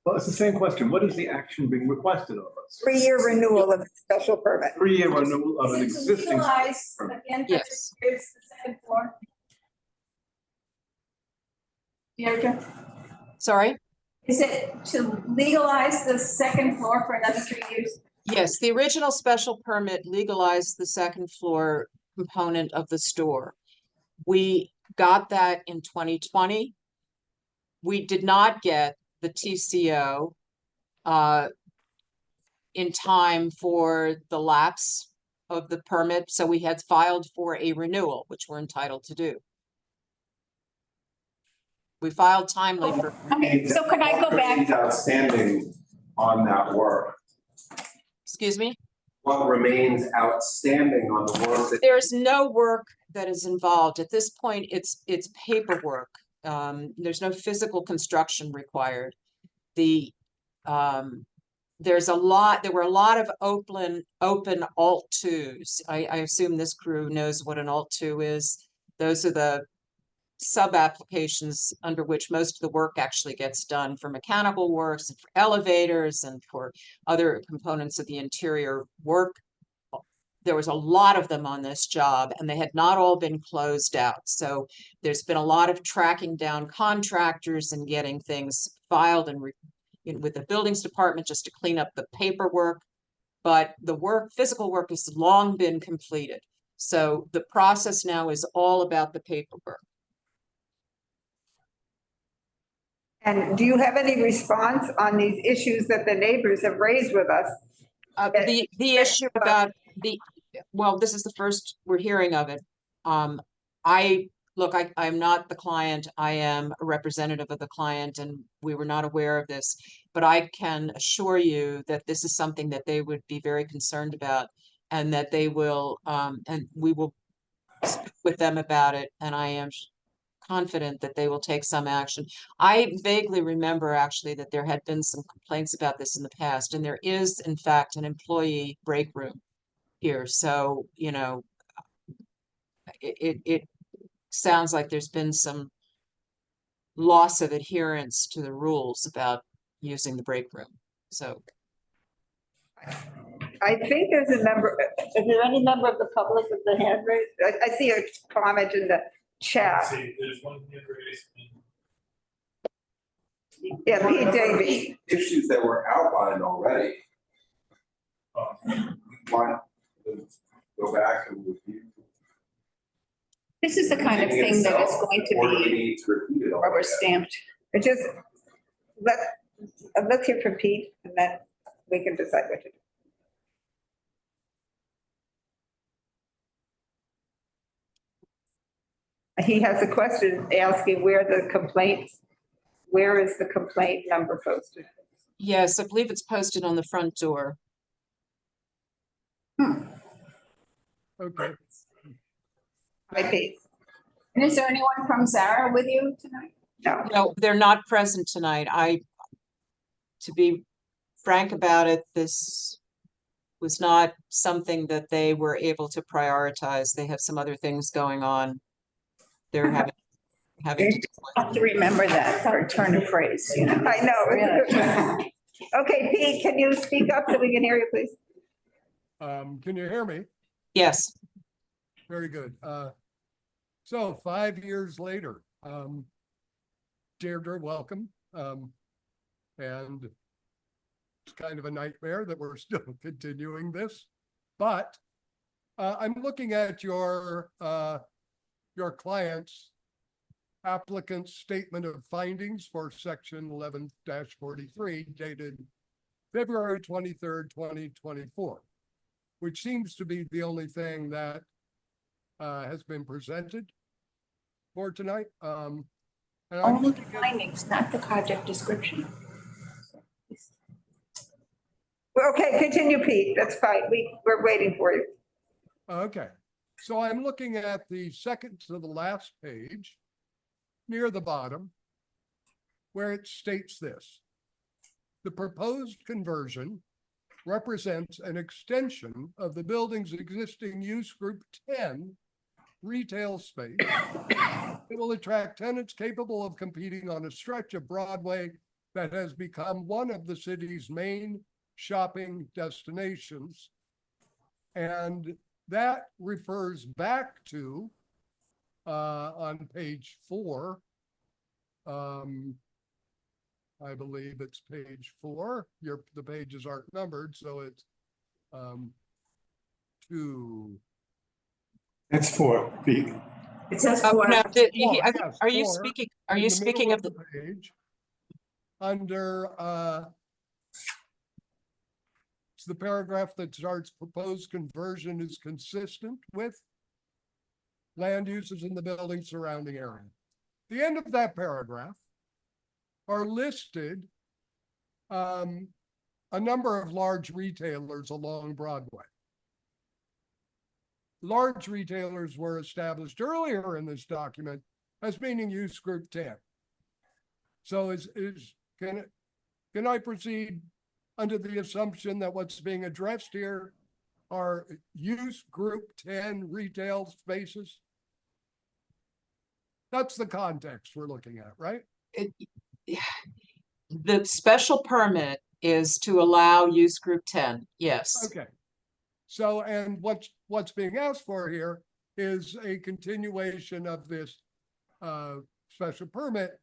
S6: Well, it's the same question. What is the action being requested of us?
S2: 3-year renewal of the special permit.
S6: 3-year renewal of an
S18: To
S6: existing.
S18: legalize the entrance to the second floor. Deirdre?
S20: Sorry?
S18: Is it to legalize the second floor for another 3 years?
S20: Yes, the original special permit legalized the second floor component of the store. We got that in 2020. We did not get the TCO in time for the lapse of the permit, so we had filed for a renewal, which we're entitled to do. We filed timely for.
S18: Okay, so could I go back?
S15: Outstanding on that work?
S20: Excuse me?
S15: What remains outstanding on the work that?
S20: There's no work that is involved. At this point, it's paperwork. There's no physical construction required. There were a lot of open alt 2s. I assume this crew knows what an alt 2 is. Those are the sub applications under which most of the work actually gets done for mechanical works and for elevators and for other components of the interior work. There was a lot of them on this job and they had not all been closed out. So there's been a lot of tracking down contractors and getting things filed and with the buildings department just to clean up the paperwork. But the physical work has long been completed. So the process now is all about the paperwork.
S2: And do you have any response on these issues that the neighbors have raised with us?
S20: The issue about well, this is the first we're hearing of it. I'm not the client. I am a representative of the client and we were not aware of this, but I can assure you that this is something that they would be very concerned about and that they will, and we will speak with them about it. And I am confident that they will take some action. I vaguely remember actually that there had been some complaints about this in the past, and there is in fact an employee break room here. So, it sounds like there's been some loss of adherence to the rules about using the break room. So
S2: I think there's a member, is there any member of the public with the hand raised? I see a comment in the chat.
S6: There's one hand raised.
S2: Yeah, Pete Davy.
S15: Issues that were outlined already. Want to go back and review.
S18: This is the kind of thing that is going to
S15: Or do we
S18: be
S15: need to repeat it all
S18: rubber
S15: again?
S18: stamped.
S2: It just, let's hear from Pete and then we can decide what to do. He has a question asking where the complaint, where is the complaint number posted?
S20: yes, I believe it's posted on the front door.
S19: Okay.
S2: Hi, Pete.
S18: And is there anyone from Zara with you tonight?
S2: No.
S20: No, they're not present tonight. To be frank about it, this was not something that they were able to prioritize. They have some other things going on. They're having to
S18: Have to remember that for a turn of phrase, you know.
S2: I know. it's a good
S18: Really.
S2: one. Okay, Pete, can you speak up so we can hear you, please?
S19: Can you hear me?
S20: Yes.
S19: Very good. So 5 years later, Deirdre, welcome. And it's kind of a nightmare that we're still continuing this, but I'm looking at your client's applicant's statement of findings for section 11-43 dated February 23rd, 2024, which seems to be the only thing that has been presented for tonight. And I'm
S18: Only
S19: looking at
S18: findings, not the project description.
S2: Okay, continue, Pete. That's fine. We're waiting for you.
S19: Okay, so I'm looking at the second to the last page, near the bottom, where it states this: the proposed conversion represents an extension of the building's existing use group 10 retail space. It will attract tenants capable of competing on a stretch of Broadway that has become one of the city's main shopping destinations. And that refers back to, on page 4, I believe it's page 4. The pages aren't numbered, so it's 2.
S14: That's 4, Pete.
S18: It says
S20: Oh,
S18: for.
S20: no,
S19: Yes,
S20: are you
S19: 4,
S20: speaking, are
S19: in
S20: you
S19: the
S20: speaking
S19: middle
S20: of the,
S19: page under it's the paragraph that starts proposed conversion is consistent with land uses in the building surrounding area. The end of that paragraph are listed a number of large retailers along Broadway. Large retailers were established earlier in this document as meaning use group 10. So can I proceed under the assumption that what's being addressed here are use group 10 retail spaces? That's the context we're looking at, right?
S20: the special permit is to allow use group 10, yes.
S19: Okay. So, and what's being asked for here is a continuation of this special permit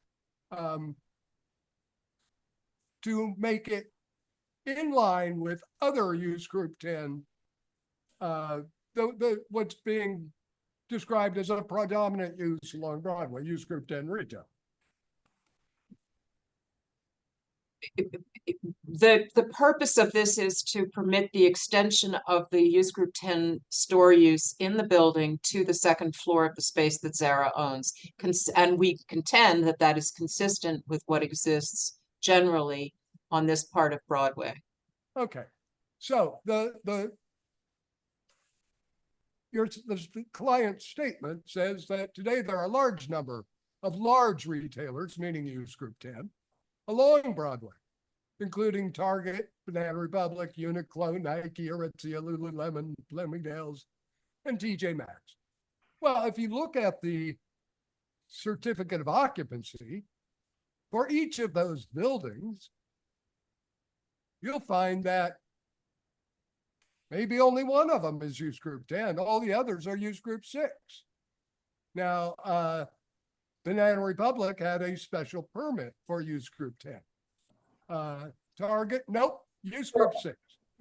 S19: to make it in line with other use group 10, what's being described as a predominant use along Broadway, use group 10 retail.
S20: The purpose of this is to permit the extension of the use group 10 store use in the building to the second floor of the space that Zara owns. And we contend that that is consistent with what exists generally on this part of Broadway.
S19: Okay, so the client's statement says that today there are a large number of large retailers, meaning use group 10, along Broadway, including Target, Banana Republic, Uniqlo, Nike, Aritzia, Lululemon, Bloomingdale's, and TJ Maxx. Well, if you look at the certificate of occupancy for each of those buildings, you'll find that maybe only one of them is use group 10. All the others are use group 6. Now, Banana Republic had a special permit for use group 10. Target, nope, use group 6.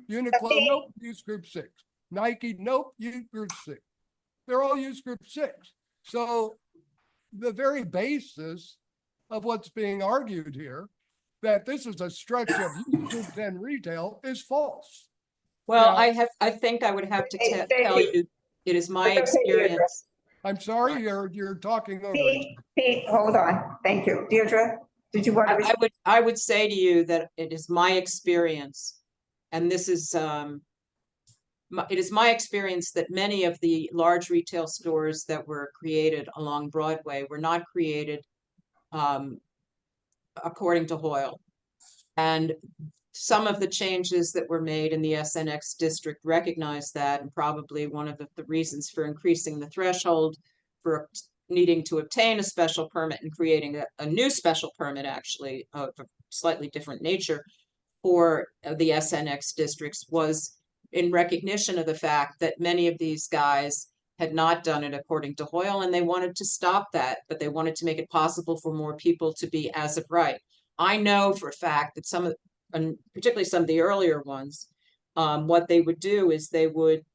S19: Uniqlo, nope, use group 6. Nike, nope, use group 6. They're all use group 6. So the very basis of what's being argued here, that this is a stretch of use group 10 retail, is false.
S20: Well,
S19: Now-
S20: I think I would have to
S2: Thank
S20: tell
S2: you.
S20: you, it is my
S2: Okay, Deirdre.
S20: experience.
S19: I'm sorry, you're talking over.
S2: Pete, hold on. Thank you. Deirdre, did you want to?
S20: I would say to you that it is my experience, and this is, it is my experience that many of the large retail stores that were created along Broadway were not created according to Hoyle. And some of the changes that were made in the SNX district recognize that, and probably one of the reasons for increasing the threshold for needing to obtain a special permit and creating a new special permit, actually of a slightly different nature for the SNX districts, was in recognition of the fact that many of these guys had not done it according to Hoyle, and they wanted to stop that, but they wanted to make it possible for more people to be as of right. I know for a fact that some of, and particularly some of the earlier ones, what they would do is they would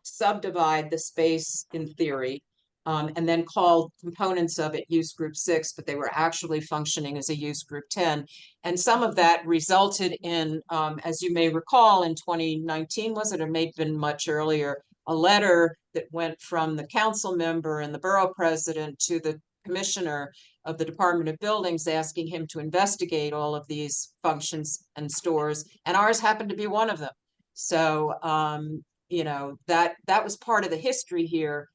S20: subdivide the space in theory, and then call components of it use group 6, but they were actually functioning as a use group 10. And some of that resulted in, as you may recall, in 2019, was it, or may have been much earlier, a letter that went from the council member and the borough president to the commissioner of the Department of Buildings, asking him to investigate all of these functions and stores, and ours happened to be one of them. So, you know, that was part of the history here.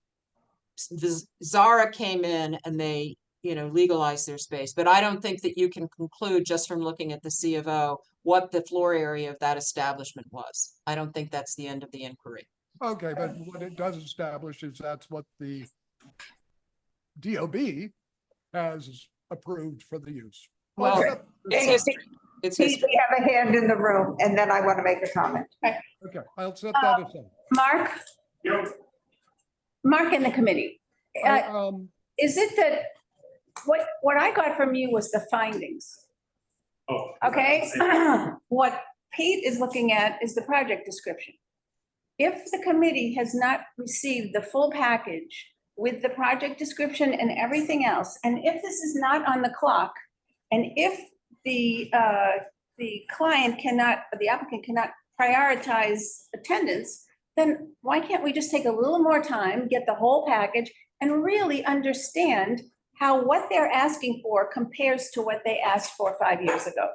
S20: The Zara came in and they, you know, legalized their space, but I don't think that you can conclude just from looking at the C of O what the floor area of that establishment was. I don't think that's the end of the inquiry.
S19: Okay, but what it does establish is that's what the DOB has approved for the use.
S20: Well, it's history. It's history.
S2: We have a hand in the room, and then I want to make a comment.
S19: Okay, I'll set that aside.
S18: Mark? Mark and the committee. Is it that, what I got from you was the findings?
S6: Oh.
S18: Okay, what Pete is looking at is the project description. If the committee has not received the full package with the project description and everything else, and if this is not on the clock, and if the client cannot, the applicant cannot prioritize attendance, then why can't we just take a little more time, get the whole package, and really understand how what they're asking for compares to what they asked for 5 years ago?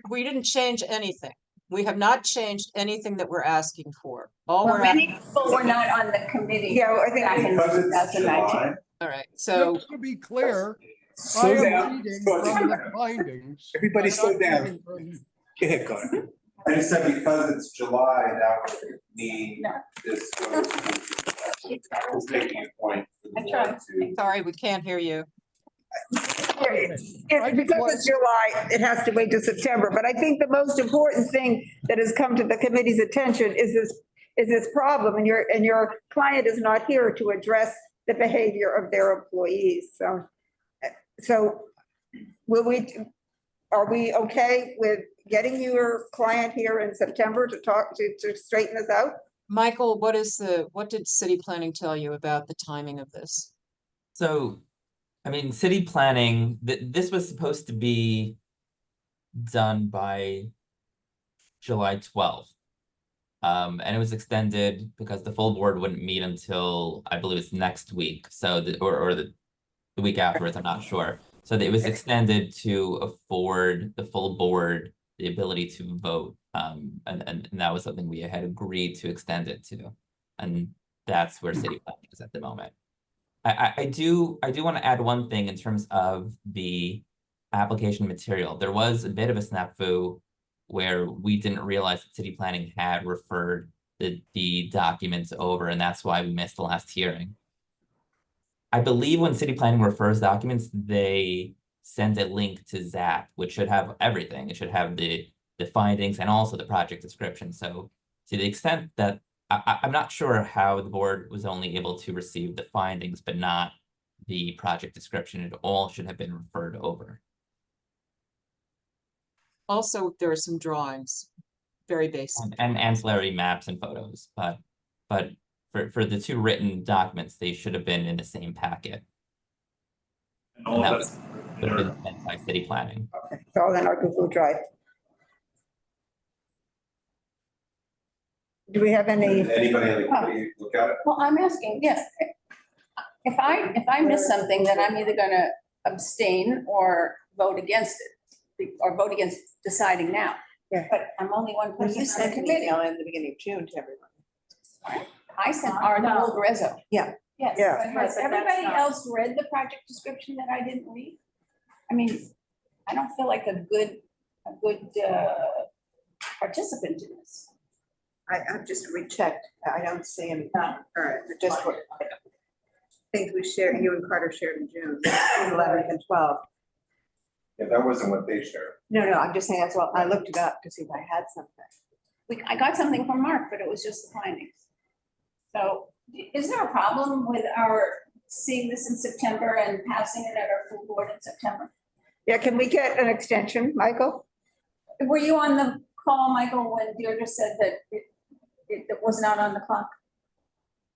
S20: We didn't change anything. We have not changed anything that we're asking for. All
S18: Well,
S20: we're
S18: many people were not on the committee.
S2: Yeah, I think
S18: back in
S6: because it's
S18: 2019.
S6: July.
S20: All right, so
S19: Just to be clear, I
S6: Slow
S19: am
S6: down.
S19: reading
S6: Slow
S19: from
S6: down.
S19: the findings.
S6: Everybody
S19: I'm
S6: slow
S19: not
S6: down.
S19: reading from-
S6: Go ahead, Connor.
S15: I just said because it's July, that would mean
S18: No.
S15: this goes to, was making a point. for the
S18: I tried.
S15: board to-
S20: sorry, we can't hear you.
S2: Because it's July, it has to wait till September, but I think the most important thing that has come to the committee's attention is this problem, and your client is not here to address the behavior of their employees, so are we okay with getting your client here in September to talk, to straighten this out?
S20: Michael, what did city planning tell you about the timing of this?
S16: So, I mean, city planning, this was supposed to be done by July 12th. And it was extended because the full board wouldn't meet until, I believe it's next week. So, or the week afterwards, I'm not sure. So it was extended to afford the full board the ability to vote. And that was something we had agreed to extend it to. And that's where city planning is at the moment. I do want to add one thing in terms of the application material. There was a bit of a snafu where we didn't realize that city planning had referred the documents over, and that's why we missed the last hearing. I believe when city planning refers documents, they send a link to Zap, which should have everything. It should have the the findings and also the project description. So to the extent that I'm not sure how the board was only able to receive the findings, but not the project description. It all should have been referred over.
S20: Also, there are some drawings, very basic.
S16: And ancillary maps and photos, but for the two written documents, they should have been in the same packet. And that would have been sent by city planning.
S2: Okay, it's all in our Google Drive. Do we have any?
S15: Anybody in the committee look at it?
S18: Well, I'm asking, yes. If I miss something, then I'm either gonna abstain or vote against it, or vote against deciding now.
S2: Yeah.
S18: But I'm only one
S5: Well,
S18: person
S5: you
S18: on the
S5: sent an
S18: committee.
S5: email in the beginning of June to everyone.
S18: I sent our old reso.
S5: Yeah.
S18: Yes,
S2: Yeah.
S18: but has
S11: But that's
S18: everybody
S11: not-
S18: else read the project description that I didn't read? I mean, I don't feel like a good participant in this.
S5: I've just rechecked. I don't see any current, just what things we shared, you and Carter shared in June, 11th and 12th.
S15: Yeah, that wasn't what they shared.
S5: No, I'm just saying as well. I looked it up to see if I had something.
S18: I got something from Mark, but it was just the findings. So is there a problem with our seeing this in September and passing it at our full board in September?
S2: Yeah, can we get an extension, Michael?
S18: Were you on the call, Michael, when Deirdre said that it was not on the clock?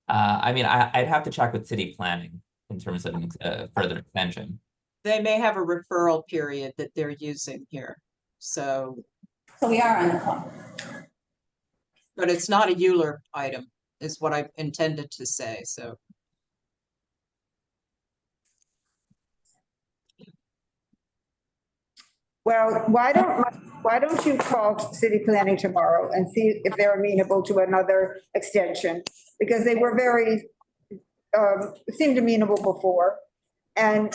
S16: I mean, I'd have to check with city planning in terms of further extension.
S20: They may have a referral period that they're using here, so.
S18: So we are on the clock.
S20: But it's not a Euler item, is what I intended to say, so.
S2: Well, why don't you call city planning tomorrow and see if they're amenable to another extension? Because they were very, seemed amenable before. And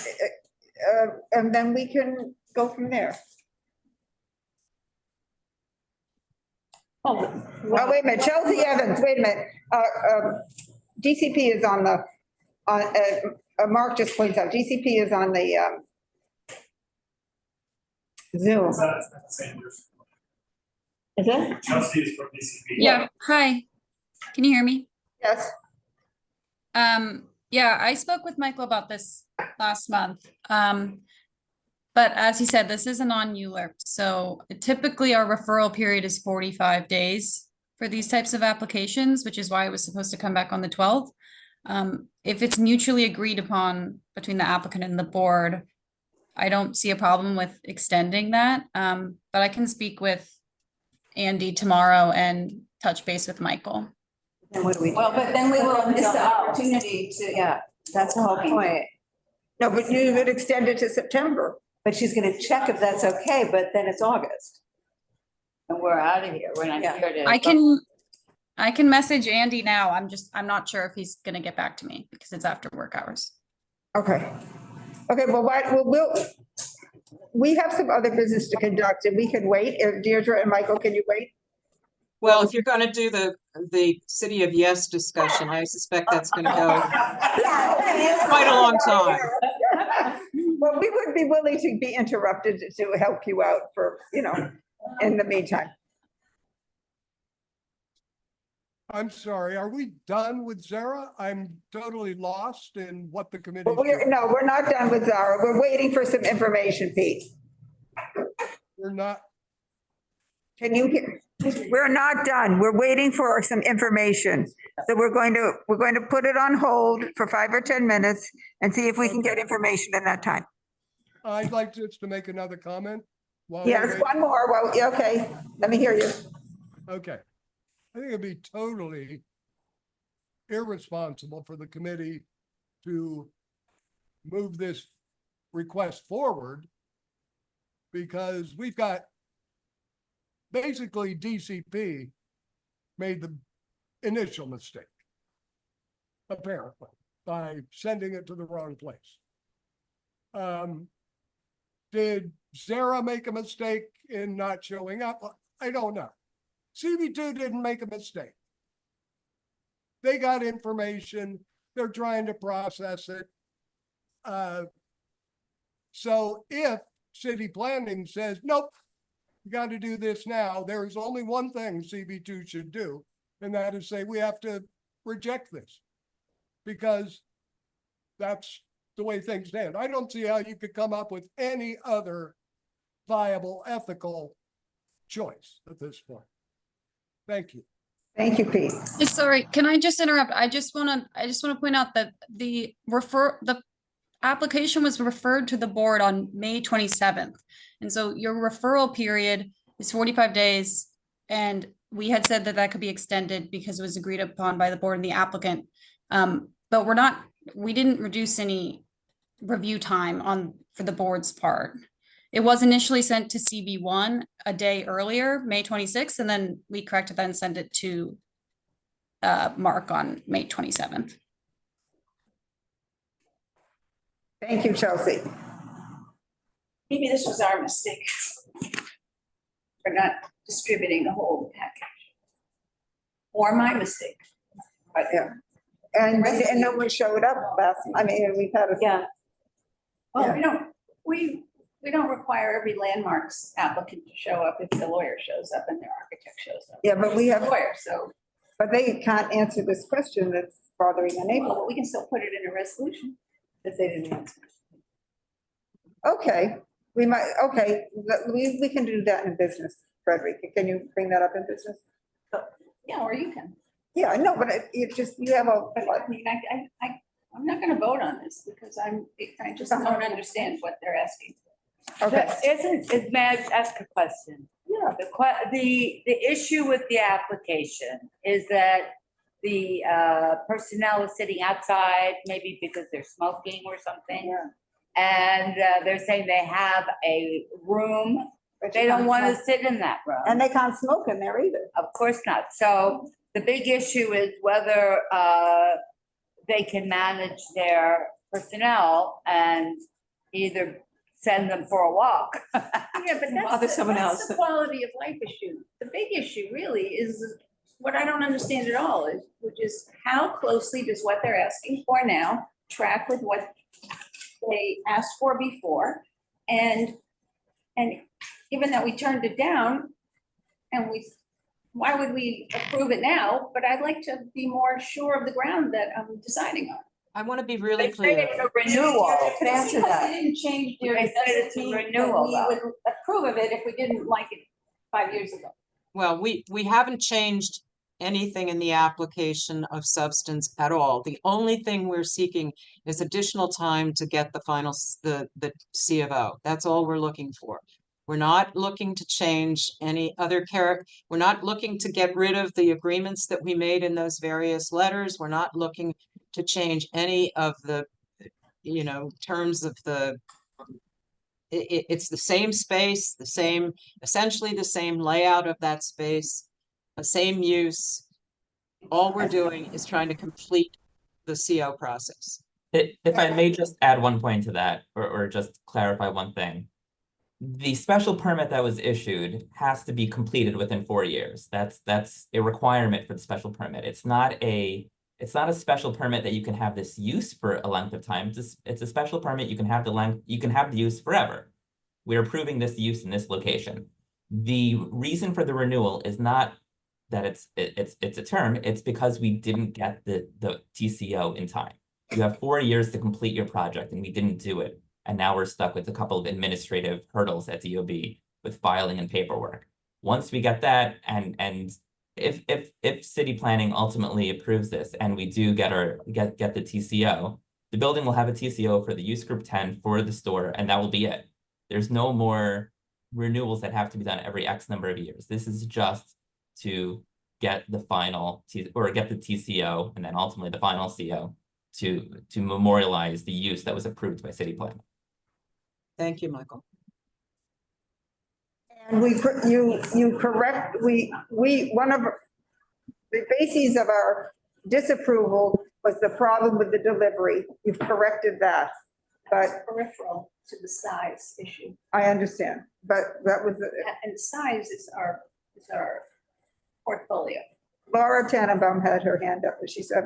S2: then we can go from there.
S18: Oh,
S2: wait a minute, Chelsea Evans, wait a minute. DCP is on the, Mark just points out, DCP is on the Zoom.
S6: Is
S2: it?
S6: Chelsea is from DCP.
S9: Yeah, hi. Can you hear me?
S2: Yes.
S9: Yeah, I spoke with Michael about this last month. But as he said, this is a non-Euler. So typically our referral period is 45 days for these types of applications, which is why it was supposed to come back on the 12th. If it's mutually agreed upon between the applicant and the board, I don't see a problem with extending that. But I can speak with Andy tomorrow and touch base with Michael.
S5: And what do we?
S18: Well, but then we will miss the opportunity to.
S5: Yeah, that's the whole point.
S2: No, but you would extend it to September.
S5: But she's gonna check if that's okay, but then it's August.
S11: And we're out of here. We're not here to.
S9: I can message Andy now. I'm not sure if he's gonna get back to me because it's after work hours.
S2: Okay. Okay, well, we have some other business to conduct and we can wait. If Deirdre and Michael, can you wait?
S20: Well, if you're gonna do the City of Yes discussion, I suspect that's gonna go quite a long time.
S2: Well, we would be willing to be interrupted to help you out for, in the meantime.
S19: I'm sorry, are we done with Zara? I'm totally lost in what the committee.
S2: Well, no, we're not done with Zara. We're waiting for some information, Pete.
S19: We're not.
S2: Can you hear? We're not done. We're waiting for some information. So we're going to put it on hold for 5 or 10 minutes and see if we can get information in that time.
S19: I'd like to make another comment.
S2: Yes, one more. Well, okay, let me hear you.
S19: Okay. I think it'd be totally irresponsible for the committee to move this request forward because we've got basically DCP made the initial mistake, apparently, by sending it to the wrong place. Did Zara make a mistake in not showing up? I don't know. CB2 didn't make a mistake. They got information. They're trying to process it. So if city planning says, nope, you got to do this now. There is only one thing CB2 should do, and that is say, we have to reject this. Because that's the way things stand. I don't see how you could come up with any other viable, ethical choice at this point. Thank you.
S2: Thank you, Pete.
S9: Sorry, can I just interrupt? I just want to point out that the application was referred to the board on May 27th. And so your referral period is 45 days. And we had said that that could be extended because it was agreed upon by the board and the applicant. But we didn't reduce any review time for the board's part. It was initially sent to CB1 a day earlier, May 26th, and then we corrected that and sent it to Mark on May 27th.
S2: Thank you, Chelsea.
S18: Maybe this was our mistake for not distributing the whole package. Or my mistake.
S2: But yeah. And no one showed up we've had a.
S18: Yeah. Well,
S2: Yeah.
S18: we don't require every landmarks applicant to show up if the lawyer shows up and their architect shows up.
S2: Yeah, but we have.
S18: Lawyer, so.
S2: But they can't answer this question that's bothering the neighbor.
S18: Well, we can still put it in a resolution if they didn't answer.
S2: Okay, we can do that in business, Frederick. Can you bring that up in business?
S18: Yeah, or you can.
S2: Yeah, I know, but it just, you have a.
S18: I mean, I'm not gonna vote on this because I just don't understand what they're asking.
S2: Okay.
S12: May I ask a question?
S2: Yeah.
S12: The issue with the application is that the personnel is sitting outside, maybe because they're smoking or something.
S2: Yeah.
S12: And they're saying they have a room, but they don't want to sit in that room.
S2: And they can't smoke in there either.
S12: Of course not. So the big issue is whether they can manage their personnel and either send them for a walk.
S18: Yeah, but that's the quality of life issue. The big issue really is what I don't understand at all which is how closely does what they're asking for now track with what they asked for before? And given that we turned it down and why would we approve it now? But I'd like to be more sure of the ground that I'm deciding on.
S20: I want to be really
S12: They say
S20: clear.
S12: it's a renewal.
S18: Because they didn't change their.
S12: They said it's a renewal,
S18: We
S12: though.
S18: would approve of it if we didn't like it 5 years ago.
S20: Well, we haven't changed anything in the application of substance at all. The only thing we're seeking is additional time to get the final, the C of O. That's all we're looking for. We're not looking to change any other we're not looking to get rid of the agreements that we made in those various letters. We're not looking to change any of the, terms of it's the same space, essentially the same layout of that space, the same use. All we're doing is trying to complete the CO process.
S16: If I may just add one point to that, or just clarify one thing. The special permit that was issued has to be completed within 4 years. That's a requirement for the special permit. It's not a special permit that you can have this use for a length of time. It's a special permit. You can have the use forever. We're approving this use in this location. The reason for the renewal is not that it's a term. It's because we didn't get the TCO in time. You have 4 years to complete your project, and we didn't do it. And now we're stuck with a couple of administrative hurdles at DOB with filing and paperwork. Once we get that, and if city planning ultimately approves this and we do get the TCO, the building will have a TCO for the use group 10 for the store, and that will be it. There's no more renewals that have to be done every X number of years. This is just to get the final get the TCO and then ultimately the final CO to memorialize the use that was approved by city planning.
S20: Thank you, Michael.
S2: And you correct, one of the bases of our disapproval was the problem with the delivery. You've corrected that, but.
S18: Peripheral to the size issue.
S2: I understand, but that was.
S18: And the size is our portfolio.
S2: Laura Tannenbaum had her hand up, and she said.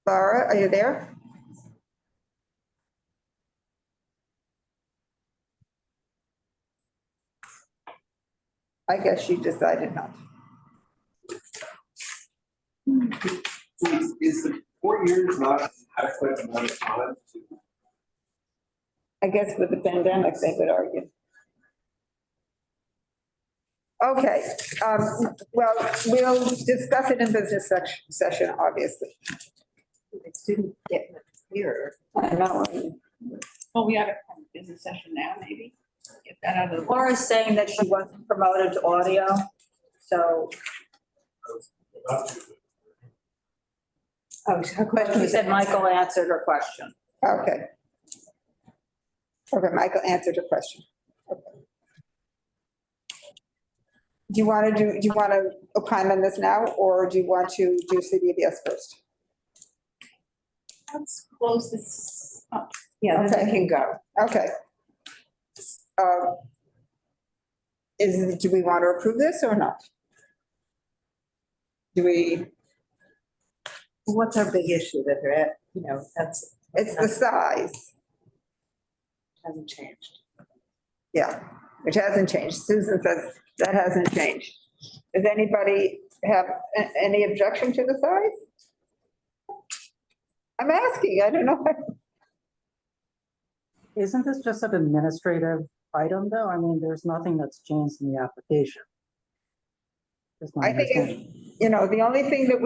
S2: Laura, are you there? I guess she decided not.
S6: Is the 4 years not adequate amount of time to?
S2: I guess with the pandemic, they would argue. Okay, well, we'll discuss it in business session, obviously.
S5: It didn't get much clearer.
S2: I know.
S18: Well, we have a business session now, maybe. Get that out of the.
S11: Laura's saying that she wasn't promoted to audio, so
S5: Oh, her question
S11: she
S5: was.
S11: said Michael answered her question.
S2: Okay. Okay, Michael answered your question. Okay. Do you want to opine on this now, or do you want to do CBS first?
S18: Let's close this up.
S5: Yeah, then
S2: Okay.
S5: they can go.
S2: Okay. Do we want to approve this or not? Do we,
S5: What's our big issue that they're at, you know,
S2: it's the size,
S5: hasn't changed.
S2: yeah, which hasn't changed. Susan says that hasn't changed. Does anybody have any objection to the size? I'm asking, I don't know.
S23: Isn't this just an administrative item, though? I mean, there's nothing that's changed in the application. It's not
S2: I think
S23: understanding.
S2: it's, you know, the only thing that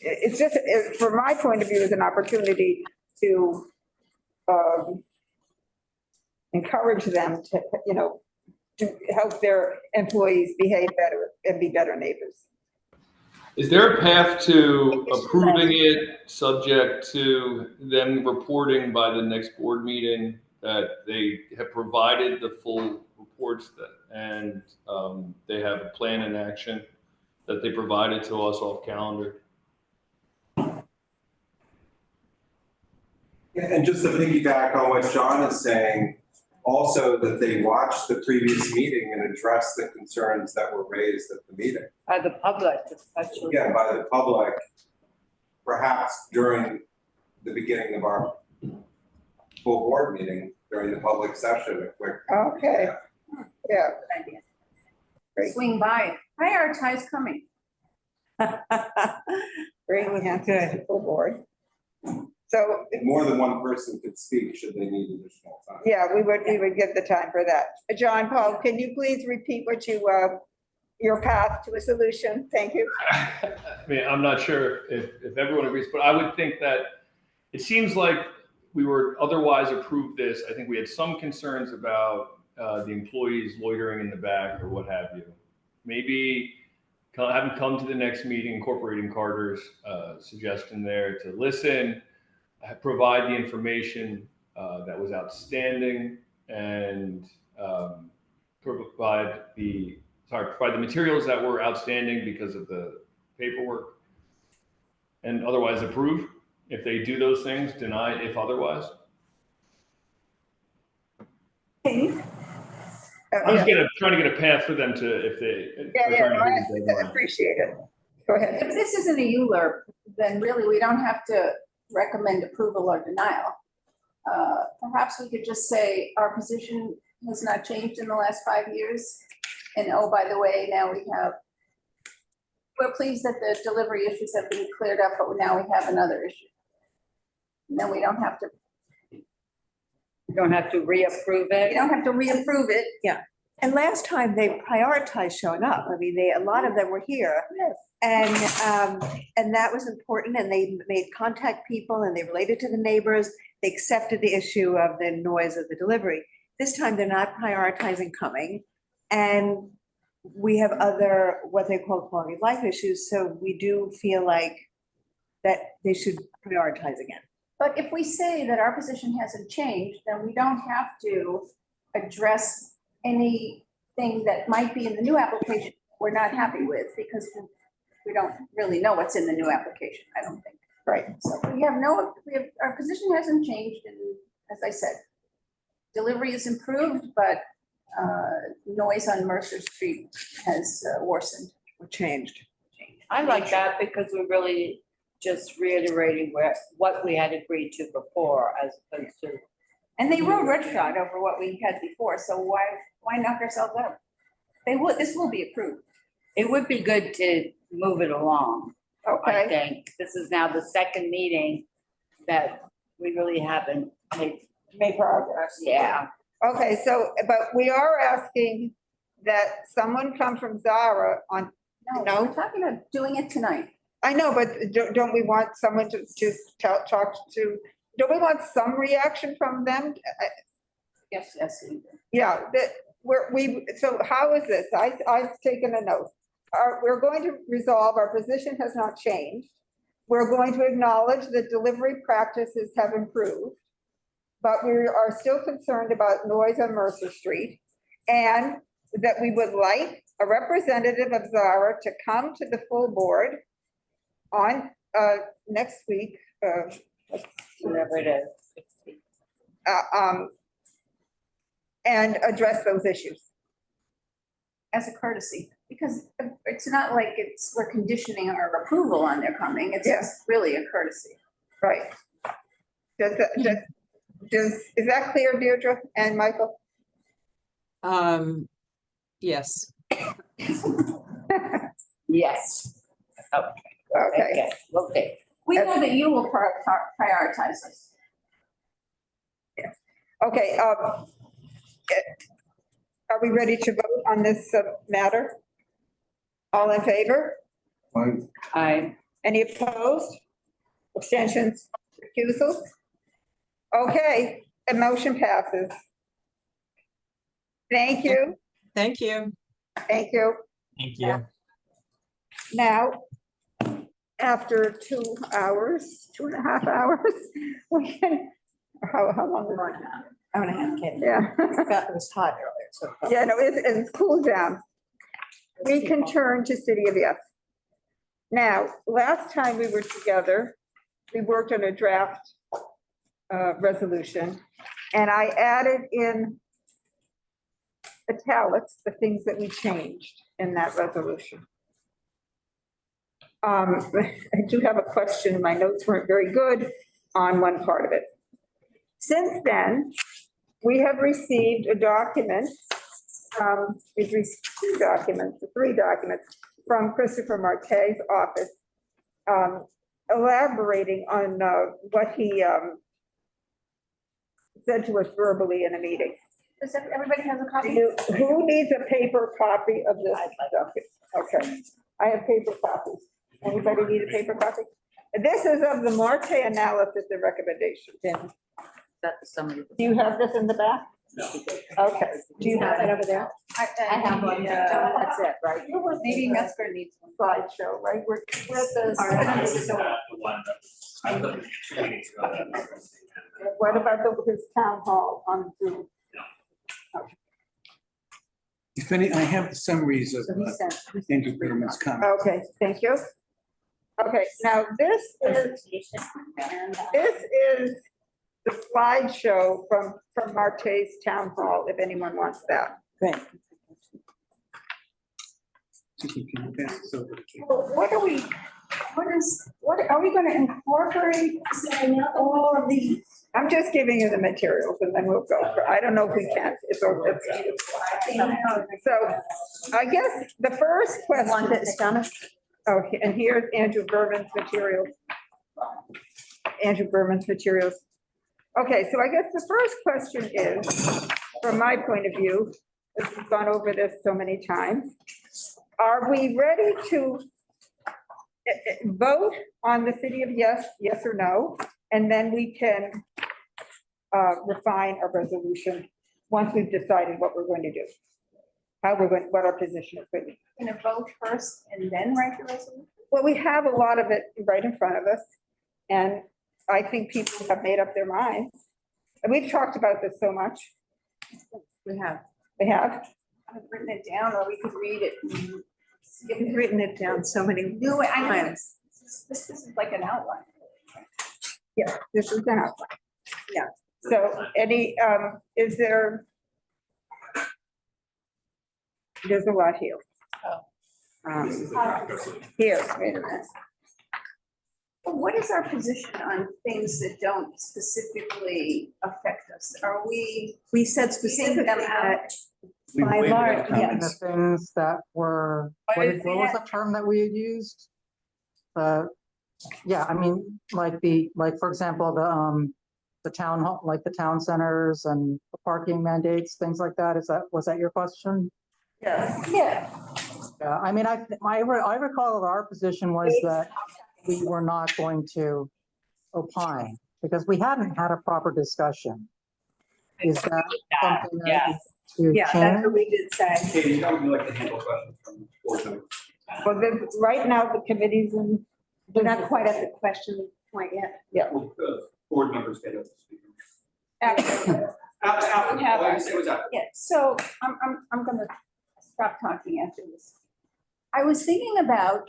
S2: it's just, from my point of view, is an opportunity to encourage them to, you know, to help their employees behave better and be better neighbors.
S4: Is there a path to approving it subject to them reporting by the next board meeting that they have provided the full reports and they have a plan in action that they provided to us off calendar?
S15: And just to piggyback on what John is saying, also that they watched the previous meeting and addressed the concerns that were raised at the meeting.
S12: By the public, especially.
S15: Yeah, by the public, perhaps during the beginning of our full board meeting, during the public session, a quick.
S2: Okay, yeah. Great.
S18: Swing by, prioritize coming.
S2: Great, good, full board. So,
S15: More than one person could speak should they need additional time.
S2: yeah, we would give the time for that. John Paul, can you please repeat what your path to a solution? Thank you.
S4: I mean, I'm not sure if everyone agrees, but I would think that it seems like we were otherwise approved this. I think we had some concerns about the employees loitering in the back or what have you. Maybe have them come to the next meeting, incorporating Carter's suggestion there to listen, provide the information that was outstanding, and provide the materials that were outstanding because of the paperwork, and otherwise approve. If they do those things, deny if otherwise. I'm just trying to get a path for them to, if they.
S2: I appreciate it. Go ahead.
S18: If this isn't a ULURP, then really we don't have to recommend approval or denial. Perhaps we could just say our position has not changed in the last 5 years. And oh, by the way, now we're pleased that the delivery issues have been cleared up, but now we have another issue. And then we don't have to.
S12: You don't have to reapprove it?
S18: You don't have to reapprove it.
S5: Yeah. And last time they prioritized showing up. I mean, a lot of them were here.
S18: Yes.
S5: And that was important, and they made contact people and they related to the neighbors. They accepted the issue of the noise of the delivery. This time they're not prioritizing coming. And we have other, what they call quality of life issues. So we do feel like that they should prioritize again.
S18: But if we say that our position hasn't changed, then we don't have to address anything that might be in the new application we're not happy with, because we don't really know what's in the new application, I don't think.
S2: Right.
S18: So our position hasn't changed, and as I said, delivery is improved, but noise on Mercer Street has worsened or changed.
S12: I like that because we're really just reiterating what we had agreed to before as opposed to.
S18: And they rode roughshod over what we had before, so why why knock ourselves out? This will be approved.
S12: It would be good to move it along. I
S2: Okay,
S12: think this is now the second meeting that we really haven't made
S2: progress.
S12: Yeah.
S2: Okay, so, but we are asking that someone come from Zara on,
S18: No, we're talking about doing it tonight.
S2: I know, but don't we want someone to talk to, don't we want some reaction from them?
S18: Yes.
S2: Yeah, so how is this? I've taken a note. We're going to resolve, our position has not changed. We're going to acknowledge that delivery practices have improved, but we are still concerned about noise on Mercer Street, and that we would like a representative of Zara to come to the full board on next week,
S12: Whatever it is.
S2: and address those issues.
S18: As a courtesy, because it's not like we're conditioning our approval on their coming. It's just really a courtesy.
S2: Right. Is that clear, Deirdre and Michael?
S20: Yes.
S12: Yes. Okay.
S18: We know that you will prioritize us.
S2: Okay, are we ready to vote on this matter? All in favor?
S12: Aye.
S2: Any opposed? Abstentions, recusals? Okay, the motion passes. Thank you.
S20: Thank you.
S2: Thank you.
S16: Thank you.
S2: Now, after 2 hours, 2.5 hours, we can, how long?
S5: Hour and a half, Kate.
S2: Yeah.
S5: It was hot earlier, so.
S2: Yeah, no, it's cooled down. We can turn to City of Yes. Now, last time we were together, we worked on a draft resolution, and I added in italics the things that we changed in that resolution. I do have a question. My notes weren't very good on one part of it. Since then, we have received a document, we've received 2 documents, 3 documents from Christopher Marte's office, elaborating on what he said to us verbally in a meeting.
S18: Does everybody have a copy?
S2: Who needs a paper copy of this document? Okay, I have paper copies. Anybody need a paper copy? This is of the Marte analysis and recommendation.
S12: That's the summary.
S2: Do you have this in the back?
S13: No.
S2: Okay. Do you have it over there?
S18: I have one.
S2: That's it, right?
S18: Maybe Metzger needs one.
S2: Slideshow, right? We're at the.
S13: The one that I looked 2 meetings ago.
S2: What about his town hall on Zoom?
S14: If any, I have the summaries of
S2: So he sent.
S14: Andrew Berman's comment.
S2: Okay, thank you. Okay, now this is the slideshow from Marte's Town Hall, if anyone wants that.
S20: Great.
S14: If you can pass this over to Kate.
S18: What are we going to incorporate all of these?
S2: I'm just giving you the materials and then we'll go. I don't know if we can. It's all good. So I guess the first question. Okay, and here's Andrew Berman's materials. Okay, so I guess the first question is, from my point of view, we've gone over this so many times. Are we ready to vote on the City of Yes, yes or no? And then we can refine our resolution once we've decided what we're going to do. What our position is going to be.
S18: Going to vote first and then write the resolution?
S2: Well, we have a lot of it right in front of us, and I think people have made up their minds. And we've talked about this so much.
S18: We have.
S2: They have?
S18: I've written it down, or we could read it.
S5: You've written it down so many times.
S18: This is like an outline.
S2: Yeah, this is an outline. Yeah. So any, is there? There's a lot here. Here, wait a minute.
S18: What is our position on things that don't specifically affect us? Are we?
S5: We said specifically
S18: them out?
S14: We
S5: By
S14: waited
S5: large,
S14: our
S5: yes.
S14: comments.
S23: The things that were, what was the term that we had used? Yeah, I mean, like for example, the town hall, like the town centers and the parking mandates, things like that. Was that your question?
S5: Yes. Yeah.
S23: Yeah, I mean, I recall that our position was that we were not going to opine because we hadn't had a proper discussion. Is that something that
S12: Yes.
S23: to
S5: Yeah, that's what we did say.
S6: Katie, how would you like to handle questions from board members?
S2: Well, right now, the committee's in.
S5: We're not quite at the question point yet.
S2: Yeah.
S6: Well, board members get up to speak.
S18: After.
S6: After,
S18: We have
S6: all I
S18: our-
S6: say was after.
S18: Yeah, so I'm gonna stop talking after this. I was thinking about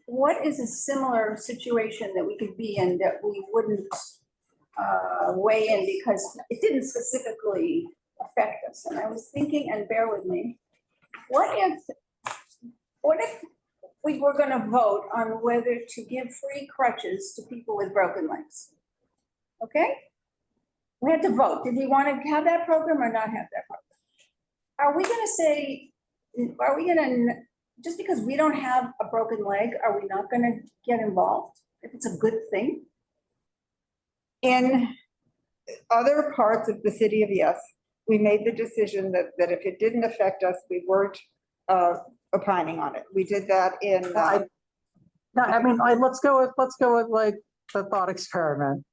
S18: what is a similar situation that we could be in that we wouldn't weigh in because it didn't specifically affect us. And I was thinking, and bear with me, what if we were gonna vote on whether to give free crutches to people with broken legs? Okay? We had to vote. Did we want to have that program or not have that program? Are we gonna say, just because we don't have a broken leg, are we not gonna get involved if it's a good thing?
S2: In other parts of the city of Yes, we made the decision that if it didn't affect us, we weren't opining on it. We did that in.
S23: No, I mean, let's go with like the thought experiment,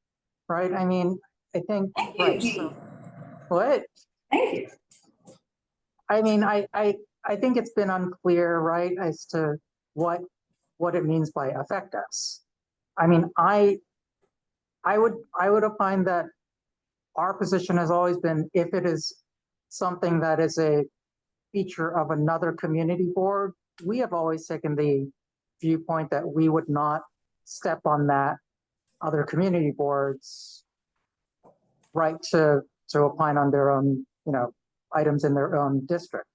S23: right? I mean, I think.
S18: Thank you.
S23: Right, so- What?
S18: Thank you.
S23: I mean, I think it's been unclear, right, as to what it means by affect us. I mean, I would opine that our position has always been, if it is something that is a feature of another community board, we have always taken the viewpoint that we would not step on that other community boards right to opine on their own, items in their own district.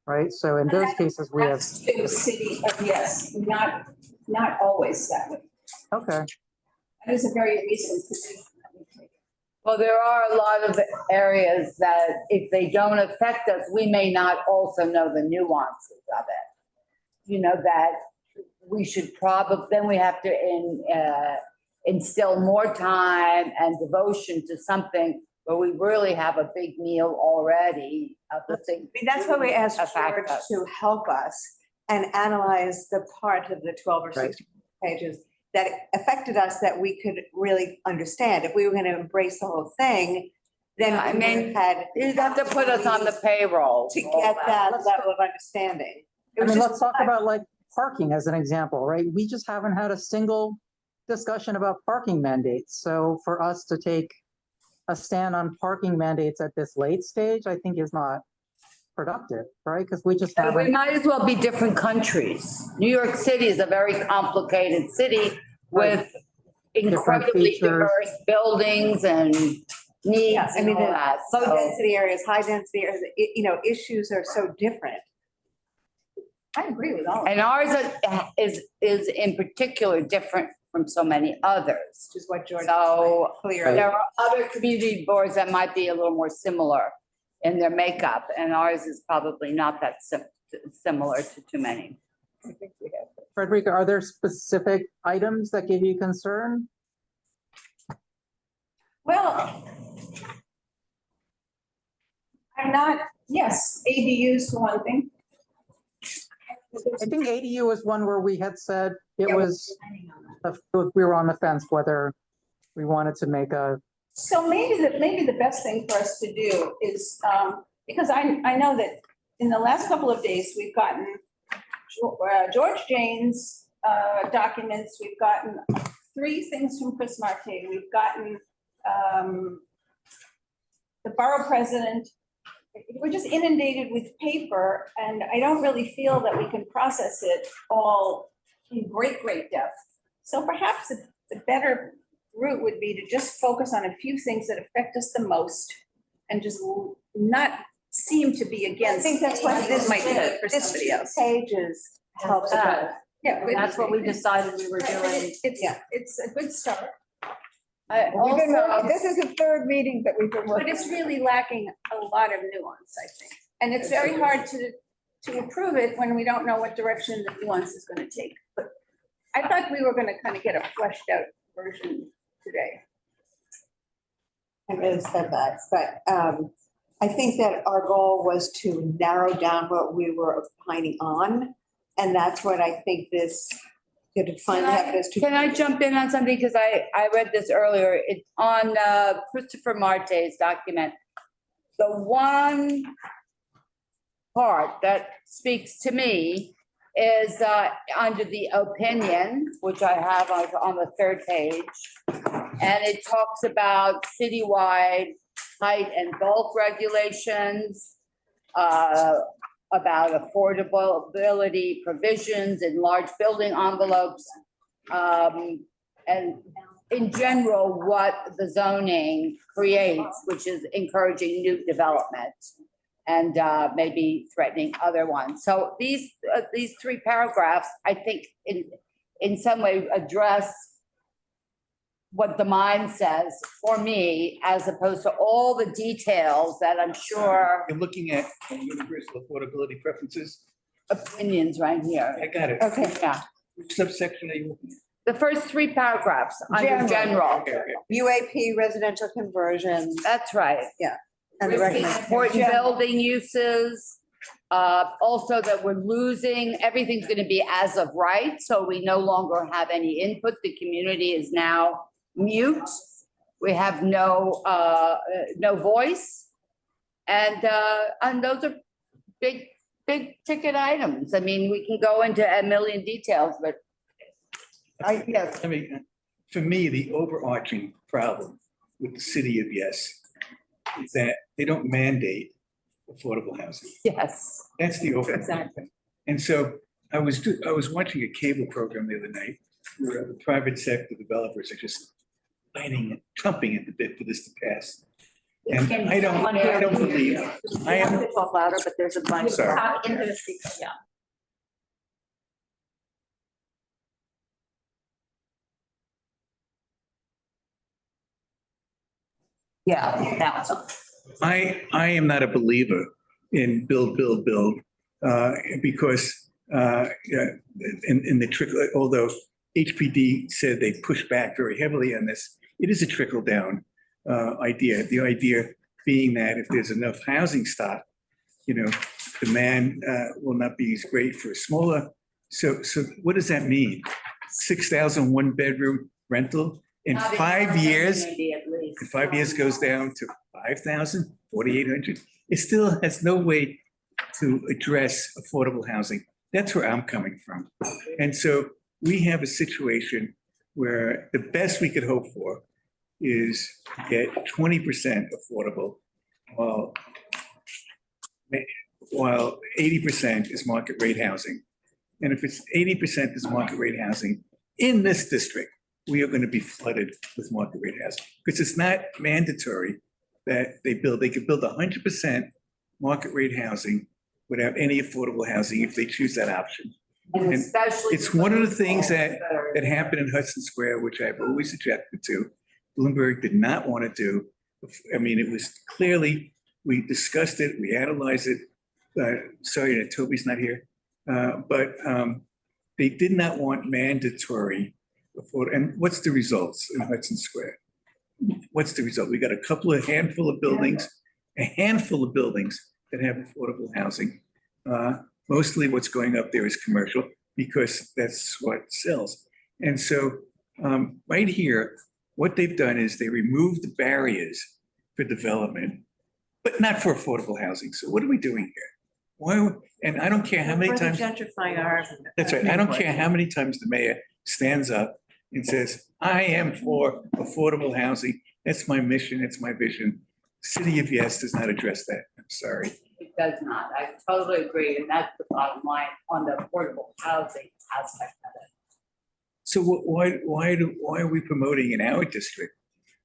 S23: Right, so in those cases, we have.
S18: That's to the city of Yes, not always that way.
S23: Okay.
S18: That is a very recent decision that we take.
S12: Well, there are a lot of areas that if they don't affect us, we may not also know the nuances of it. That we should then we have to instill more time and devotion to something where we really have a big meal already of the thing.
S5: I mean, that's why we asked George
S12: affect us.
S5: to help us and analyze the part of the 12 or 16 pages that affected us that we could really understand. If we were going to embrace the whole thing, then
S12: Yeah, I
S5: we would
S12: mean,
S5: have had.
S12: You'd have to put us on the payroll.
S5: To
S12: all
S5: get that
S23: Let's-
S5: level of understanding. It
S23: I
S5: was
S23: mean,
S5: just-
S23: let's talk about like parking as an example, right? We just haven't had a single discussion about parking mandates. So for us to take a stand on parking mandates at this late stage, I think is not productive, right? Because we just
S12: We
S23: haven't.
S12: might as well be different countries. New York City is a very complicated city with incredibly
S23: features.
S12: diverse buildings and needs
S5: Yeah, I
S12: and
S5: mean,
S12: all
S5: the
S12: that.
S5: low
S12: So
S5: density areas, high density areas, issues are so different.
S18: I agree with all of that.
S12: And ours is in particular different from so many others.
S5: Which is what George
S12: So
S5: clear.
S12: there are other community boards that might be a little more similar in their makeup, and ours is probably not that similar to too many.
S23: Frederica, are there specific items that give you concern?
S18: Well, yes, ADUs for one thing.
S23: I think ADU was one where we had said it was, we were on the fence whether we wanted to make a.
S18: So maybe the best thing for us to do is, because I know that in the last couple of days, we've gotten George Jane's documents, we've gotten 3 things from Chris Marte, we've gotten the borough president. We're just inundated with paper, and I don't really feel that we can process it all in great depth. So perhaps the better route would be to just focus on a few things that affect us the most and just not seem to be against.
S5: I think that's what this
S18: might fit for somebody else.
S5: Pages helps us.
S18: Yeah,
S11: That's what we decided we were doing.
S18: It's a good start.
S2: We've been working- This is the third meeting that we've been
S18: But
S2: working.
S18: it's really lacking a lot of nuance, I think. And it's very hard to approve it when we don't know what direction the nuance is gonna take. But I thought we were gonna kind of get a fleshed out version today.
S5: I really said that, but I think that our goal was to narrow down what we were opining on. And that's what I think this, to finally have this.
S12: Can I jump in on something? Because I read this earlier. It's on Christopher Marte's document. The one part that speaks to me is under the opinion, which I have on the third page. And it talks about citywide height and bulk regulations, about affordability provisions in large building envelopes, and in general, what the zoning creates, which is encouraging new development and maybe threatening other ones. So these three paragraphs, I think, in some way address what the mind says for me, as opposed to all the details that I'm sure.
S14: You're looking at universal affordability preferences.
S12: Opinions right here.
S14: I got it.
S12: Okay, yeah.
S14: Which subsection are you looking
S12: The first three paragraphs under general.
S5: UAP residential conversion.
S12: That's right.
S5: Yeah. And the
S12: Really
S5: recommendation.
S12: important building uses. Also that we're losing, everything's gonna be as of right, so we no longer have any input. The community is now mute. We have no voice. And those are big ticket items. I mean, we can go into a million details, but yes.
S14: I mean, for me, the overarching problem with the city of Yes is that they don't mandate affordable housing.
S12: Yes.
S14: That's the overarching.
S12: Exactly.
S14: And so I was watching a cable program the other night where the private sector developers are just fighting and trumping at the bit for this to pass. And I don't believe, I am.
S12: Talk louder, but there's a bunch.
S14: Sorry.
S12: Talk into the speaker, yeah. Yeah, that was.
S14: I am not a believer in build, because in the trickle, although HPD said they pushed back very heavily on this, it is a trickle down idea. The idea being that if there's enough housing stock, demand will not be as great for smaller. So what does that mean? 6,000 one bedroom rental in 5 years? In 5 years goes down to 5,000, 4,800. It still has no way to address affordable housing. That's where I'm coming from. And so we have a situation where the best we could hope for is get 20% affordable, while 80% is market rate housing. And if it's 80% is market rate housing in this district, we are going to be flooded with market rate housing, because it's not mandatory that they could build 100% market rate housing without any affordable housing if they choose that option.
S12: And especially.
S14: It's one of the things that happened in Hudson Square, which I've always objected to. Bloomberg did not want to do. I mean, it was clearly, we discussed it, we analyzed it. Sorry that Toby's not here. But they did not want mandatory affordable. And what's the results in Hudson Square? What's the result? We got a handful of buildings that have affordable housing. Mostly what's going up there is commercial, because that's what sells. And so right here, what they've done is they removed the barriers for development, but not for affordable housing. So what are we doing here? Why? And I don't care how many times.
S5: Gentrifying our.
S14: That's right. I don't care how many times the mayor stands up and says, I am for affordable housing. That's my mission. It's my vision. City of Yes does not address that. I'm sorry.
S12: It does not. I totally agree. And that's the bottom line on the affordable housing aspect of it.
S14: So why are we promoting in our district?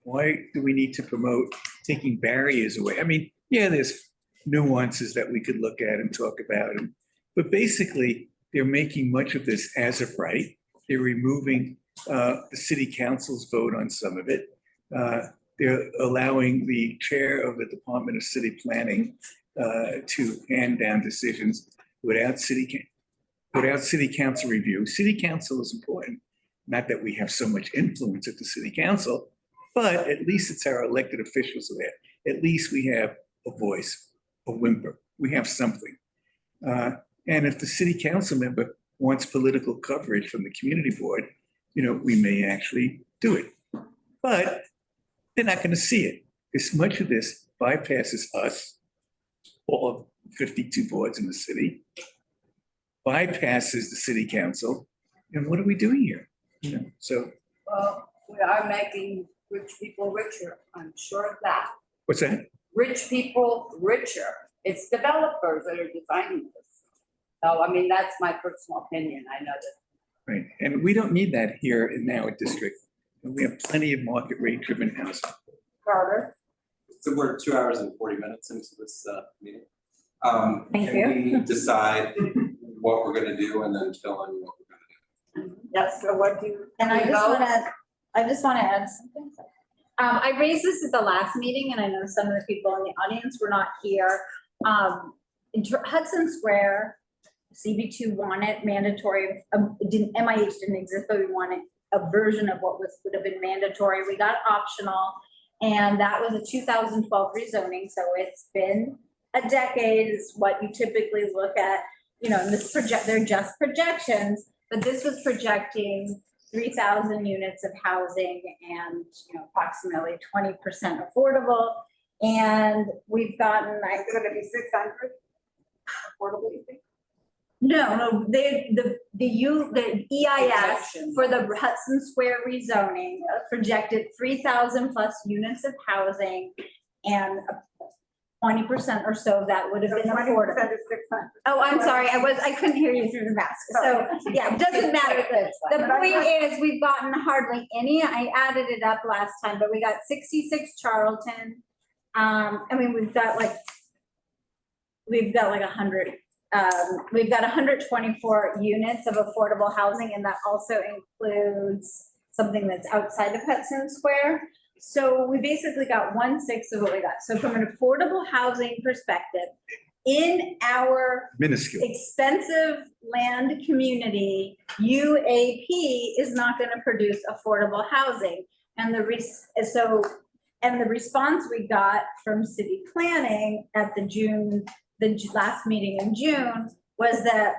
S14: Why do we need to promote taking barriers away? I mean, yeah, there's nuances that we could look at and talk about. But basically, they're making much of this as of right. They're removing the city council's vote on some of it. They're allowing the chair of the Department of City Planning to hand down decisions without city council review. City council is important. Not that we have so much influence at the city council, but at least it's our elected officials there. At least we have a voice, a whimper. We have something. And if the city council member wants political coverage from the community board, we may actually do it. But they're not going to see it. Because much of this bypasses us, all of 52 boards in the city, bypasses the city council. And what are we doing here? So.
S12: Well, we are making rich people richer, I'm sure of that.
S14: What's that?
S12: Rich people richer. It's developers that are designing this. So, I mean, that's my personal opinion. I know that.
S14: Right. And we don't need that here in our district. We have plenty of market rate driven housing.
S12: Carter?
S15: So we're 2 hours and 40 minutes into this meeting.
S11: Thank
S15: Can we decide what we're gonna do and then fill in what we're gonna do?
S12: Yes, so what do you?
S11: And I just want to add something. I raised this at the last meeting, and I know some of the people in the audience were not here. Hudson Square, CB2 wanted mandatory, MIH didn't exist, but we wanted a version of what would have been mandatory. We got optional, and that was a 2012 rezoning, so it's been a decade. Is what you typically look at, they're just projections, but this was projecting 3,000 units of housing and approximately 20% affordable. And we've gotten,
S12: It's gonna be 600 affordable, you think?
S11: no, the EIS for the Hudson Square rezoning projected 3,000 plus units of housing, and 20% or so that would have been affordable. Oh, I'm sorry, I couldn't hear you through the mask. So, yeah, it doesn't matter. The point is, we've gotten hardly any. I added it up last time, but we got 66 Charlton. We've got like 100. We've got 124 units of affordable housing, and that also includes something that's outside of Hudson Square. So we basically got 1/6 of what we got. So from an affordable housing perspective, in our
S14: minuscule
S11: expensive land community, UAP is not going to produce affordable housing. And the response we got from city planning at the last meeting in June was that,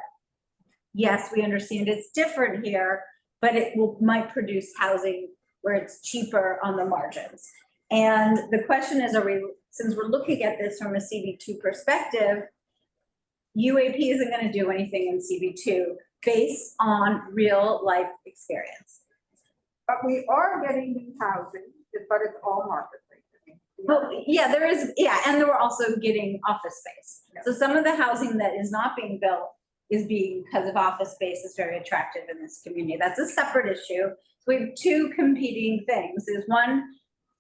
S11: yes, we understand it's different here, but it might produce housing where it's cheaper on the margins. And the question is, since we're looking at this from a CB2 perspective, UAP isn't going to do anything in CB2 based on real life experience.
S12: But we are getting new housing, but it's all market rate.
S11: Well, yeah, there is, and we're also getting office space. So some of the housing that is not being built is being, because of office space, is very attractive in this community. That's a separate issue. So we have two competing things. There's one,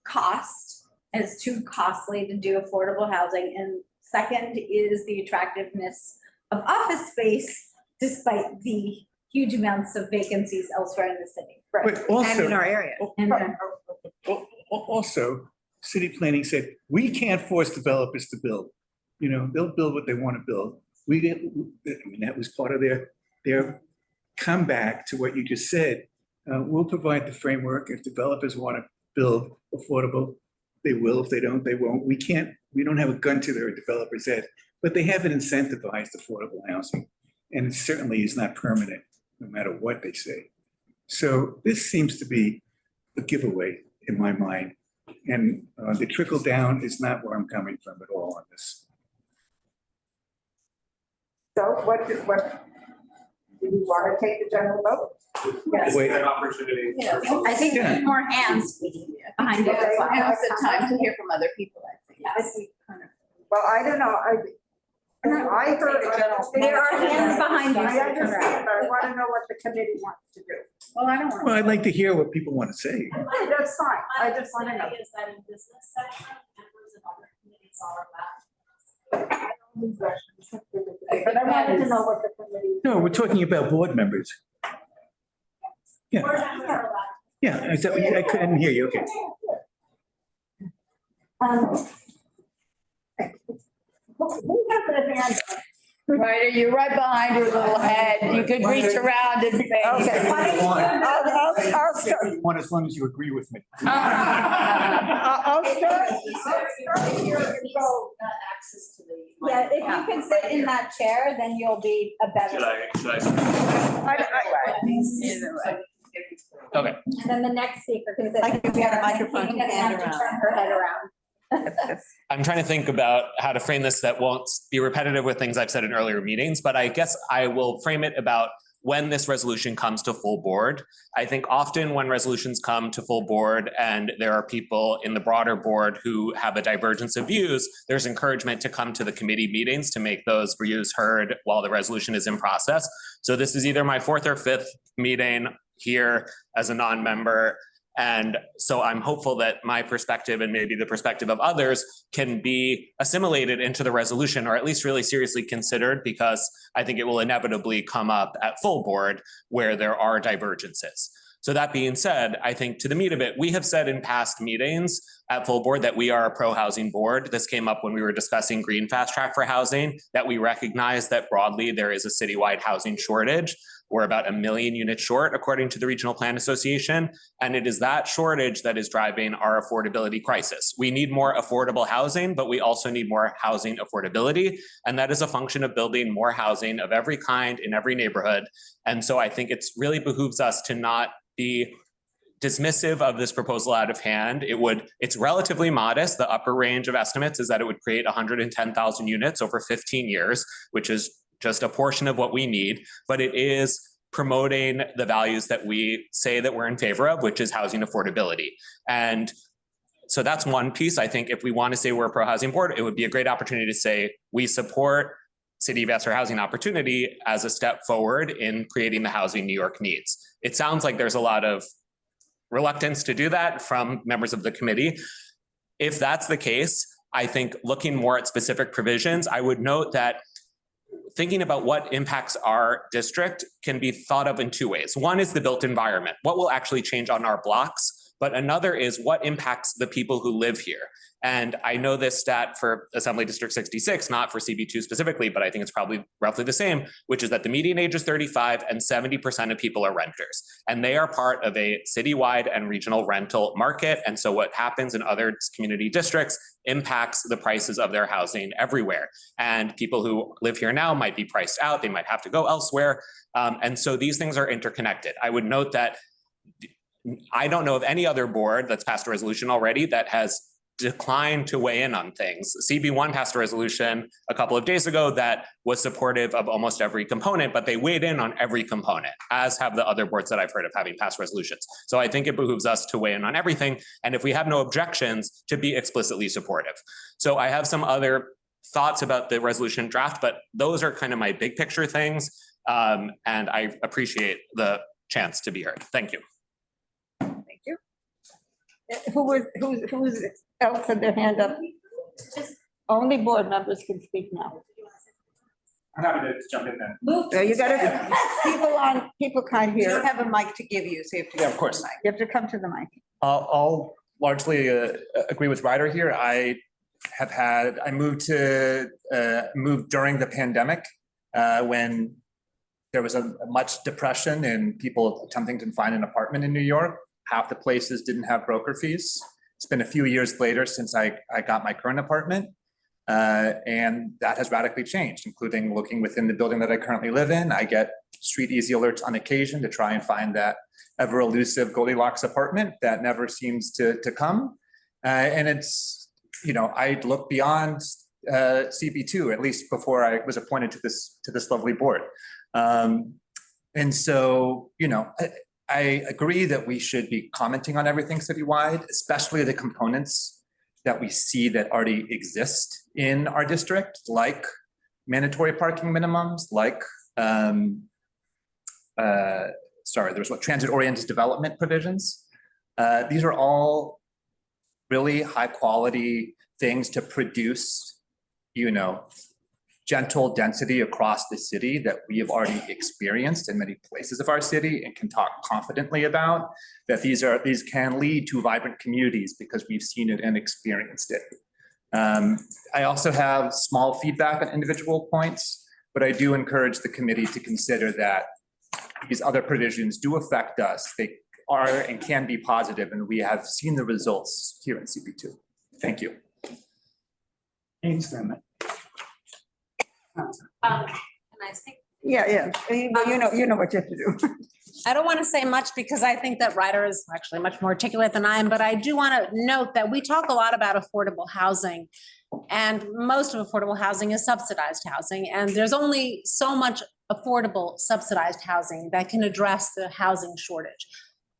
S11: cost, and it's too costly to do affordable housing. And second is the attractiveness of office space, despite the huge amounts of vacancies elsewhere in the city.
S14: But also,
S11: and in our area.
S14: Also, city planning said, we can't force developers to build. They'll build what they want to build. That was part of their comeback to what you just said. We'll provide the framework. If developers want to build affordable, they will. If they don't, they won't. We don't have a gun to their developers' head, but they haven't incentivized affordable housing. And it certainly is not permanent, no matter what they say. So this seems to be a giveaway in my mind. And the trickle down is not where I'm coming from at all on this.
S12: So what do you want to take the general vote?
S13: Yes.
S14: Wait.
S13: An opportunity.
S11: Yeah. I think we need more hands behind it.
S18: Now's the time to hear from other people, I think.
S12: Well, I don't know, I heard a general.
S11: There are hands behind you.
S12: I understand, but I want to know what the committee wants to do.
S11: Well, I don't want.
S14: Well, I'd like to hear what people want to say.
S12: Okay, that's fine, I just want to know.
S1: Is that in business section, members of other committees are allowed?
S12: But I wanted to know what the committee.
S14: No, we're talking about board members. Yeah, yeah, is that what I couldn't hear you, okay.
S11: What Who has their hand up?
S12: Right, you're right behind your little head. You could reach around and say.
S2: Okay. I'll start.
S6: One, as long as you agree with me.
S2: I'll start.
S11: Yeah, if you can sit in that chair, then you'll be a better.
S13: Should I? Okay.
S11: And then the next speaker can sit.
S5: Like if we had a microphone,
S11: She doesn't have to turn her head around.
S13: I'm trying to think about how to frame this that won't be repetitive with things I've said in earlier meetings, but I guess I will frame it about when this resolution comes to full board. I think often when resolutions come to full board and there are people in the broader board who have a divergence of views, there's encouragement to come to the committee meetings to make those views heard while the resolution is in process. So this is either my 4th or 5th meeting here as a non-member. And so I'm hopeful that my perspective and maybe the perspective of others can be assimilated into the resolution, or at least really seriously considered, because I think it will inevitably come up at full board where there are divergences. So that being said, I think to the meat of it, we have said in past meetings at full board that we are a pro-housing board. This came up when we were discussing Green Fast Track for housing, that we recognize that broadly there is a citywide housing shortage. We're about 1 million units short, according to the Regional Plan Association. And it is that shortage that is driving our affordability crisis. We need more affordable housing, but we also need more housing affordability. And that is a function of building more housing of every kind in every neighborhood. And so I think it's really behooves us to not be dismissive of this proposal out of hand. It's relatively modest. The upper range of estimates is that it would create 110,000 units over 15 years, which is just a portion of what we need, but it is promoting the values that we say that we're in favor of, which is housing affordability. And so that's one piece. I think if we want to say we're a pro-housing board, it would be a great opportunity to say we support City of Vassar Housing Opportunity as a step forward in creating the housing New York needs. It sounds like there's a lot of reluctance to do that from members of the committee. If that's the case, I think looking more at specific provisions, I would note that thinking about what impacts our district can be thought of in 2 ways. One is the built environment, what will actually change on our blocks, but another is what impacts the people who live here. And I know this stat for Assembly District 66, not for CB2 specifically, but I think it's probably roughly the same, which is that the median age is 35 and 70% of people are renters. And they are part of a citywide and regional rental market. And so what happens in other community districts impacts the prices of their housing everywhere. And people who live here now might be priced out, they might have to go elsewhere. And so these things are interconnected. I would note that I don't know of any other board that's passed a resolution already that has declined to weigh in on things. CB1 passed a resolution a couple of days ago that was supportive of almost every component, but they weighed in on every component, as have the other boards that I've heard of having passed resolutions. So I think it behooves us to weigh in on everything. And if we have no objections, to be explicitly supportive. So I have some other thoughts about the resolution draft, but those are kind of my big picture things. And I appreciate the chance to be heard. Thank you.
S2: Thank you. Who's else had their hand up? Only board members can speak now.
S6: I'm happy to jump in then.
S2: So you gotta, people can't
S5: We
S2: hear.
S5: don't have a mic to give you, so you have to.
S6: Yeah, of course.
S2: You have to come to the mic.
S6: I'll largely agree with Ryder here. I moved during the pandemic when there was a much depression and people attempting to find an apartment in New York. Half the places didn't have broker fees. It's been a few years later since I got my current apartment. And that has radically changed, including looking within the building that I currently live in. I get street easy alerts on occasion to try and find that ever elusive Goldilocks apartment that never seems to come. And it's, I look beyond CB2, at least before I was appointed to this lovely board. And so, I agree that we should be commenting on everything citywide, especially the components that we see that already exist in our district, like mandatory parking minimums, like, transit-oriented development provisions. These are all really high quality things to produce, gentle density across the city that we have already experienced in many places of our city and can talk confidently about, that these can lead to vibrant communities because we've seen it and experienced it. I also have small feedback on individual points, but I do encourage the committee to consider that these other provisions do affect us. They are and can be positive, and we have seen the results here in CB2. Thank you.
S14: Thanks, Emmett.
S1: Can I speak?
S2: Yeah. Well, you know what you have to do.
S1: I don't want to say much because I think that Ryder is actually much more articulate than I am, but I do want to note that we talk a lot about affordable housing, and most of affordable housing is subsidized housing, and there's only so much affordable subsidized housing that can address the housing shortage.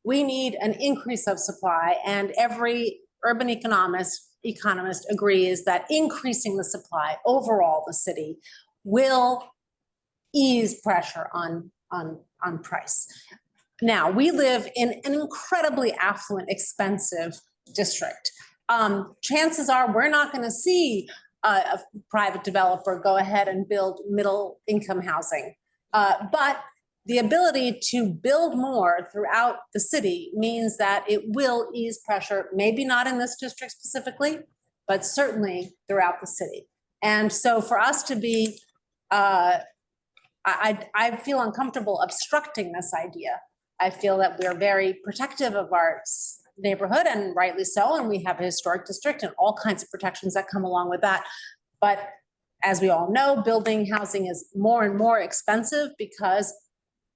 S1: We need an increase of supply, and every urban economist agrees that increasing the supply overall the city will ease pressure on price. Now, we live in an incredibly affluent, expensive district. Chances are we're not going to see a private developer go ahead and build middle income housing. But the ability to build more throughout the city means that it will ease pressure, maybe not in this district specifically, but certainly throughout the city. And so for us to be, I feel uncomfortable obstructing this idea. I feel that we're very protective of our neighborhood, and rightly so, and we have a historic district and all kinds of protections that come along with that. But as we all know, building housing is more and more expensive because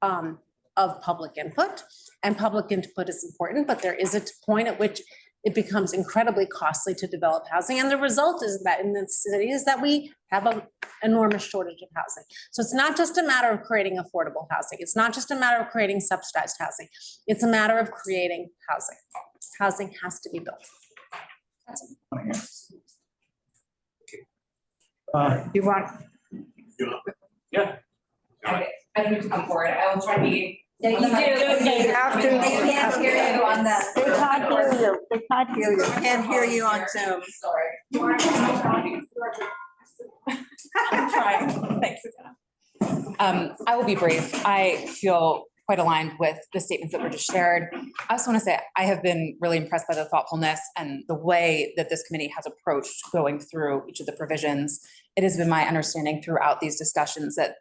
S1: of public input, and public input is important, but there is a point at which it becomes incredibly costly to develop housing. And the result is that in the city is that we have an enormous shortage of housing. So it's not just a matter of creating affordable housing. It's not just a matter of creating subsidized housing. It's a matter of creating housing. Housing has to be built. That's it.
S2: You want?
S4: Yeah.
S8: I don't need to come forward. I will try to be.
S2: Yeah, you do. You have to.
S8: They can't hear you on the.
S2: They can't hear you. They can't hear you.
S5: Can't hear you on Zoom.
S8: Sorry. I'm trying. Thanks, Susanna. I will be brief. I feel quite aligned with the statements that were just shared. I also want to say I have been really impressed by the thoughtfulness and the way that this committee has approached going through each of the provisions. It has been my understanding throughout these discussions that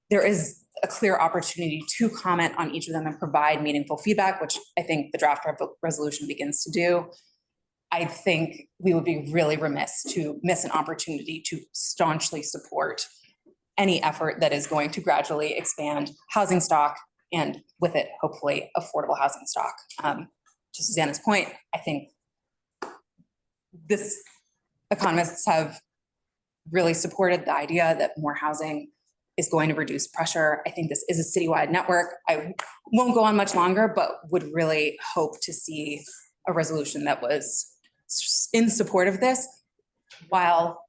S8: there is a clear opportunity to comment on each of them and provide meaningful feedback, which I think the draft resolution begins to do. I think we would be really remiss to miss an opportunity to staunchly support any effort that is going to gradually expand housing stock and with it, hopefully, affordable housing stock. To Susanna's point, I think this economists have really supported the idea that more housing is going to reduce pressure. I think this is a citywide network. I won't go on much longer, but would really hope to see a resolution that was in support of this while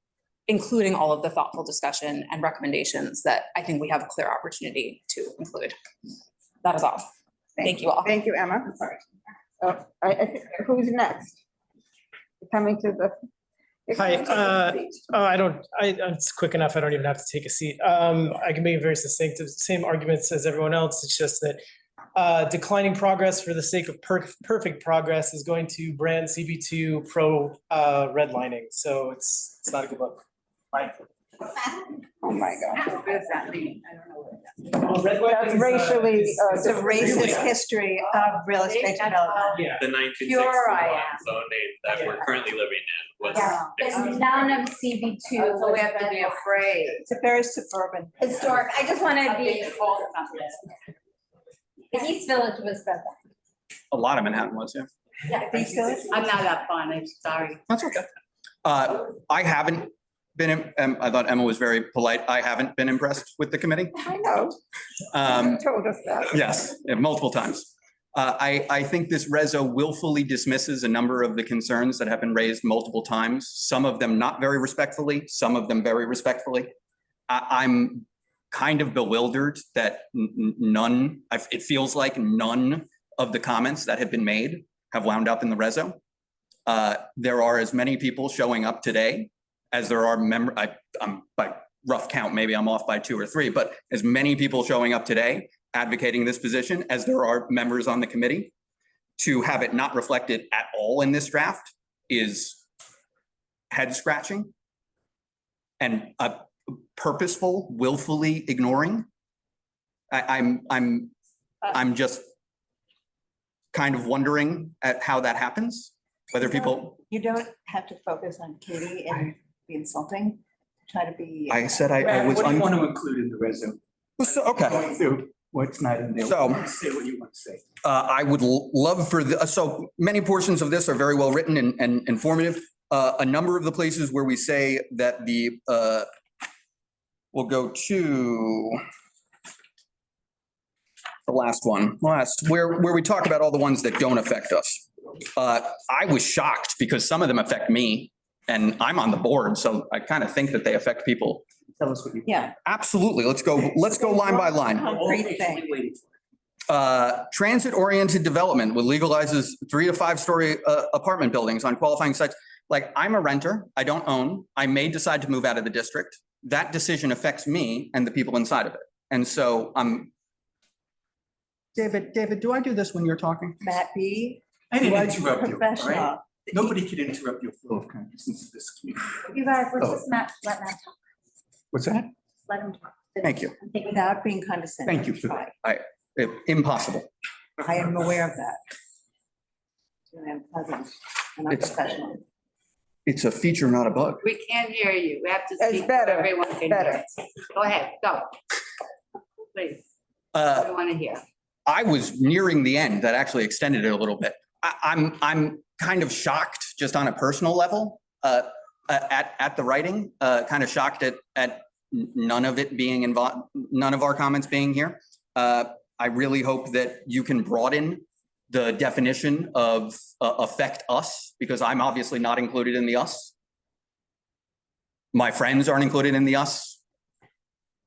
S8: including all of the thoughtful discussion and recommendations that I think we have a clear opportunity to include. That is all. Thank you all.
S2: Thank you, Emma. Sorry. Who's next? Coming to the.
S21: Hi, it's quick enough. I don't even have to take a seat. I can make it very succinct. The same arguments as everyone else. It's just that declining progress for the sake of perfect progress is going to brand CB2 pro redlining. So it's not a good look. Bye.
S2: Oh my God.
S5: What does that mean? I don't know what that means.
S2: That's racially.
S5: It's a racist history of real estate development.
S21: Yeah.
S13: The 1961
S5: Pure I am.
S13: zoning that we're currently living in was.
S11: Yeah, but none of CB2.
S5: So we have to be afraid. It's a very suburban.
S11: Historic, I just want to be. The East Village was better.
S22: A lot of Manhattan was, yeah.
S11: Yeah, East Village.
S8: I'm not that fun. I'm sorry.
S22: That's okay. I haven't been, I thought Emma was very polite. I haven't been impressed with the committee.
S2: I know. You told us that.
S22: Yes, multiple times. I think this reso willfully dismisses a number of the concerns that have been raised multiple times, some of them not very respectfully, some of them very respectfully. I'm kind of bewildered that none, it feels like none of the comments that have been made have wound up in the reso. There are as many people showing up today as there are I'm by rough count, maybe I'm off by 2 or 3, but as many people showing up today advocating this position as there are members on the committee. To have it not reflected at all in this draft head scratching and a purposeful, willfully ignoring. I'm just kind of wondering at how that happens, whether people,
S5: You don't have to focus on Katie and be insulting, try to be.
S22: I said I was.
S14: What do you want to include in the resume?
S22: Okay.
S14: Going through what's not in there.
S22: So-
S14: Say what you want to say.
S22: I would love for the, so many portions of this are very well written and informative. A number of the places where we say that we'll go to the last one, where we talk about all the ones that don't affect us. I was shocked because some of them affect me and I'm on the board, so I kind of think that they affect people.
S14: Tell us what you.
S5: Yeah.
S22: Absolutely. Let's go line by line.
S5: Concrete thing.
S22: Transit-oriented development with legalizes 3 to 5 story apartment buildings on qualifying sites. Like, I'm a renter, I don't own, I may decide to move out of the district. That decision affects me and the people inside of it. And so David, do I do this when you're talking?
S5: Matt B.
S14: I didn't interrupt you, all right?
S5: Professional.
S14: Nobody can interrupt your flow of consciousness of this community.
S11: You guys, let's
S14: Oh.
S11: just let Matt talk.
S14: What's that?
S11: Let him talk.
S22: Thank you.
S5: Without being condescending.
S14: Thank you for that.
S22: Impossible.
S5: I am aware of that. I'm pleasant and I'm
S22: It's-
S5: professional.
S22: It's a feature, not a bug.
S12: We can't hear you. We have to
S5: It's
S12: speak so
S5: better,
S12: everyone
S5: it's
S12: can
S5: better.
S12: hear. Go ahead, go. Please, I want to hear.
S22: I was nearing the end. That actually extended it a little bit. I'm kind of shocked, just on a personal level, at the writing. Kind of shocked at none of it being involved, none of our comments being here. I really hope that you can broaden the definition of affect us, because I'm obviously not included in the us. My friends aren't included in the us.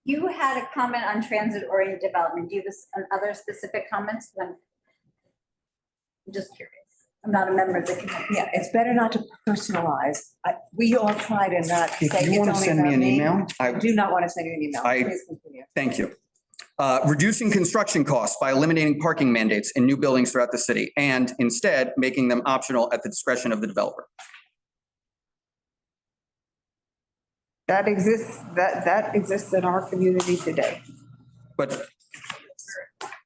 S11: You had a comment on transit-oriented development. Do you have other specific comments? I'm just curious. I'm not a member of the committee.
S5: Yeah, it's better not to personalize. We all try to not say
S22: If
S5: it's
S22: you want to
S5: only
S22: send me
S5: about
S22: an
S5: me.
S22: email,
S5: I do not want to send you an email.
S22: I-
S5: Please continue.
S22: Thank you. Reducing construction costs by eliminating parking mandates in new buildings throughout the city and instead making them optional at the discretion of the developer.
S2: That exists in our community today.
S22: But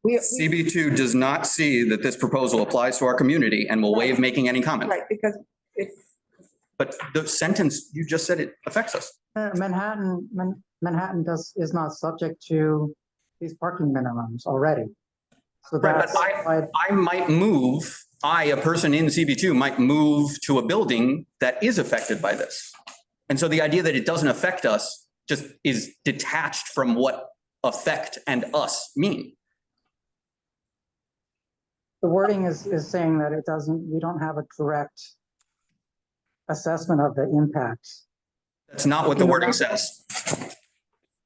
S2: We,
S22: CB2 does not see that this proposal applies to our community and will waive making any comment.
S2: right, because it's,
S22: But the sentence, you just said it affects us.
S23: Manhattan is not subject to these parking minimums already. So
S22: Right, but
S23: that's why,
S22: I might move, a person in CB2 might move to a building that is affected by this. And so the idea that it doesn't affect us just is detached from what affect and us mean.
S23: the wording is saying that it doesn't, we don't have a direct assessment of the impact.
S22: That's not what the wording says.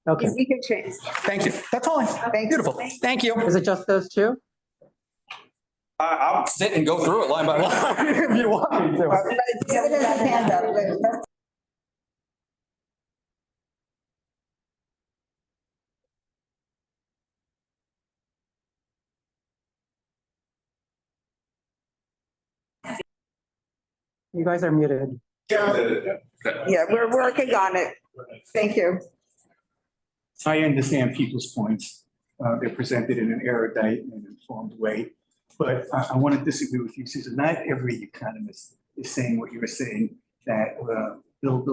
S23: Okay,
S2: we can change.
S22: Thank you. That's all. Beautiful. Thank you.
S23: is it just those two?
S22: I'll sit and go through it line by line if you want me to.
S2: Give it as a handout.
S23: You guys are muted.
S2: Yeah, we're working on it. Thank you.
S14: I understand people's points. They're presented in an erudite and informed way. But I want to disagree with you, Susan. Not every economist is saying what you're saying, that build,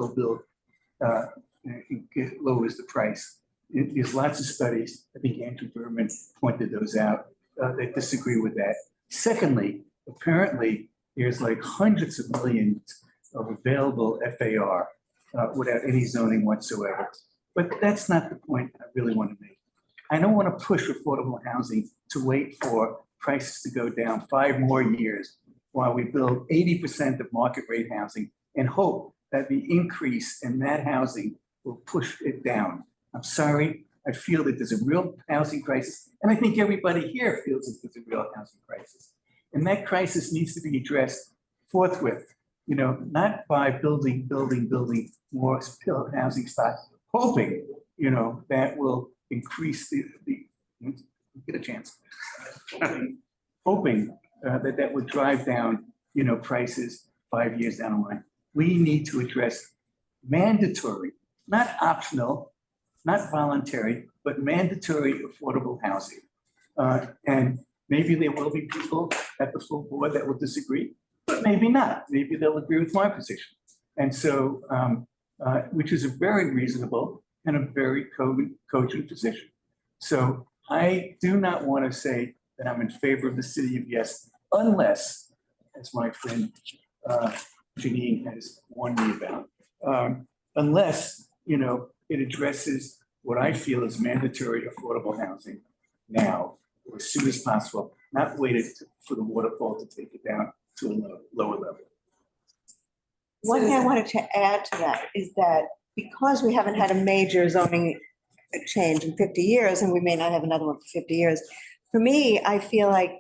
S14: lowers the price. There's lots of studies. I think Andrew Berman pointed those out that disagree with that. Secondly, apparently, there's like hundreds of millions of available FAR without any zoning whatsoever. But that's not the point I really want to make. I don't want to push affordable housing to wait for prices to go down 5 more years while we build 80% of market rate housing and hope that the increase in that housing will push it down. I'm sorry, I feel that there's a real housing crisis, and I think everybody here feels that there's a real housing crisis. And that crisis needs to be addressed forthwith, not by building more housing stock, hoping, that will increase the get a chance. Hoping that would drive down, prices 5 years down the line. we need to address mandatory, not optional, not voluntary, but mandatory affordable housing. And maybe there will be people at the full board that will disagree, but maybe not. Maybe they'll agree with my position. And so, which is a very reasonable and a very cogent position. So I do not want to say that I'm in favor of the city of yes, unless, as my friend Janine has warned me about, unless, you know, it addresses what I feel is mandatory affordable housing now, or as soon as possible, not waited for the waterfall to take it down to a lower level.
S5: One thing I wanted to add to that is that because we haven't had a major zoning change in 50 years, and we may not have another one for 50 years, for me, I feel like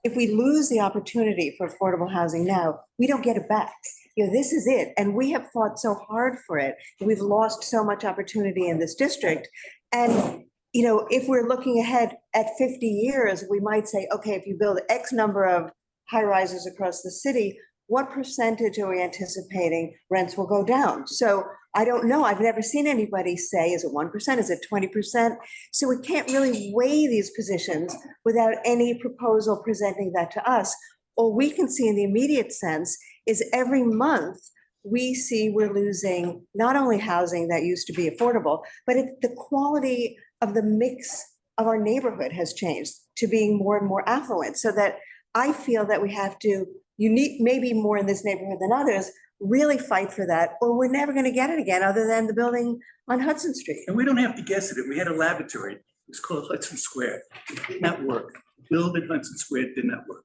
S5: if we lose the opportunity for affordable housing now, we don't get it back. You know, this is it. And we have fought so hard for it. We've lost so much opportunity in this district. And, you know, if we're looking ahead at 50 years, we might say, okay, if you build X number of high rises across the city, what percentage are we anticipating rents will go down? So I don't know. I've never seen anybody say, is it 1%? Is it 20%? So we can't really weigh these positions without any proposal presenting that to us. All we can see in the immediate sense is every month we see we're losing not only housing that used to be affordable, but the quality of the mix of our neighborhood has changed to being more and more affluent. So that I feel that we have to, maybe more in this neighborhood than others, really fight for that, or we're never going to get it again other than the building on Hudson Street.
S14: And we don't have to guess at it. We had a laboratory. It was called Hudson Square. It did not work. Building Hudson Square did not work.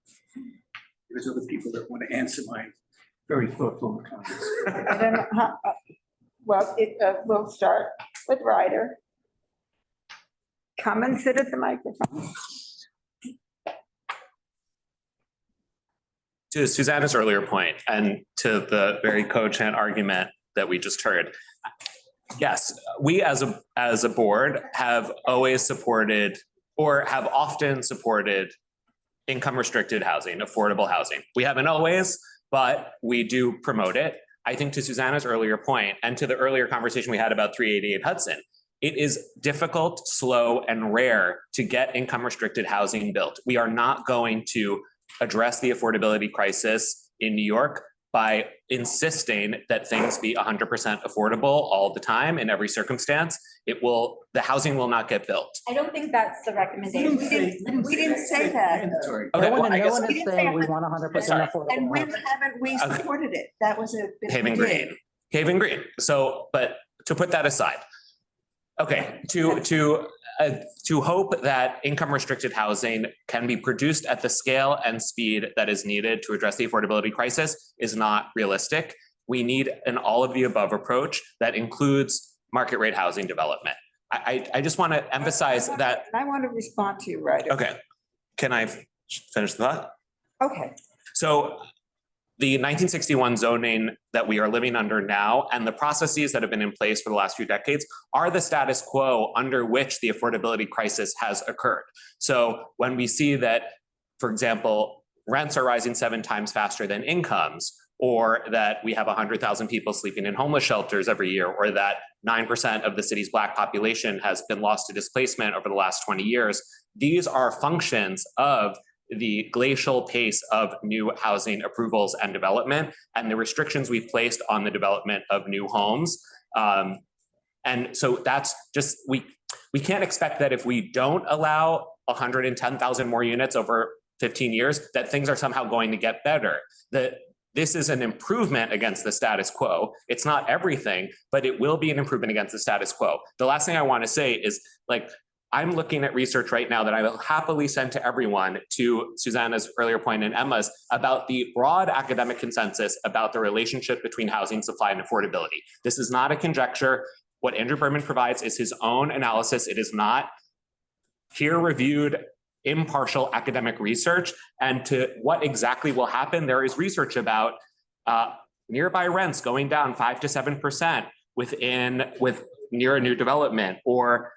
S14: There's other people that want to answer my very thoughtful comments.
S11: I don't know how, well, we'll start with Ryder. Come and sit at the microphone.
S3: To Susanna's earlier point, and to the very cogent argument that we just heard, yes, we as a board have always supported, or have often supported, income restricted housing, affordable housing. We haven't always, but we do promote it. I think to Susanna's earlier point, and to the earlier conversation we had about 388 Hudson, it is difficult, slow, and rare to get income restricted housing built. We are not going to address the affordability crisis in New York by insisting that things be 100% affordable all the time in every circumstance. The housing will not get built.
S11: I don't think that's the recommendation.
S5: We didn't say that.
S3: Okay, well, I guess.
S23: No one is saying we want 100% affordable.
S5: And when
S23: housing.
S5: haven't we supported it? That was a bit.
S3: Haven Green. Haven Green. So, but to put that aside, okay, to hope that income restricted housing can be produced at the scale and speed that is needed to address the affordability crisis is not realistic. We need an all of the above approach that includes market rate housing development. I just want to emphasize that.
S11: I want to respond to you, Ryder.
S3: Okay, can I finish the thought?
S11: Okay.
S3: So the 1961 zoning that we are living under now and the processes that have been in place for the last few decades are the status quo under which the affordability crisis has occurred. So when we see that, for example, rents are rising 7 times faster than incomes, or that we have 100,000 people sleeping in homeless shelters every year, or that 9% of the city's Black population has been lost to displacement over the last 20 years, these are functions of the glacial pace of new housing approvals and development and the restrictions we've placed on the development of new homes. And so that's just, we can't expect that if we don't allow 110,000 more units over 15 years, that things are somehow going to get better. This is an improvement against the status quo. It's not everything, but it will be an improvement against the status quo. The last thing I want to say is, like, I'm looking at research right now that I will happily send to everyone, to Susanna's earlier point and Emma's, about the broad academic consensus about the relationship between housing supply and affordability. This is not a conjecture. What Andrew Berman provides is his own analysis. It is not peer-reviewed, impartial academic research. And to what exactly will happen, there is research about nearby rents going down 5 to 7% with near a new development, or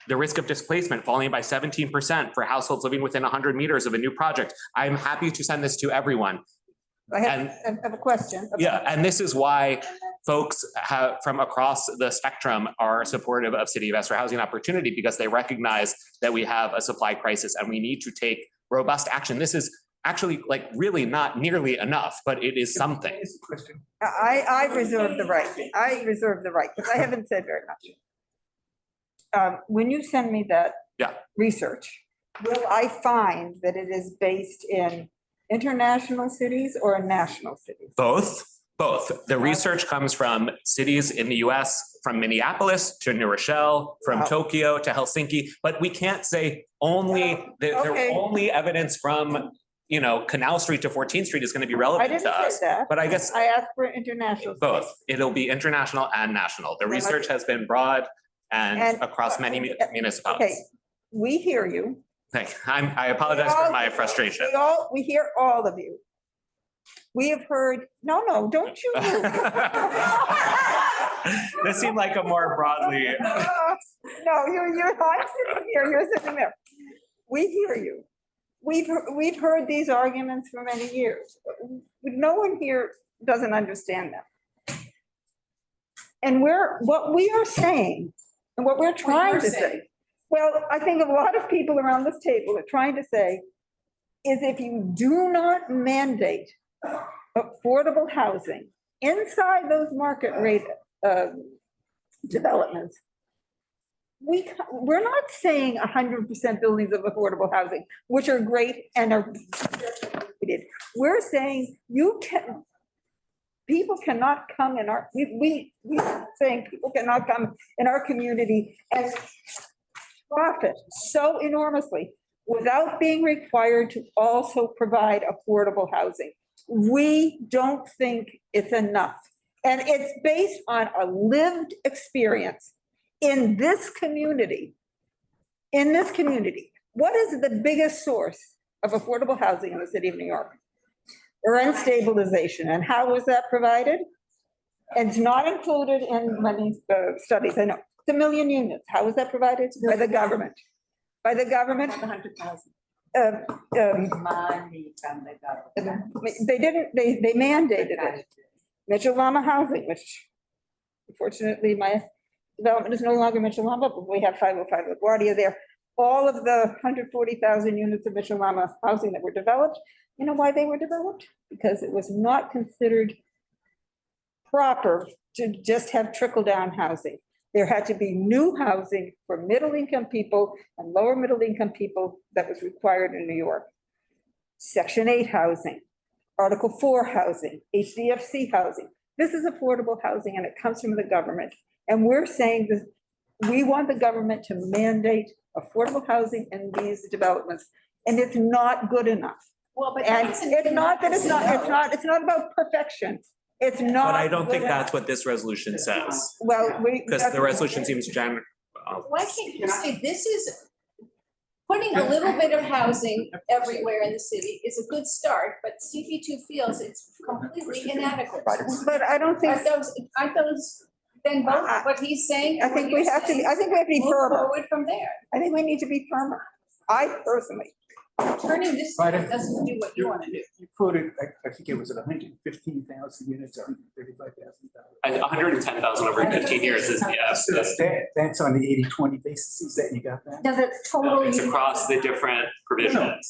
S3: the risk of displacement falling by 17% for households living within 100 meters of a new project. I'm happy to send this to everyone.
S2: I have a question.
S3: Yeah, and this is why folks from across the spectrum are supportive of City of Exeter Housing Opportunity, because they recognize that we have a supply crisis and we need to take robust action. This is actually like really not nearly enough, but it is something.
S2: I reserve the right. I reserve the right because I haven't said very much. When you send me that research, will I find that it is based in international cities or national cities?
S3: Both. The research comes from cities in the US, from Minneapolis to New Rochelle, from Tokyo to Helsinki, but we can't say only, they're only evidence from, you know, Canal Street to 14th Street is going to be relevant to us. But I guess
S2: I asked for international.
S3: both. It'll be international and national. The research has been broad and across many municipalities.
S2: Okay, we hear you.
S3: I apologize for my frustration.
S2: We hear all of you. We have heard, no, don't you move.
S3: This seemed like a more broadly.
S2: No, you're not sitting here, you're sitting there. We hear you. We've heard these arguments for many years. No one here doesn't understand them. And what we are saying, and what we're trying to say, well, I think a lot of people around this table are trying to say, is if you do not mandate affordable housing inside those market rate developments, we're not saying 100% buildings of affordable housing, which are great and are needed. We're saying people cannot come in our, we're saying people cannot come in our community and profit so enormously without being required to also provide affordable housing. We don't think it's enough. And it's based on a lived experience in this community. In this community, what is the biggest source of affordable housing in the city of New York? Rent stabilization. And how was that provided? And it's not included in many studies. I know it's 1 million units. How was that provided? By the government. By the government. 100,000.
S12: Money from the government.
S2: They didn't. They mandated it. Mitchell-Lama housing, which unfortunately my development is no longer Mitchell-Lama, but we have 505 LaGuardia there. All of the 140,000 units of Mitchell-Lama housing that were developed, you know why they were developed? Because it was not considered proper to just have trickle-down housing. There had to be new housing for middle-income people and lower middle-income people that was required in New York. Section 8 housing, Article 4 housing, HDFC housing. This is affordable housing and it comes from the government. And we're saying that we want the government to mandate affordable housing in these developments. And it's not good enough.
S18: Well, but
S2: and it's not that it's not about perfection. It's not.
S3: But I don't think
S2: good
S3: that's
S2: enough.
S3: what this resolution says.
S2: Well,
S3: Because the resolution seems general.
S18: Why can't you say this is putting a little bit of housing everywhere in the city is a good start, but CB2 feels it's completely inadequate.
S2: But I don't think.
S18: Aren't those then both what he's saying?
S2: I think we have to be
S18: move
S2: firmer.
S18: forward from there.
S2: I think we need to be firmer. I personally.
S18: Turning this
S14: Right.
S18: doesn't do what you want to do.
S14: You quoted, I think it was at 115,000 units, 135,000.
S3: 110,000 over 15 years is yes.
S14: That's on the 80-20 basis that you got that?
S11: Does it totally?
S3: It's across the different provisions.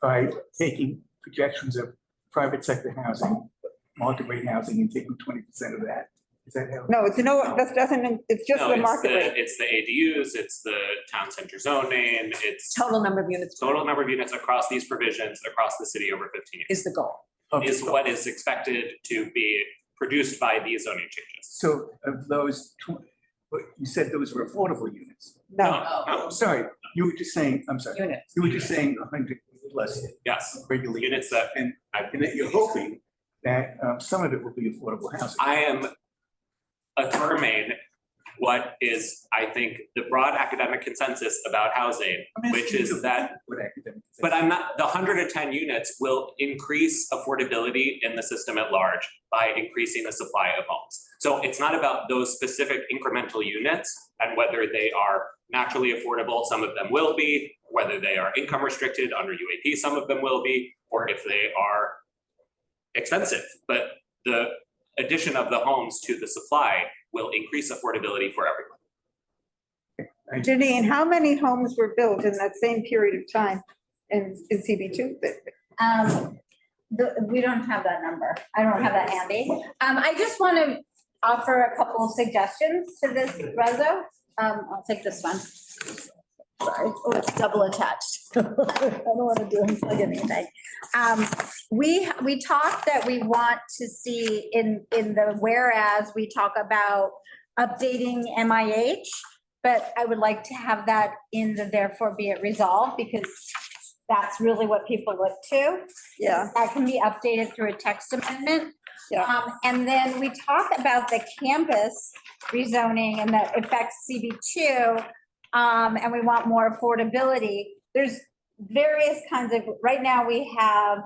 S14: By taking projections of private sector housing, market rate housing, and taking 20% of that. Is that how?
S2: No, that doesn't, it's just
S3: No,
S2: the market rate.
S3: It's the ADUs, it's the town center zoning, it's
S5: Total number of units.
S3: total number of units across these provisions across the city over 15 years.
S5: Is the goal.
S3: Is what is expected to be produced by these zoning changes.
S14: So of those, but you said those were affordable units.
S2: No.
S14: Sorry, you were just saying, I'm sorry.
S5: Units.
S14: You were just saying 100 plus.
S3: Yes.
S14: Regular
S3: Units that
S14: and that you're hoping that some of it will be affordable housing.
S3: I am affirming what is, I think, the broad academic consensus about housing, which is that, but I'm not, the 110 units will increase affordability in the system at large by increasing the supply of homes. So it's not about those specific incremental units and whether they are naturally affordable, some of them will be, whether they are income restricted under UAP, some of them will be, or if they are expensive, but the addition of the homes to the supply will increase affordability for everyone.
S2: Janine, how many homes were built in that same period of time in CB2?
S11: We don't have that number. I don't have that handy. I just want to offer a couple of suggestions to this reso. I'll take this one. Sorry, oh, it's double attached. I don't want to do unplug anything. We talked that we want to see in the whereas, we talk about updating MIH, but I would like to have that in the therefore be it resolved, because that's really what people look to.
S2: Yeah.
S11: That can be updated through a text amendment.
S2: Yeah.
S11: And then we talk about the campus rezoning and that affects CB2. And we want more affordability. There's various kinds of, right now we have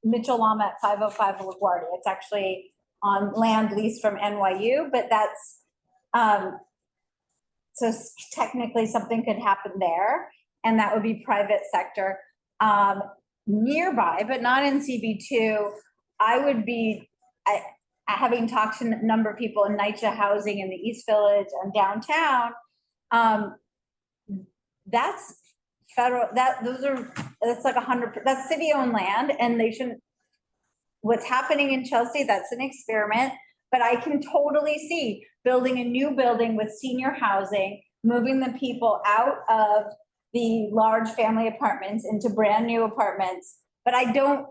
S11: Mitchell Lama at 505 LaGuardia. It's actually on land leased from NYU, but that's, so technically something could happen there, and that would be private sector. Nearby, but not in CB2, I would be, having talked to a number of people in NYCHA housing in the East Village and downtown, that's federal, that's like 100, that's city-owned land, and they shouldn't, what's happening in Chelsea, that's an experiment, but I can totally see building a new building with senior housing, moving the people out of the large family apartments into brand new apartments. But I don't,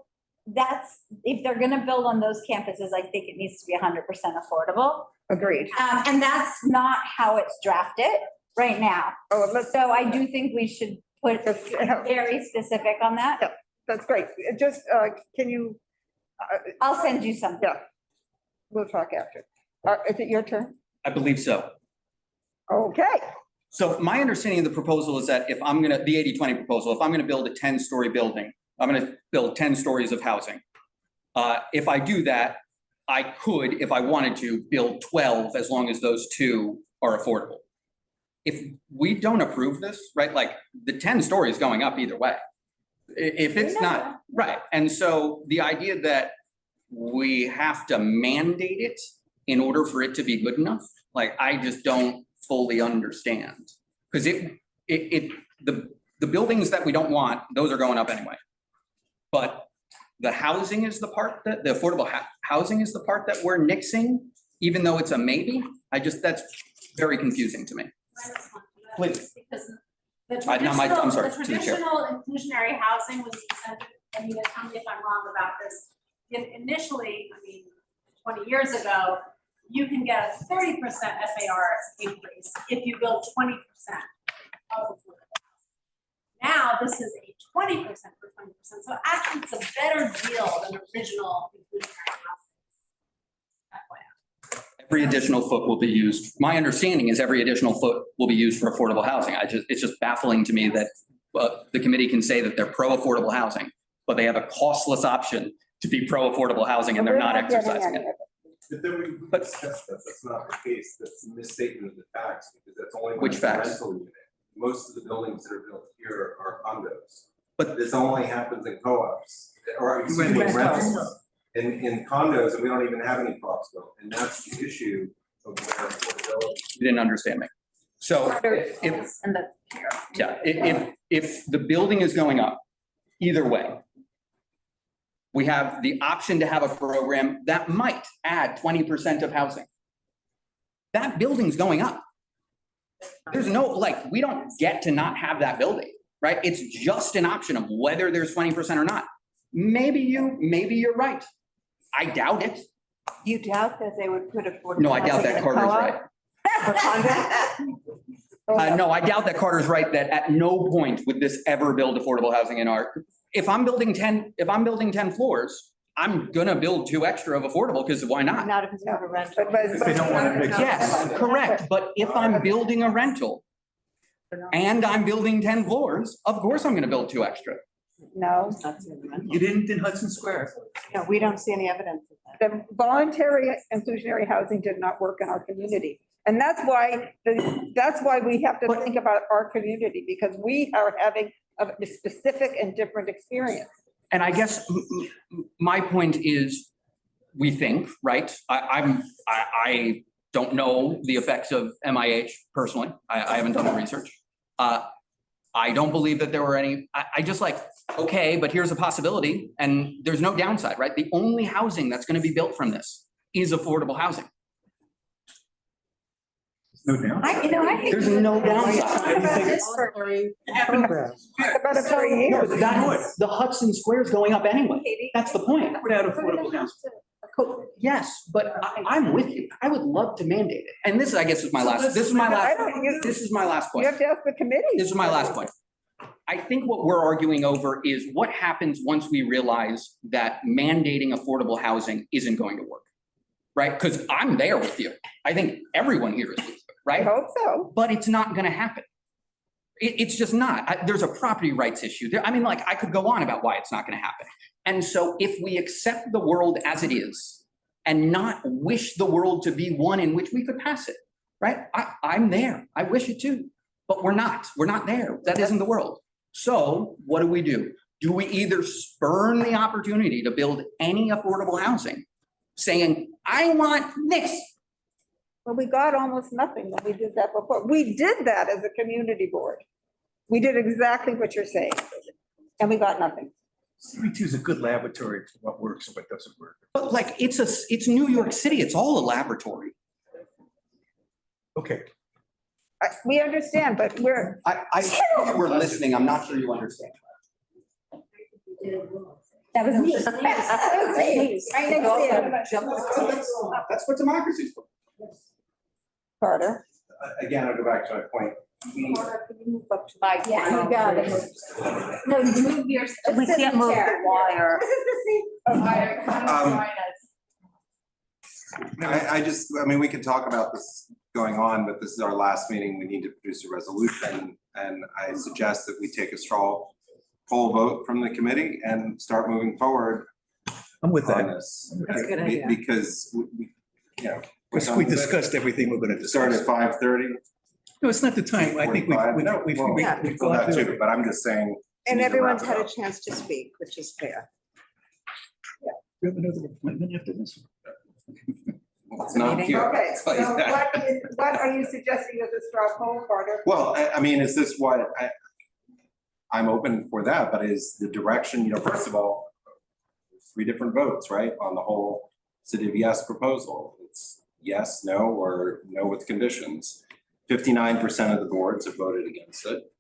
S11: that's, if they're gonna build on those campuses, I think it needs to be 100% affordable.
S2: Agreed.
S11: And that's not how it's drafted right now. So I do think we should put very specific on that.
S2: Yeah, that's great. Just, can you?
S11: I'll send you something.
S2: Yeah, we'll talk after. Is it your turn?
S22: I believe so.
S2: Okay.
S22: So my understanding of the proposal is that if I'm gonna, the 80-20 proposal, if I'm gonna build a 10-story building, I'm gonna build 10 stories of housing. If I do that, I could, if I wanted to, build 12 as long as those 2 are affordable. If we don't approve this, right, like the 10 stories going up either way. If it's not, right. And so the idea that we have to mandate it in order for it to be good enough, like I just don't fully understand. Because the buildings that we don't want, those are going up anyway. But the housing is the part that, the affordable housing is the part that we're nixing, even though it's a maybe. That's very confusing to me. Please.
S1: Because the
S22: I'm sorry,
S1: the
S22: to the chair.
S1: traditional inclusionary housing was incentive, I mean, tell me if I'm wrong about this. Initially, I mean, 20 years ago, you can get a 30% FAR increase if you build 20% of affordable. Now, this is a 20% for 20%. So actually, it's a better deal than original inclusionary housing.
S22: Every additional foot will be used. My understanding is every additional foot will be used for affordable housing. It's just baffling to me that the committee can say that they're pro-affordable housing, but they have a costless option to be pro-affordable housing and they're not exercising it.
S15: But then we discussed that, that's not the case, that's a misstatement of the facts, because that's only.
S22: Which facts?
S15: Rental unit. Most of the buildings that are built here are condos. But this only happens in co-ops, or excuse me, rentals. In condos, and we don't even have any co-ops built, and that's the issue of where affordability.
S22: You didn't understand me. So if the building is going up, either way, we have the option to have a program that might add 20% of housing. That building's going up. There's no, like, we don't get to not have that building, right? It's just an option of whether there's 20% or not. Maybe you're right. I doubt it.
S5: You doubt that they would put affordable.
S22: No, I doubt that Carter's right. No, I doubt that Carter's right, that at no point would this ever build affordable housing in our, if I'm building 10 floors, I'm gonna build 2 extra of affordable, because why not?
S5: Not if it's not a rental.
S14: If they don't want to mix.
S22: Yes, correct. But if I'm building a rental and I'm building 10 floors, of course I'm gonna build 2 extra.
S5: No.
S14: You didn't in Hudson Square.
S5: No, we don't see any evidence of that.
S2: The voluntary inclusionary housing did not work in our community. And that's why we have to think about our community, because we are having a specific and different experience.
S22: And I guess my point is, we think, right? I don't know the effects of MIH personally. I haven't done the research. I don't believe that there were any, I just like, okay, but here's a possibility and there's no downside, right? The only housing that's going to be built from this is affordable housing.
S14: No doubt.
S5: I think.
S22: There's no downside.
S5: About it for a year.
S22: No, but the Hudson Square is going up anyway. That's the point.
S14: Without affordable housing.
S22: Yes, but I'm with you. I would love to mandate it. And this, I guess, is my last, this is my last
S2: You
S22: point.
S2: have to ask the committee.
S22: This is my last point. I think what we're arguing over is what happens once we realize that mandating affordable housing isn't going to work, right? Because I'm there with you. I think everyone here is with you, right?
S2: I hope so.
S22: But it's not going to happen. It's just not. There's a property rights issue there. I mean, like, I could go on about why it's not going to happen. And so if we accept the world as it is and not wish the world to be one in which we could pass it, right? I'm there. I wish it too, but we're not. We're not there. That isn't the world. So what do? Do we either spurn the opportunity to build any affordable housing, saying, I want this?
S2: Well, we got almost nothing when we did that before. We did that as a community board. We did exactly what you're saying, and we got nothing.
S14: CB2 is a good laboratory for what works and what doesn't work.
S22: But like, it's New York City. It's all a laboratory.
S14: Okay.
S2: We understand, but we're.
S22: We're listening. I'm not sure you understand.
S11: That was me. Right next to you.
S22: That's what democracy is for.
S2: Carter.
S15: Again, I'll go back to my point.
S11: Yeah, you got it. No, you move your.
S12: We can't move the wire.
S11: This is the seat.
S15: I mean, we can talk about this going on, but this is our last meeting. We need to produce a resolution. And I suggest that we take a straw poll vote from the committee and start moving forward.
S14: I'm with that.
S15: This.
S2: That's a good idea.
S15: Because,
S14: We discussed everything we're going to
S15: start
S14: discuss.
S15: at 5:30.
S14: No, it's not the time. I think we've
S15: We've gone through it, but I'm just saying.
S5: And
S15: we need to
S5: everyone's
S15: wrap
S5: had
S15: it
S5: a
S15: up.
S5: chance to speak, which is fair.
S14: We have another appointment after this.
S15: It's not here.
S2: Okay,
S15: I'll
S2: so
S15: tell you that.
S2: what are you suggesting as a straw poll, Carter?
S15: Well, I mean, is this what, I'm open for that, but is the direction, first of all, 3 different votes, right, on the whole City of Yes proposal. It's yes, no, or no with conditions. 59% of the boards have voted against it,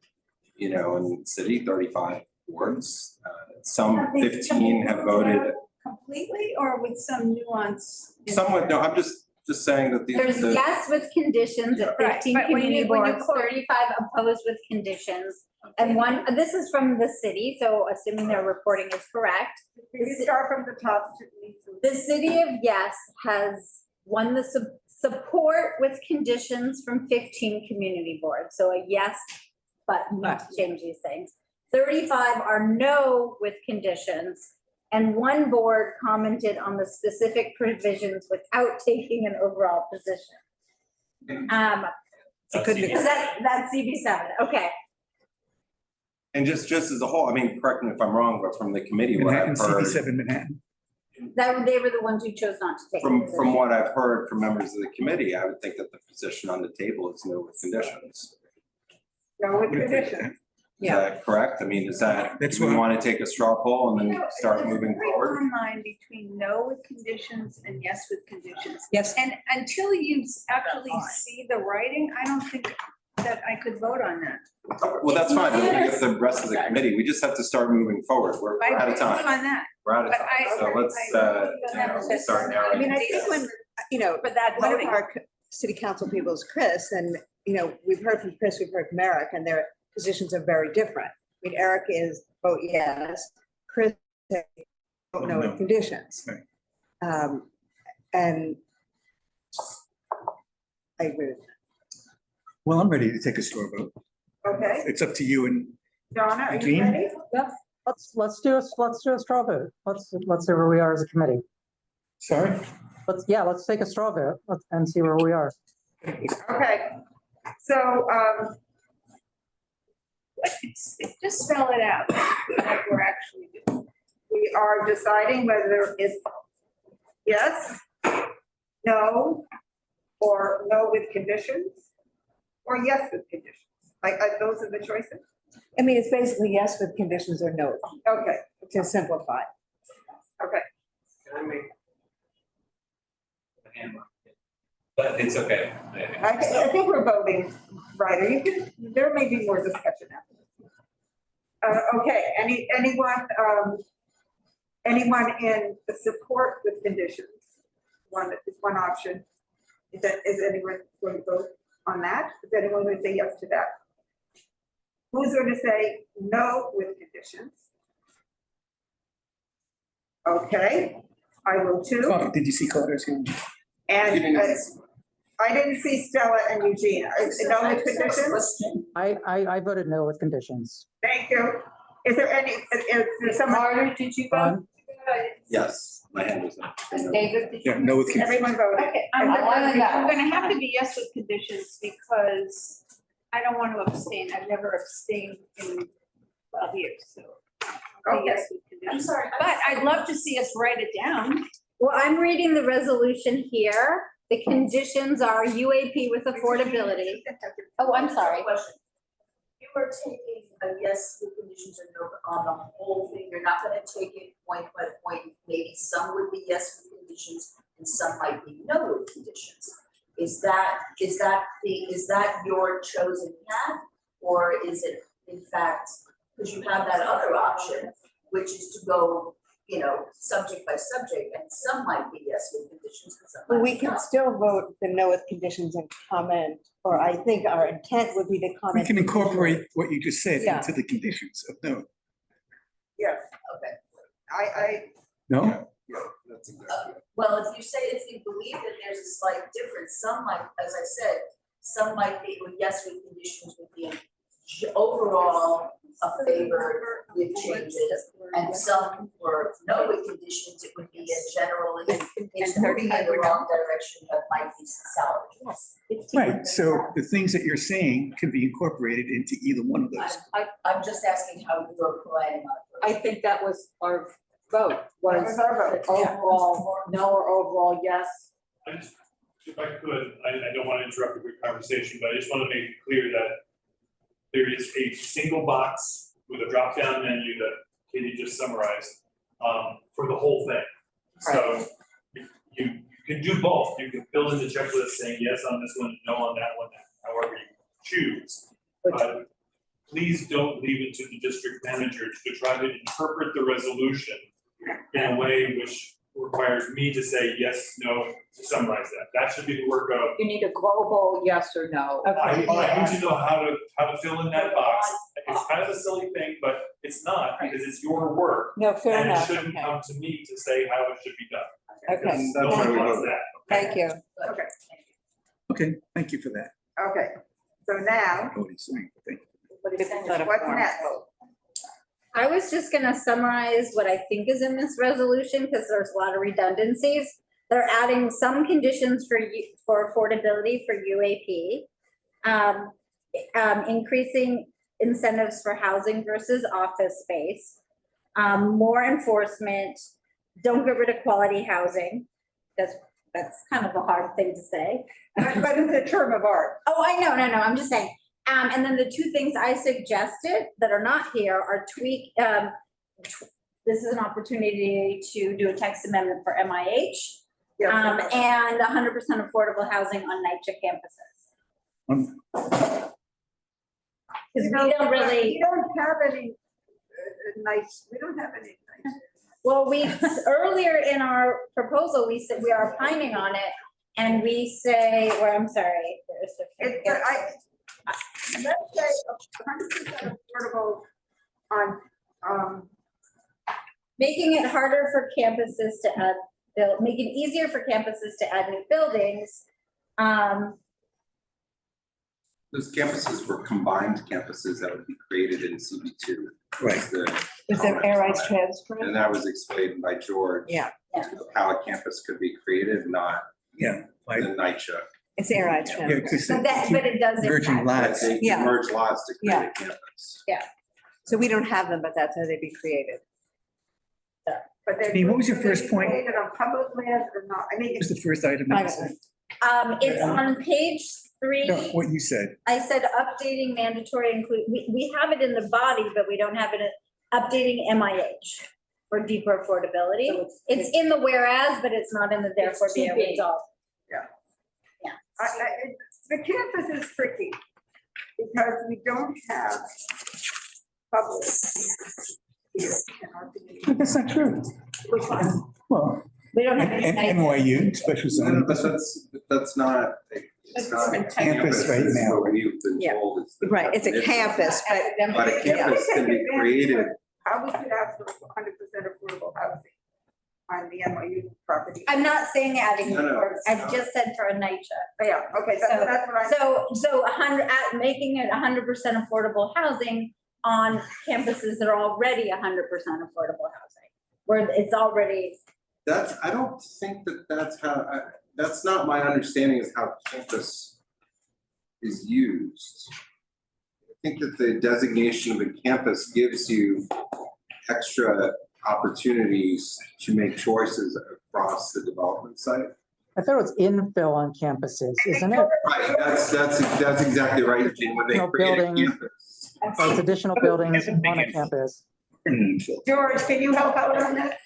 S15: in city, 35 boards. Some 15 have voted.
S18: Completely or with some nuance?
S15: Somewhat, no, I'm just saying that
S11: There's yes with conditions at
S18: Right,
S11: 15
S18: but when
S11: community
S18: you
S11: boards,
S18: quote-
S11: 35 opposed with conditions. And this is from the city, so assuming their reporting is correct.
S2: Can you start from the top?
S11: The city of Yes has won the support with conditions from 15 community boards. So a yes, but you need to change these things. 35 are no with conditions. And 1 board commented on the specific provisions without taking an overall position. That's CB7, okay.
S15: And just as a whole, I mean, correct me if I'm wrong, but from the committee, what I've
S14: Manhattan,
S15: heard.
S14: CB7 Manhattan.
S11: They were the ones who chose not to take. a
S15: From
S11: position.
S15: what I've heard from members of the committee, I would think that the position on the table is no with conditions.
S2: No, with conditions.
S15: Is that correct? I mean, is that,
S14: That's
S15: do we
S14: what-
S15: want to take a straw poll and then start moving forward?
S18: Fine line between no with conditions and yes with conditions.
S5: Yes.
S18: And until you actually see the writing, I don't think that I could vote on that.
S15: Okay, well, that's fine. We'll get the rest of the committee. We just have to start moving forward. We're
S18: I
S15: out of
S18: agree with you
S15: time.
S18: on that.
S15: We're out of
S18: But
S15: time.
S18: I-
S15: So let's, start now.
S5: I mean, I think when,
S18: For that
S5: one of
S18: voting.
S5: our city council people is Chris, and, we've heard from Chris, we've heard from Eric, and their positions are very different. I mean, Eric is vote yes, Chris said vote no with conditions.
S14: Right.
S5: And I agree with
S14: Well, I'm ready to take a straw vote.
S2: that. Okay,
S14: It's up to you and
S2: Donna, are you
S14: Jean?
S2: ready?
S23: Let's do a straw vote. Let's see where we are as a committee.
S14: sorry.
S23: Let's take a straw vote and see where we are.
S2: Okay, so,
S18: Just spell it out, what we're actually doing.
S2: we are deciding whether it's yes, no, or no with conditions, or yes with conditions. Like, those are the choices?
S5: I mean, it's basically yes with conditions or no,
S2: Okay,
S5: to simplify.
S2: okay.
S13: Can I make? But it's okay.
S2: I think we're voting, Ryder. You can, there may be more discussion after. Okay, anyone in the support with conditions? One option. Is anyone going to vote on that? Is anyone going to say yes to that? Who's going to say no with conditions? Okay, I will too.
S14: Oh, did you see Carter's hand?
S2: And I didn't see Stella and Eugene. No with conditions?
S23: I voted no with conditions.
S2: Thank you. Is there someone?
S5: Margaret, did you vote?
S15: Yes, my hand was up.
S5: David, did you?
S14: Yeah, no with conditions.
S2: Everyone voted.
S18: Okay, I'm gonna have to be yes with conditions because I don't want to abstain. I've never abstained in 12 years, so.
S2: Okay.
S18: Yes with conditions. But I'd love to see us write it down.
S11: Well, I'm reading the resolution here. The conditions are UAP with affordability. Oh, I'm sorry.
S7: You are taking a yes with conditions or no on the whole thing. You're not gonna take it point by point. Maybe some would be yes with conditions and some might be no with conditions. Is that your chosen path? Or is it in fact, because you have that other option, which is to go, subject by subject, and some might be yes with conditions and some
S5: But
S7: might
S5: we
S7: be
S5: can
S7: no.
S5: still vote the no with conditions and comment, or I think our intent would be to
S14: We
S5: comment.
S14: can incorporate what you just said
S5: Yeah.
S14: into the conditions of no.
S2: Yes.
S7: Okay.
S14: No?
S7: Well, if you believe that there's a slight difference, some might, as I said, some might be yes with conditions would be overall a favor with changes, and some were no with conditions, it would be a generally, it's moving in the wrong direction, but might be salvage.
S14: Right, so the things that you're saying can be incorporated into either one of those.
S7: I'm just asking how you're planning on it.
S12: I think that was our vote,
S2: That was our vote.
S12: overall no or overall yes.
S10: I just, if I could, I don't want to interrupt a good conversation, but I just want to make it clear that there is a single box with a drop-down menu that Katie just summarized, for the whole thing. So you can do both. You can fill in the checklist saying yes on this one, no on that one, however you choose. But please don't leave it to the district manager to try to interpret the resolution in a way which requires me to say yes, no, to summarize that. That should be the work of.
S12: You need a global yes or no.
S10: I need to know how to fill in that box. It's kind of a silly thing, but it's not, because it's your work.
S5: No, fair enough.
S10: And it shouldn't come to me to say how it should be done.
S5: Okay.
S10: No one wants that.
S5: Thank you.
S2: Okay,
S14: Okay, thank you for that.
S2: okay. So now,
S14: I know what he's saying. Thank you.
S2: what's next?
S11: I was just gonna summarize what I think is in this resolution, because there's a lot of redundancies. They're adding some conditions for affordability for UAP. Increasing incentives for housing versus office space. More enforcement, don't get rid of quality housing. That's kind of a hard thing to say.
S2: But it's a term of art.
S11: Oh, I know, no, I'm just saying. And then the two things I suggested that are not here are tweak, this is an opportunity to do a text amendment for MIH. And 100% affordable housing on NYCHA campuses. Because we don't really.
S2: We don't have any we don't have any nice.
S11: Well, earlier in our proposal, we said we are opining on it, and we say, or I'm sorry.
S2: Let's say 100% affordable on,
S11: making it harder for campuses to add, making it easier for campuses to add new buildings.
S15: Those campuses were combined campuses that would be created in CB2.
S14: Right.
S5: Is there air rights transfer?
S15: And that was explained by George.
S5: Yeah.
S15: How a campus could be created, not
S14: the
S15: NYCHA.
S5: It's air rights transfer.
S11: But it does
S14: Merging
S11: impact.
S14: lots.
S15: They
S5: Yeah.
S15: merge lots to create a campus.
S11: Yeah.
S5: So we don't have them, but that's how they'd be created. But then.
S14: Janine, what was your first point?
S5: Created on public land or not? I mean.
S14: What was the first item that you said?
S11: It's on page 3.
S14: No, what you said.
S11: I said updating mandatory include, we have it in the body, but we don't have it in updating MIH for deeper affordability.
S5: So
S11: It's in the whereas, but it's not in the therefore be it resolved.
S5: The campus is tricky because we don't have public here in our community.
S14: But that's not true.
S5: Which one?
S14: Well,
S11: We don't have
S14: NYU, special zone.
S15: But that's not, it's not a campus
S14: right
S15: is
S14: now.
S15: what we've been
S5: Yeah.
S15: told is the
S5: Right, it's a
S15: definition.
S5: campus,
S15: But a campus can be created.
S5: How we could ask for 100% affordable housing on the NYU property.
S11: I'm not saying adding,
S15: No, no.
S11: I've just said for a NYCHA.
S5: Yeah, okay, that's what I.
S11: So 100, making it 100% affordable housing on campuses that are already 100% affordable housing, where it's already.
S15: I don't think that's how, that's not my understanding of how campus is used. I think that the designation of the campus gives you extra opportunities to make choices across the development site.
S23: I thought it was infill on campuses, isn't it?
S15: Right, that's exactly right, Gene, when they
S23: No
S15: create a
S23: buildings.
S15: campus.
S23: It's additional buildings on a campus.
S5: George, can you help out on that?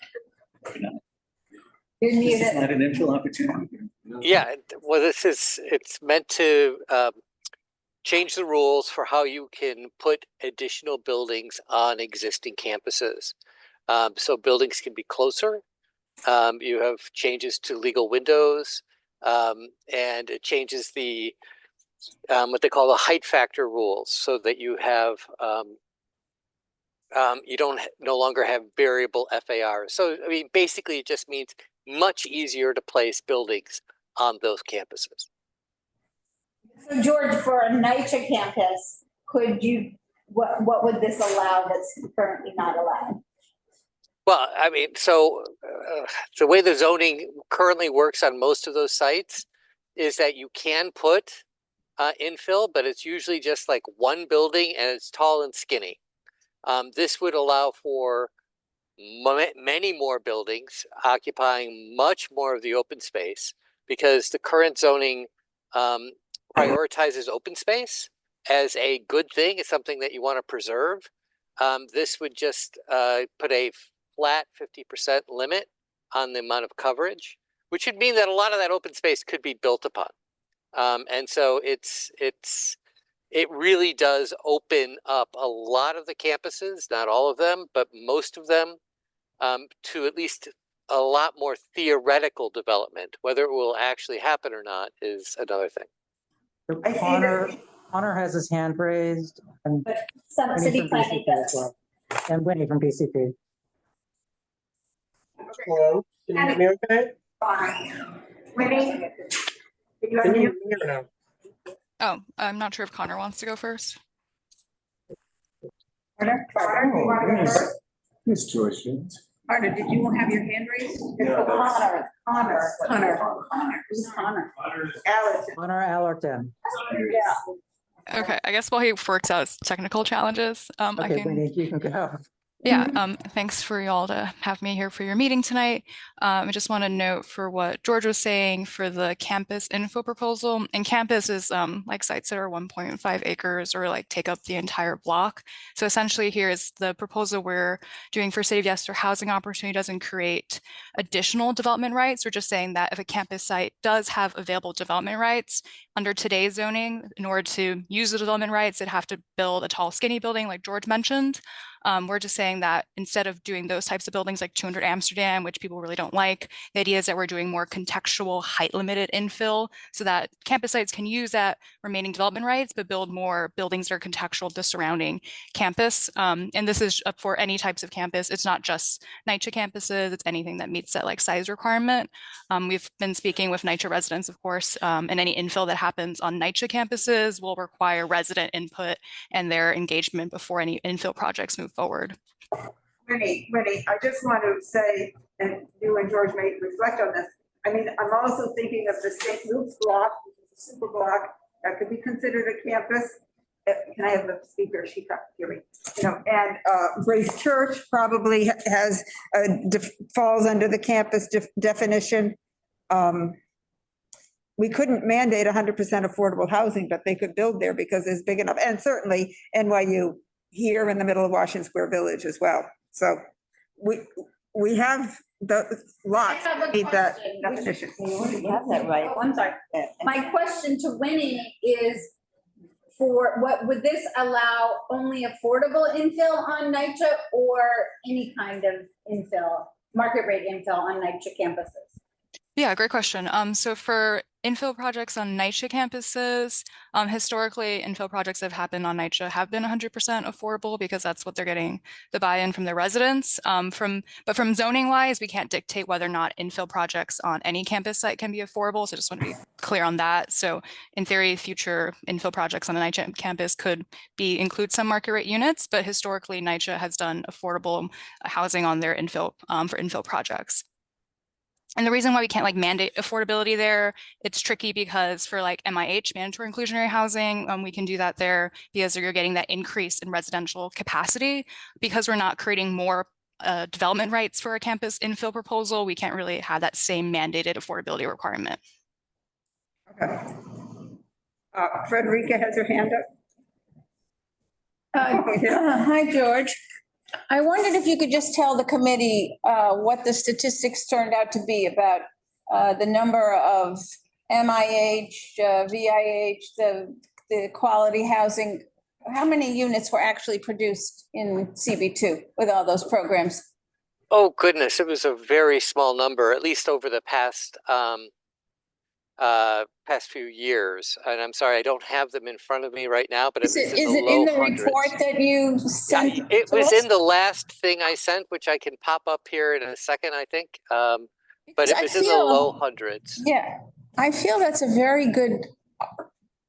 S5: You're
S14: This is
S5: muted.
S14: not an infill opportunity.
S9: Yeah, well, it's meant to change the rules for how you can put additional buildings on existing campuses. So buildings can be closer. You have changes to legal windows, and it changes the what they call the height factor rules, so that you have you don't no longer have variable FAR. So I mean, basically, it just means much easier to place buildings on those campuses.
S11: So George, for a NYCHA campus, could you, what would this allow that's currently not allowed?
S9: Well, I mean, so the way the zoning currently works on most of those sites is that you can put infill, but it's usually just like one building and it's tall and skinny. This would allow for many more buildings occupying much more of the open space, because the current zoning prioritizes open space as a good thing. It's something that you want to preserve. This would just put a flat 50% limit on the amount of coverage, which would mean that a lot of that open space could be built upon. And so it really does open up a lot of the campuses, not all of them, but most of them, to at least a lot more theoretical development. Whether it will actually happen or not is another thing.
S23: Connor has his hand raised, and
S11: But some
S23: Winnie
S11: city
S23: from
S11: planning
S23: BCP as
S11: does.
S23: well. And Winnie from BCP.
S17: Hello, can you hear me okay?
S5: Fine. Winnie?
S17: Can you hear me or no?
S19: Oh, I'm not sure if Connor wants to go first.
S5: Carter, do you want to go first?
S14: Miss George.
S5: Carter, did you have your hand raised?
S15: Yeah, that's-
S5: Connor. Who's Connor? Allison.
S23: Connor Allerton.
S5: Yeah.
S19: Okay, I guess while he works out his technical challenges, I
S23: Okay,
S19: can.
S23: Winnie, you can go.
S19: Yeah, thanks for y'all to have me here for your meeting tonight. I just want to note for what George was saying for the campus info proposal, and campus is like sites that are 1.5 acres or like take up the entire block. So essentially here is the proposal we're doing for City of Yes, or housing opportunity doesn't create additional development rights. We're just saying that if a campus site does have available development rights under today's zoning, in order to use the development rights, it'd have to build a tall, skinny building like George mentioned. We're just saying that instead of doing those types of buildings like 200 Amsterdam, which people really don't like, the idea is that we're doing more contextual height limited infill so that campus sites can use that remaining development rights, but build more buildings that are contextual to surrounding campus. And this is for any types of campus. It's not just NYCHA campuses, it's anything that meets that like size requirement. We've been speaking with NYCHA residents, of course, and any infill that happens on NYCHA campuses will require resident input and their engagement before any infill projects move forward.
S5: Winnie, I just want to say, and you and George may reflect on this. I mean, I'm also thinking of the St. Luke's block, which is a super block that could be considered a campus.
S2: can I have the speaker? She can't hear me. You know, and Grace Church probably has, falls under the campus definition. We couldn't mandate 100% affordable housing, but they could build there because it's big enough. And certainly NYU here in the middle of Washington Square Village as well. So we have the lots that meet that definition.
S11: You have that right. I'm sorry. My question to Winnie is, for what, would this allow only affordable infill on NYCHA or any kind of infill, market rate infill on NYCHA campuses?
S19: Yeah, great question. So for infill projects on NYCHA campuses, historically, infill projects that have happened on NYCHA have been 100% affordable because that's what they're getting the buy-in from their residents. But from zoning wise, we can't dictate whether or not infill projects on any campus site can be affordable. So just want to be clear on that. So in theory, future infill projects on a NYCHA campus could include some market rate units, but historically, NYCHA has done affordable housing on their infill for infill projects. And the reason why we can't like mandate affordability there, it's tricky because for like MIH, mandatory inclusionary housing, we can do that there because you're getting that increase in residential capacity. Because we're not creating more development rights for a campus infill proposal, we can't really have that same mandated affordability requirement.
S2: Okay. Frederica has her hand up.
S18: Hi, George. I wondered if you could just tell the committee what the statistics turned out to be about the number of MIH, VIH, the quality housing. How many units were actually produced in CB2 with all those programs?
S9: Oh, goodness, it was a very small number, at least over the past few years. And I'm sorry, I don't have them in front of me right now, but
S18: Is it in the report that you sent?
S9: It was in the last thing I sent, which I can pop up here in a second, I think. But it was in the low hundreds.
S18: Yeah, I feel that's a very good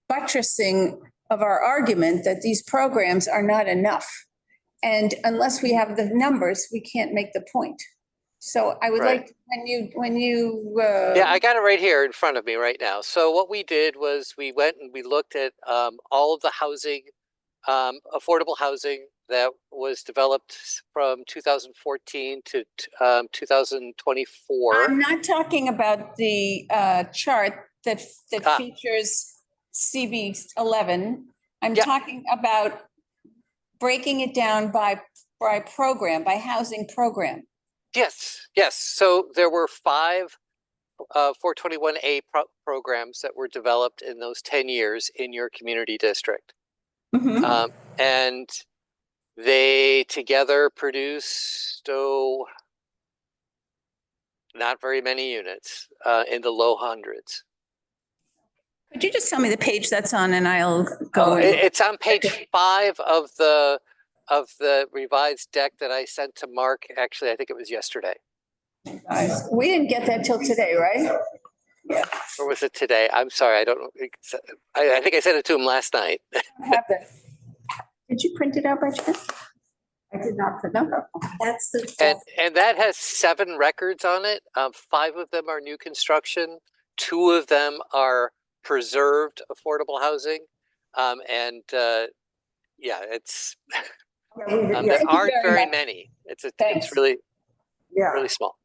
S18: buttressing of our argument that these programs are not enough. And unless we have the numbers, we can't make the point. So I would like, when you
S9: yeah, I got it right here in front of me right now. So what we did was we went and we looked at all of the housing, affordable housing that was developed from 2014 to 2024.
S18: I'm not talking about the chart that features CB11. I'm talking about breaking it down by program, by housing program.
S9: Yes, yes. So there were 5 421A programs that were developed in those 10 years in your community district.
S18: Mm-hmm.
S9: And they together produced, not very many units, in the low hundreds.
S18: Could you just tell me the page that's on and I'll go?
S9: It's on page 5 of the revised deck that I sent to Mark. Actually, I think it was yesterday.
S18: We didn't get that till today, right?
S9: Yeah. Or was it today? I'm sorry. I don't know. I think I sent it to him last night.
S18: I have that. Did you print it out by chance?
S2: I did not print
S18: it out. That's the.
S9: And that has 7 records on it. 5 of them are new construction. 2 of them are preserved affordable housing. Yeah, it's. There aren't very many. It's really, really small.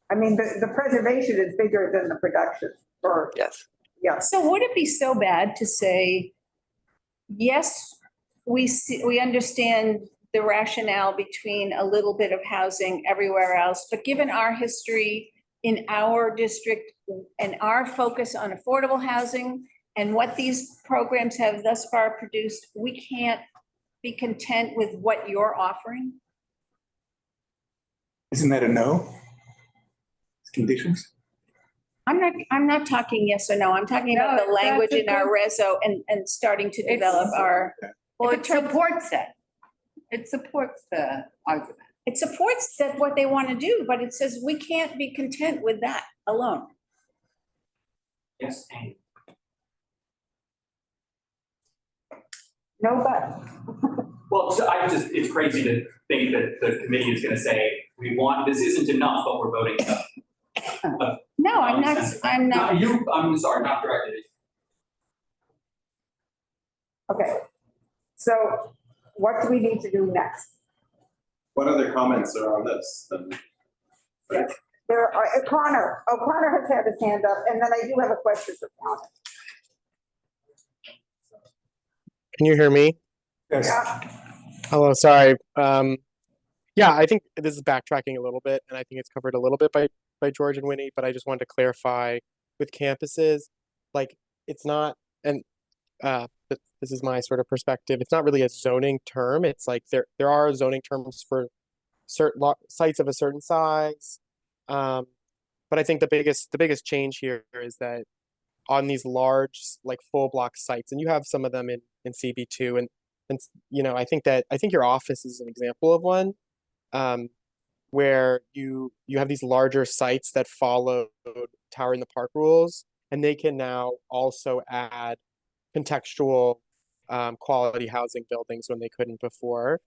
S2: I mean, the preservation is bigger than the production.
S9: Yes.
S2: Yeah.
S18: So would it be so bad to say, yes, we understand the rationale between a little bit of housing everywhere else, but given our history in our district and our focus on affordable housing and what these programs have thus far produced, we can't be content with what you're offering?
S14: Isn't that a no? Conditions?
S18: I'm not talking yes or no. I'm talking about the language in our reso and starting to develop our.
S12: Well, it supports that. It supports the argument.
S18: It supports that what they want to do, but it says we can't be content with that alone.
S13: Yes.
S2: No, but.
S13: Well, so it's crazy to think that the committee is going to say, this isn't enough, but we're voting no.
S18: No, I'm not. I'm
S13: sorry, not directed.
S2: Okay. So what do we need to do next?
S15: What other comments are on this?
S2: Yes. There are, O'Connor has had his hand up, and then I do have a question for Connor.
S6: Can you hear me?
S14: Yes.
S6: Hello, sorry. Yeah, I think this is backtracking a little bit, and I think it's covered a little bit by George and Winnie, but I just wanted to clarify with campuses, like it's not, and this is my sort of perspective, it's not really a zoning term. It's like there are zoning terms for certain sites of a certain size. But I think the biggest change here is that on these large, like full block sites, and you have some of them in CB2, and you know, I think your office is an example of one, where you have these larger sites that follow Tower in the Park rules, and they can now also add contextual quality housing buildings when they couldn't before.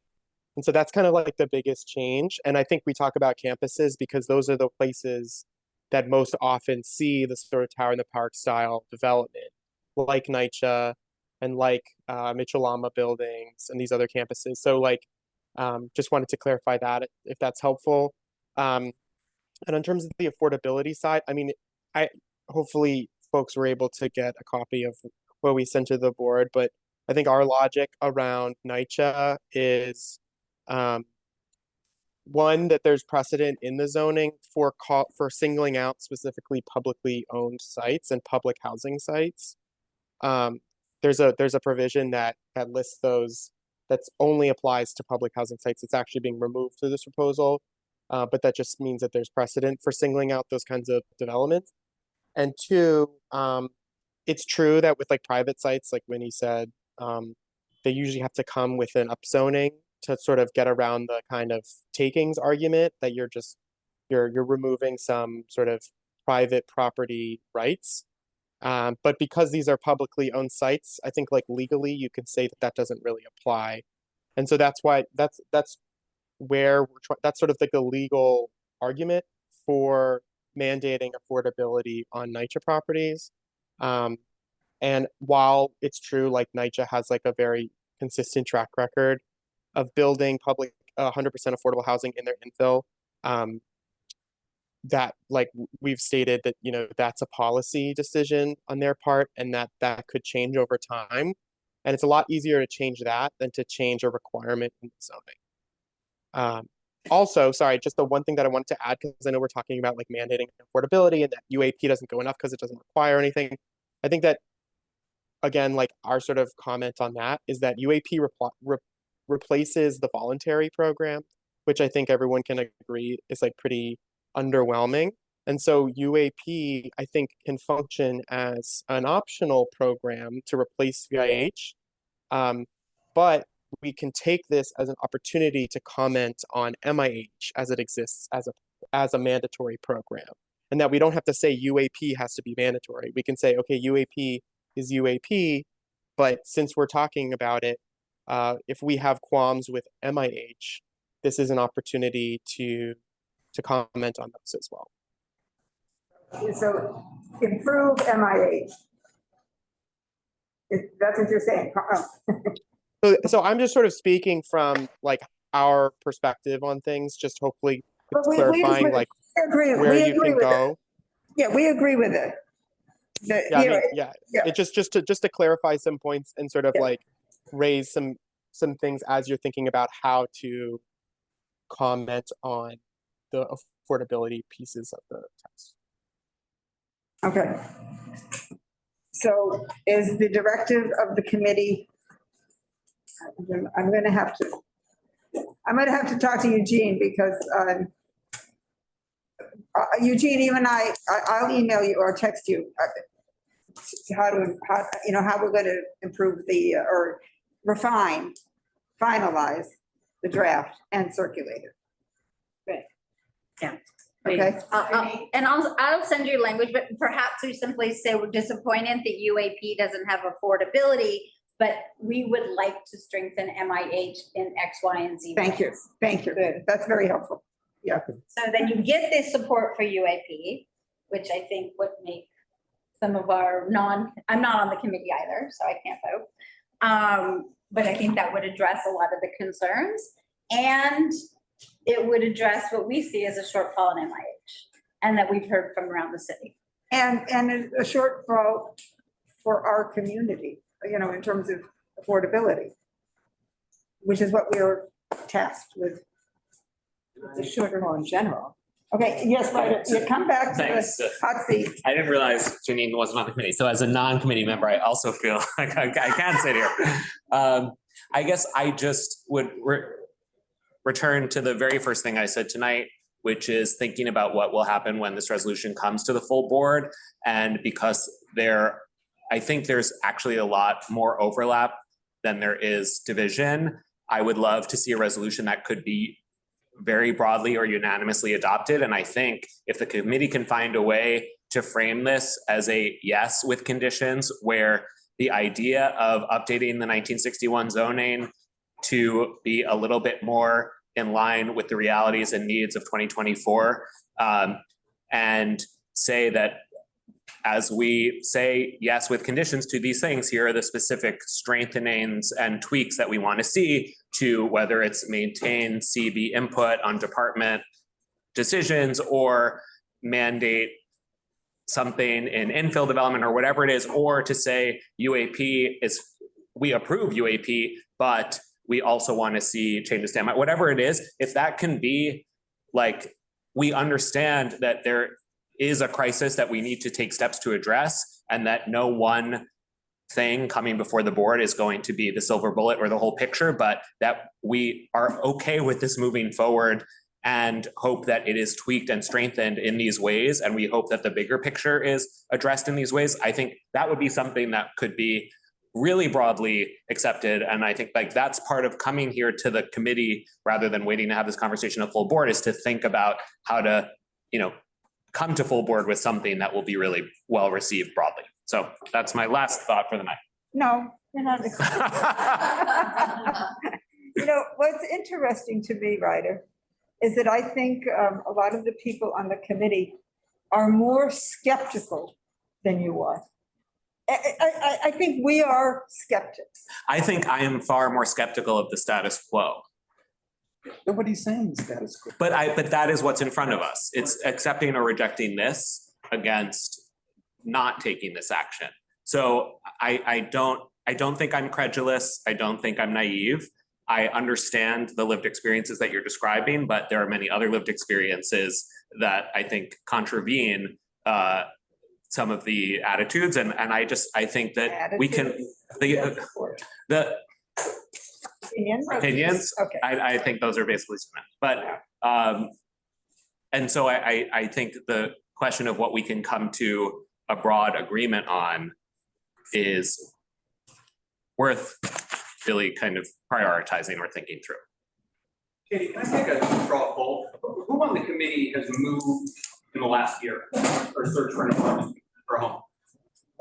S6: And so that's kind of like the biggest change. And I think we talk about campuses because those are the places that most often see the sort of Tower in the Park style development, like NYCHA and like Mitchell-Lama buildings and these other campuses. So like, just wanted to clarify that if that's helpful. And in terms of the affordability side, I mean, hopefully folks were able to get a copy of what we sent to the board, but I think our logic around NYCHA is one, that there's precedent in the zoning for singling out specifically publicly owned sites and public housing sites. There's a provision that lists those, that's only applies to public housing sites. It's actually being removed through this proposal, but that just means that there's precedent for singling out those kinds of developments. And two, it's true that with like private sites, like Winnie said, they usually have to come with an upzoning to sort of get around the kind of takings argument that you're removing some sort of private property rights. But because these are publicly owned sites, I think like legally you could say that doesn't really apply. And so that's why that's where that's sort of like the legal argument for mandating affordability on NYCHA properties. And while it's true, like NYCHA has like a very consistent track record of building public 100% affordable housing in their infill, that like we've stated that, you know, that's a policy decision on their part and that could change over time. And it's a lot easier to change that than to change a requirement in zoning. Also, sorry, just the one thing that I wanted to add, because I know we're talking about like mandating affordability and that UAP doesn't go enough because it doesn't require anything. I think that, again, like our sort of comment on that is that UAP replaces the voluntary program, which I think everyone can agree is like pretty underwhelming. And so UAP, I think, can function as an optional program to replace VIH. But we can take this as an opportunity to comment on MIH as it exists as a mandatory program. And that we don't have to say UAP has to be mandatory. We can say, okay, UAP is UAP, but since we're talking about it, if we have qualms with MIH, this is an opportunity to comment on those as well.
S2: So improve MIH. That's what you're saying.
S6: So I'm just sort of speaking from like our perspective on things, just hopefully clarifying like where you can go.
S2: Yeah, we agree with it.
S6: It just to clarify some points and sort of like raise some things as you're thinking about how to comment on the affordability pieces of the text.
S2: Okay. So is the directive of the committee, I'm gonna have to talk to Eugene because Eugene, even I'll email you or text you how we're gonna improve or finalize the draft and circulate it.
S11: Great. Yeah.
S2: Okay.
S11: And I'll send you language, but perhaps we simply say we're disappointed that UAP doesn't have affordability, but we would like to strengthen MIH in X, Y, and Z.
S2: Thank you. Thank you. That's very helpful. Yeah.
S11: So then you get this support for UAP, which I think would make some of our I'm not on the committee either, so I can't vote. but I think that would address a lot of the concerns. And it would address what we see as a shortfall in MIH and that we've heard from around the city.
S2: And a shortfall for our community, in terms of affordability, which is what we were tasked with.
S5: The shortfall in general.
S2: Okay, yes, right, you come back to
S3: Thanks.
S2: the hot seat.
S3: I didn't realize Janine wasn't on the committee. So as a non-committee member, I also feel like I can sit here. I guess I just would return to the very first thing I said tonight, which is thinking about what will happen when this resolution comes to the full board. And because I think there's actually a lot more overlap than there is division, I would love to see a resolution that could be very broadly or unanimously adopted. And I think if the committee can find a way to frame this as a yes with conditions, where the idea of updating the 1961 zoning to be a little bit more in line with the realities and needs of 2024, and say that as we say yes with conditions to these things, here are the specific strengthenings and tweaks that we want to see to whether it's maintain CB input on department decisions or mandate something in infill development or whatever it is, or to say we approve UAP, but we also want to see changes to whatever it is. If that can be like, we understand that there is a crisis that we need to take steps to address, and that no one thing coming before the board is going to be the silver bullet or the whole picture, but that we are okay with this moving forward and hope that it is tweaked and strengthened in these ways. And we hope that the bigger picture is addressed in these ways. I think that would be something that could be really broadly accepted. And I think like that's part of coming here to the committee rather than waiting to have this conversation at full board, is to think about how to, come to full board with something that will be really well received broadly. So that's my last thought for the night.
S2: No, you're not. What's interesting to me, Ryder, is that I think a lot of the people on the committee are more skeptical than you are. I think we are skeptics.
S3: I think I am far more skeptical of the status quo.
S22: Nobody's saying status quo.
S3: But that is what's in front of us. It's accepting or rejecting this against not taking this action. So I don't think I'm credulous. I don't think I'm naive. I understand the lived experiences that you're describing, but there are many other lived experiences that I think contravene some of the attitudes. And I think that we can, the opinions,
S2: okay.
S3: I think those are basically cement. But and so I think the question of what we can come to a broad agreement on is worth really kind of prioritizing or thinking through.
S22: Katie, can I take a straw poll? Who on the committee has moved in the last year or searched for an apartment or a home?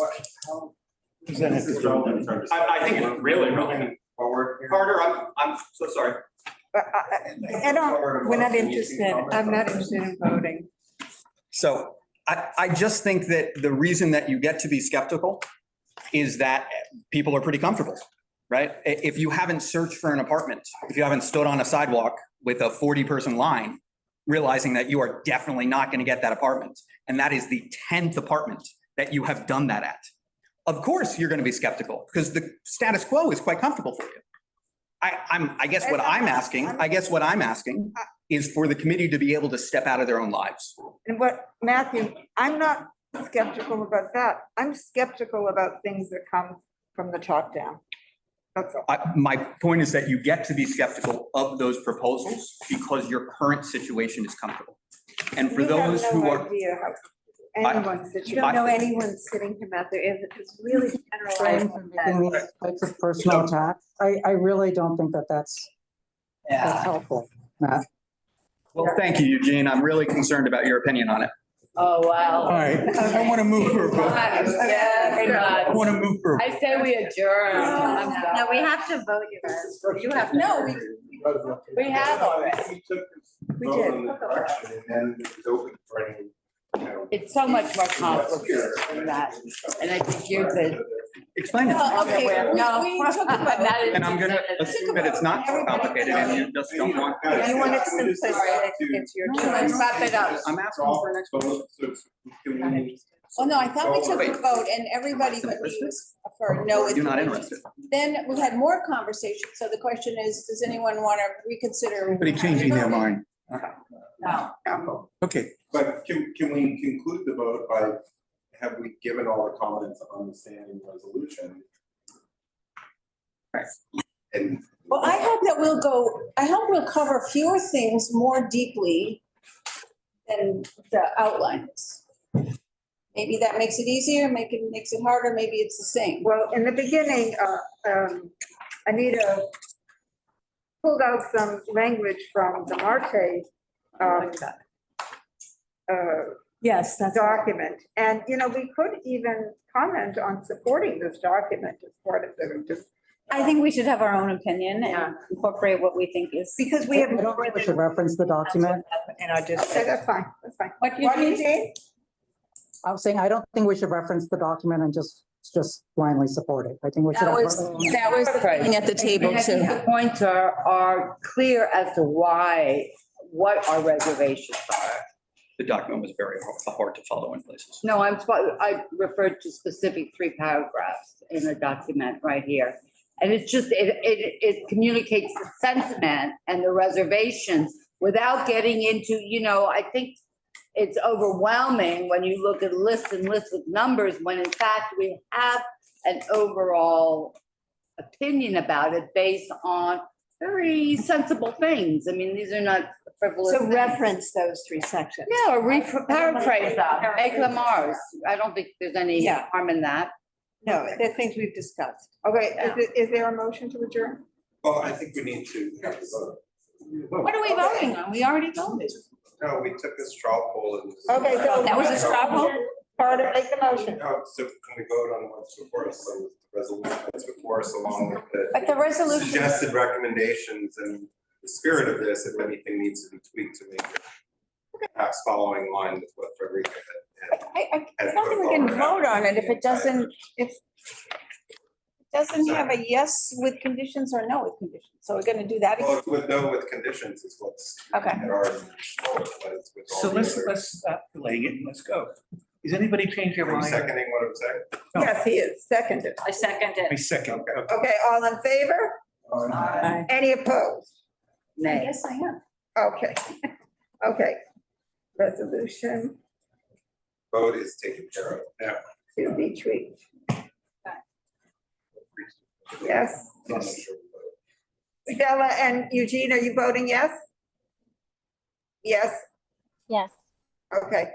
S14: I think
S22: it's really moving forward. Carter, I'm so sorry.
S5: We're not interested. I'm not interested in voting.
S22: So I just think that the reason that you get to be skeptical is that people are pretty comfortable, right? If you haven't searched for an apartment, if you haven't stood on a sidewalk with a 40-person line, realizing that you are definitely not going to get that apartment, and that is the 10th apartment that you have done that at, of course you're going to be skeptical because the status quo is quite comfortable for you. I guess what I'm asking is for the committee to be able to step out of their own lives.
S2: And Matthew, I'm not skeptical about that. I'm skeptical about things that come from the top down. That's all.
S22: My point is that you get to be skeptical of those proposals because your current situation is comfortable. And for those who are.
S5: You don't know anyone sitting him out there. It's really generalized.
S23: Making these types of personal attacks. I really don't think that that's helpful, Matt.
S22: Well, thank you, Eugene. I'm really concerned about your opinion on it.
S12: Oh, wow.
S14: All right, I want to move for a vote. I want to move for a vote.
S12: I say we adjourn.
S11: No, we have to vote, you guys. You have to.
S12: No, we have already.
S5: We did.
S15: And then it was open for any.
S12: It's so much more complicated than that. And I think you're the
S22: Explain it.
S18: Okay, we took a vote.
S22: And I'm gonna assume that it's not so complicated and you just don't want.
S5: If you want it simplistic, it's your choice. Wrap it up.
S22: I'm asking for an explanation.
S18: Well, no, I thought we took a vote and everybody but me was for no.
S22: You're not interested.
S18: Then we had more conversation. So the question is, does anyone want to reconsider?
S14: Anybody changing their mind?
S18: No.
S14: Okay.
S15: But can we conclude the vote by, have we given all the comments on the standing resolution? And
S18: Well, I hope we'll cover fewer things more deeply than the outlines. Maybe that makes it easier, makes it harder, maybe it's the same.
S2: Well, in the beginning, Anita pulled out some language from the Marte
S5: Yes, that's.
S2: document. And, you know, we could even comment on supporting this document as part of the, just.
S11: I think we should have our own opinion and incorporate what we think is.
S2: Because we have.
S23: I don't think we should reference the document.
S5: And I just.
S2: Okay, that's fine, that's fine.
S11: What do you think?
S23: I was saying, I don't think we should reference the document and just blindly support it. I think we should.
S18: That was
S12: Right.
S18: at the table
S12: And I think
S18: too.
S12: the points are clear as to what our reservations are.
S22: The document was very hard to follow in places.
S12: No, I referred to specific 3 paragraphs in the document right here. And it's just, it communicates the sentiment and the reservations without getting into, I think it's overwhelming when you look at lists and lists with numbers, when in fact we have an overall opinion about it based on very sensible things. I mean, these are not frivolous
S5: So
S12: things.
S5: reference those 3 sections.
S12: Yeah, or paraphrase them, make them ours. I don't think there's any
S5: Yeah.
S12: harm in that.
S5: No, they're things we've discussed.
S2: Okay, is there a motion to adjourn?
S15: well, I think we need to have the vote.
S18: What are we voting on? We already voted.
S15: No, we took a straw poll and.
S2: Okay, so.
S18: That was a straw poll?
S2: Carter, make the motion.
S15: No, so can we vote on what's before us, so the resolution that's before us along with
S18: But the resolution.
S15: suggested recommendations and the spirit of this, if anything needs to be tweaked to make it perhaps following line with what Frederica had.
S18: I don't think we can vote on it if it doesn't have a yes with conditions or no with conditions. So we're gonna do that.
S15: Well, with no with conditions is what's.
S18: Okay.
S15: At our, but it's with all
S14: So
S15: the
S14: let's
S15: other-
S14: stop delaying it and let's go. Is anybody change their
S15: Are you
S14: mind?
S15: seconding what I'm saying?
S14: No.
S2: Yes, he is, seconded.
S7: I second it.
S14: I second. Okay.
S2: Okay, all in favor? Any opposed?
S12: Nay.
S18: Yes, I am.
S2: Okay, okay. Resolution
S15: Vote is taken care of. Yeah.
S2: to be tweaked. Yes. Stella and Eugene, are you voting yes? Yes,
S11: Yes.
S2: okay.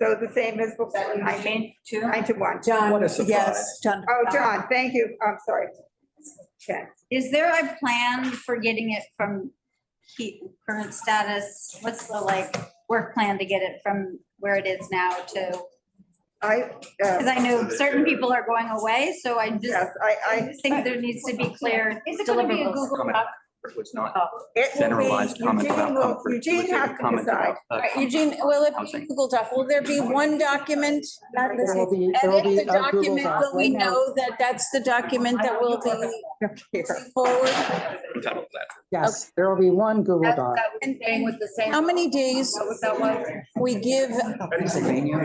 S2: So the same as before, 9 to 1.
S18: John,
S22: What a surprise.
S18: yes, John.
S2: Oh, John, thank you. I'm sorry. Ken.
S11: Is there a plan for getting it from current status? What's the work plan to get it from where it is now to? Because I know certain people are going away, so I just,
S2: Yes,
S11: I just think there needs to be clear
S18: Is it gonna be a
S11: deliverables.
S18: Google
S22: Comment.
S18: Doc?
S22: It was not
S2: it will be-
S22: generalized comment
S2: Eugene
S22: about
S2: will-
S22: comfort. It
S2: Eugene
S22: was a
S2: has to
S22: comment
S2: decide.
S22: about,
S18: All right, Eugene, will it be
S22: housing.
S18: Google Doc? Will there be one document?
S23: There will be
S18: And
S23: a
S18: if the
S23: Google
S18: document,
S23: Doc
S18: will we
S23: right now.
S18: know that that's the document that will be forward?
S22: entitled to that.
S23: Yes, there will be one Google
S12: That
S23: Doc.
S12: was staying with the same.
S18: How many days
S12: That was.
S18: we give
S23: Pennsylvania.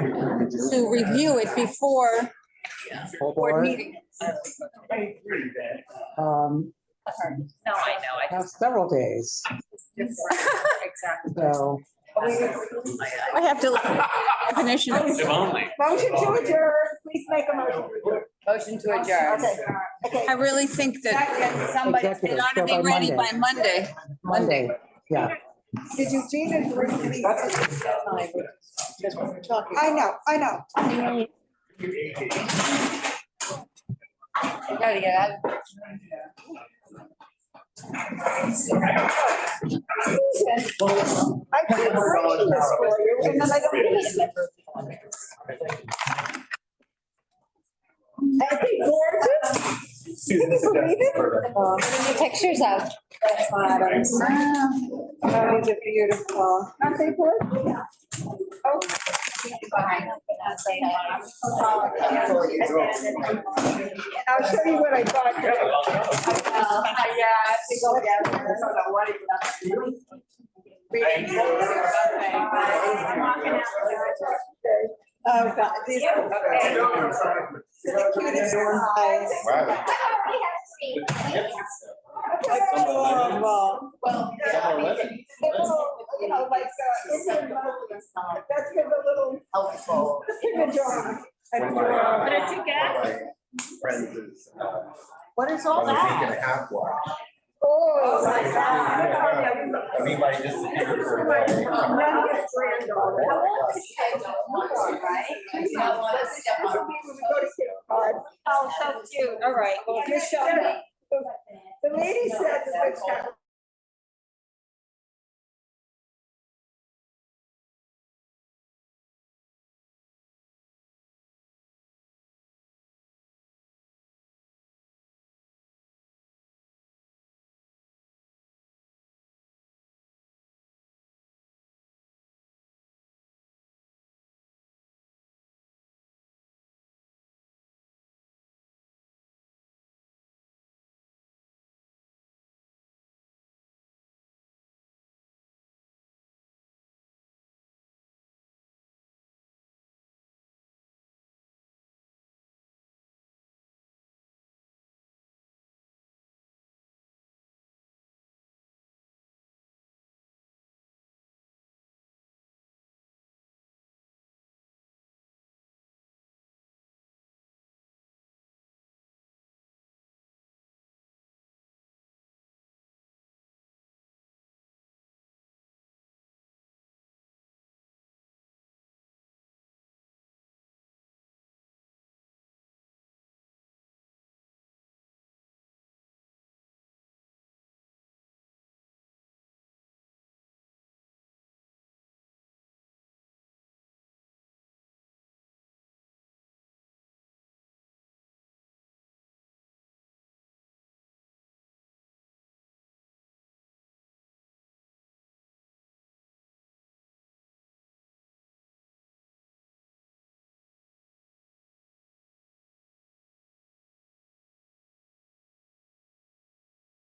S18: to review it before
S23: Full
S18: board
S23: board.
S18: meeting?
S7: No, I know, I
S23: Have several days,
S7: exactly.
S23: so.
S18: I have to look at the definition.
S3: If only.
S2: Motion to adjourn, please make a motion.
S12: Motion to adjourn.
S2: Okay,
S18: I really think that
S12: Somebody.
S23: Executive,
S18: it ought to
S23: so
S18: be
S23: by
S18: ready
S23: Monday.
S18: by Monday.
S23: Monday, yeah.
S2: did Eugene agree to these?
S5: That's what we're talking.
S2: I know.
S12: Gotta get out.
S2: I keep writing this for you, and then I don't read it. I think gorgeous. Can you believe it?
S11: Pictures of.
S2: Oh, these are beautiful. Aren't they good? Oh. I'll show you what I thought.
S7: Yeah, I have to go down there. I don't know what it was.
S5: Oh, God, these are the cutest eyes. Adorable.
S7: Well,
S5: You know, like, that's for the little.
S7: helpful.
S5: Good job. Adorable.
S7: What did you get?
S17: Friends is,
S7: What is all
S17: on a week and
S7: that?
S17: a half watch.
S5: Oh, my God.
S17: Everybody disappeared for a day.
S5: None of his granddaughter.
S7: How old is she? I don't know, right? I don't want to step on.
S5: Oh, so cute. All right. Well, you show me. The lady said the witch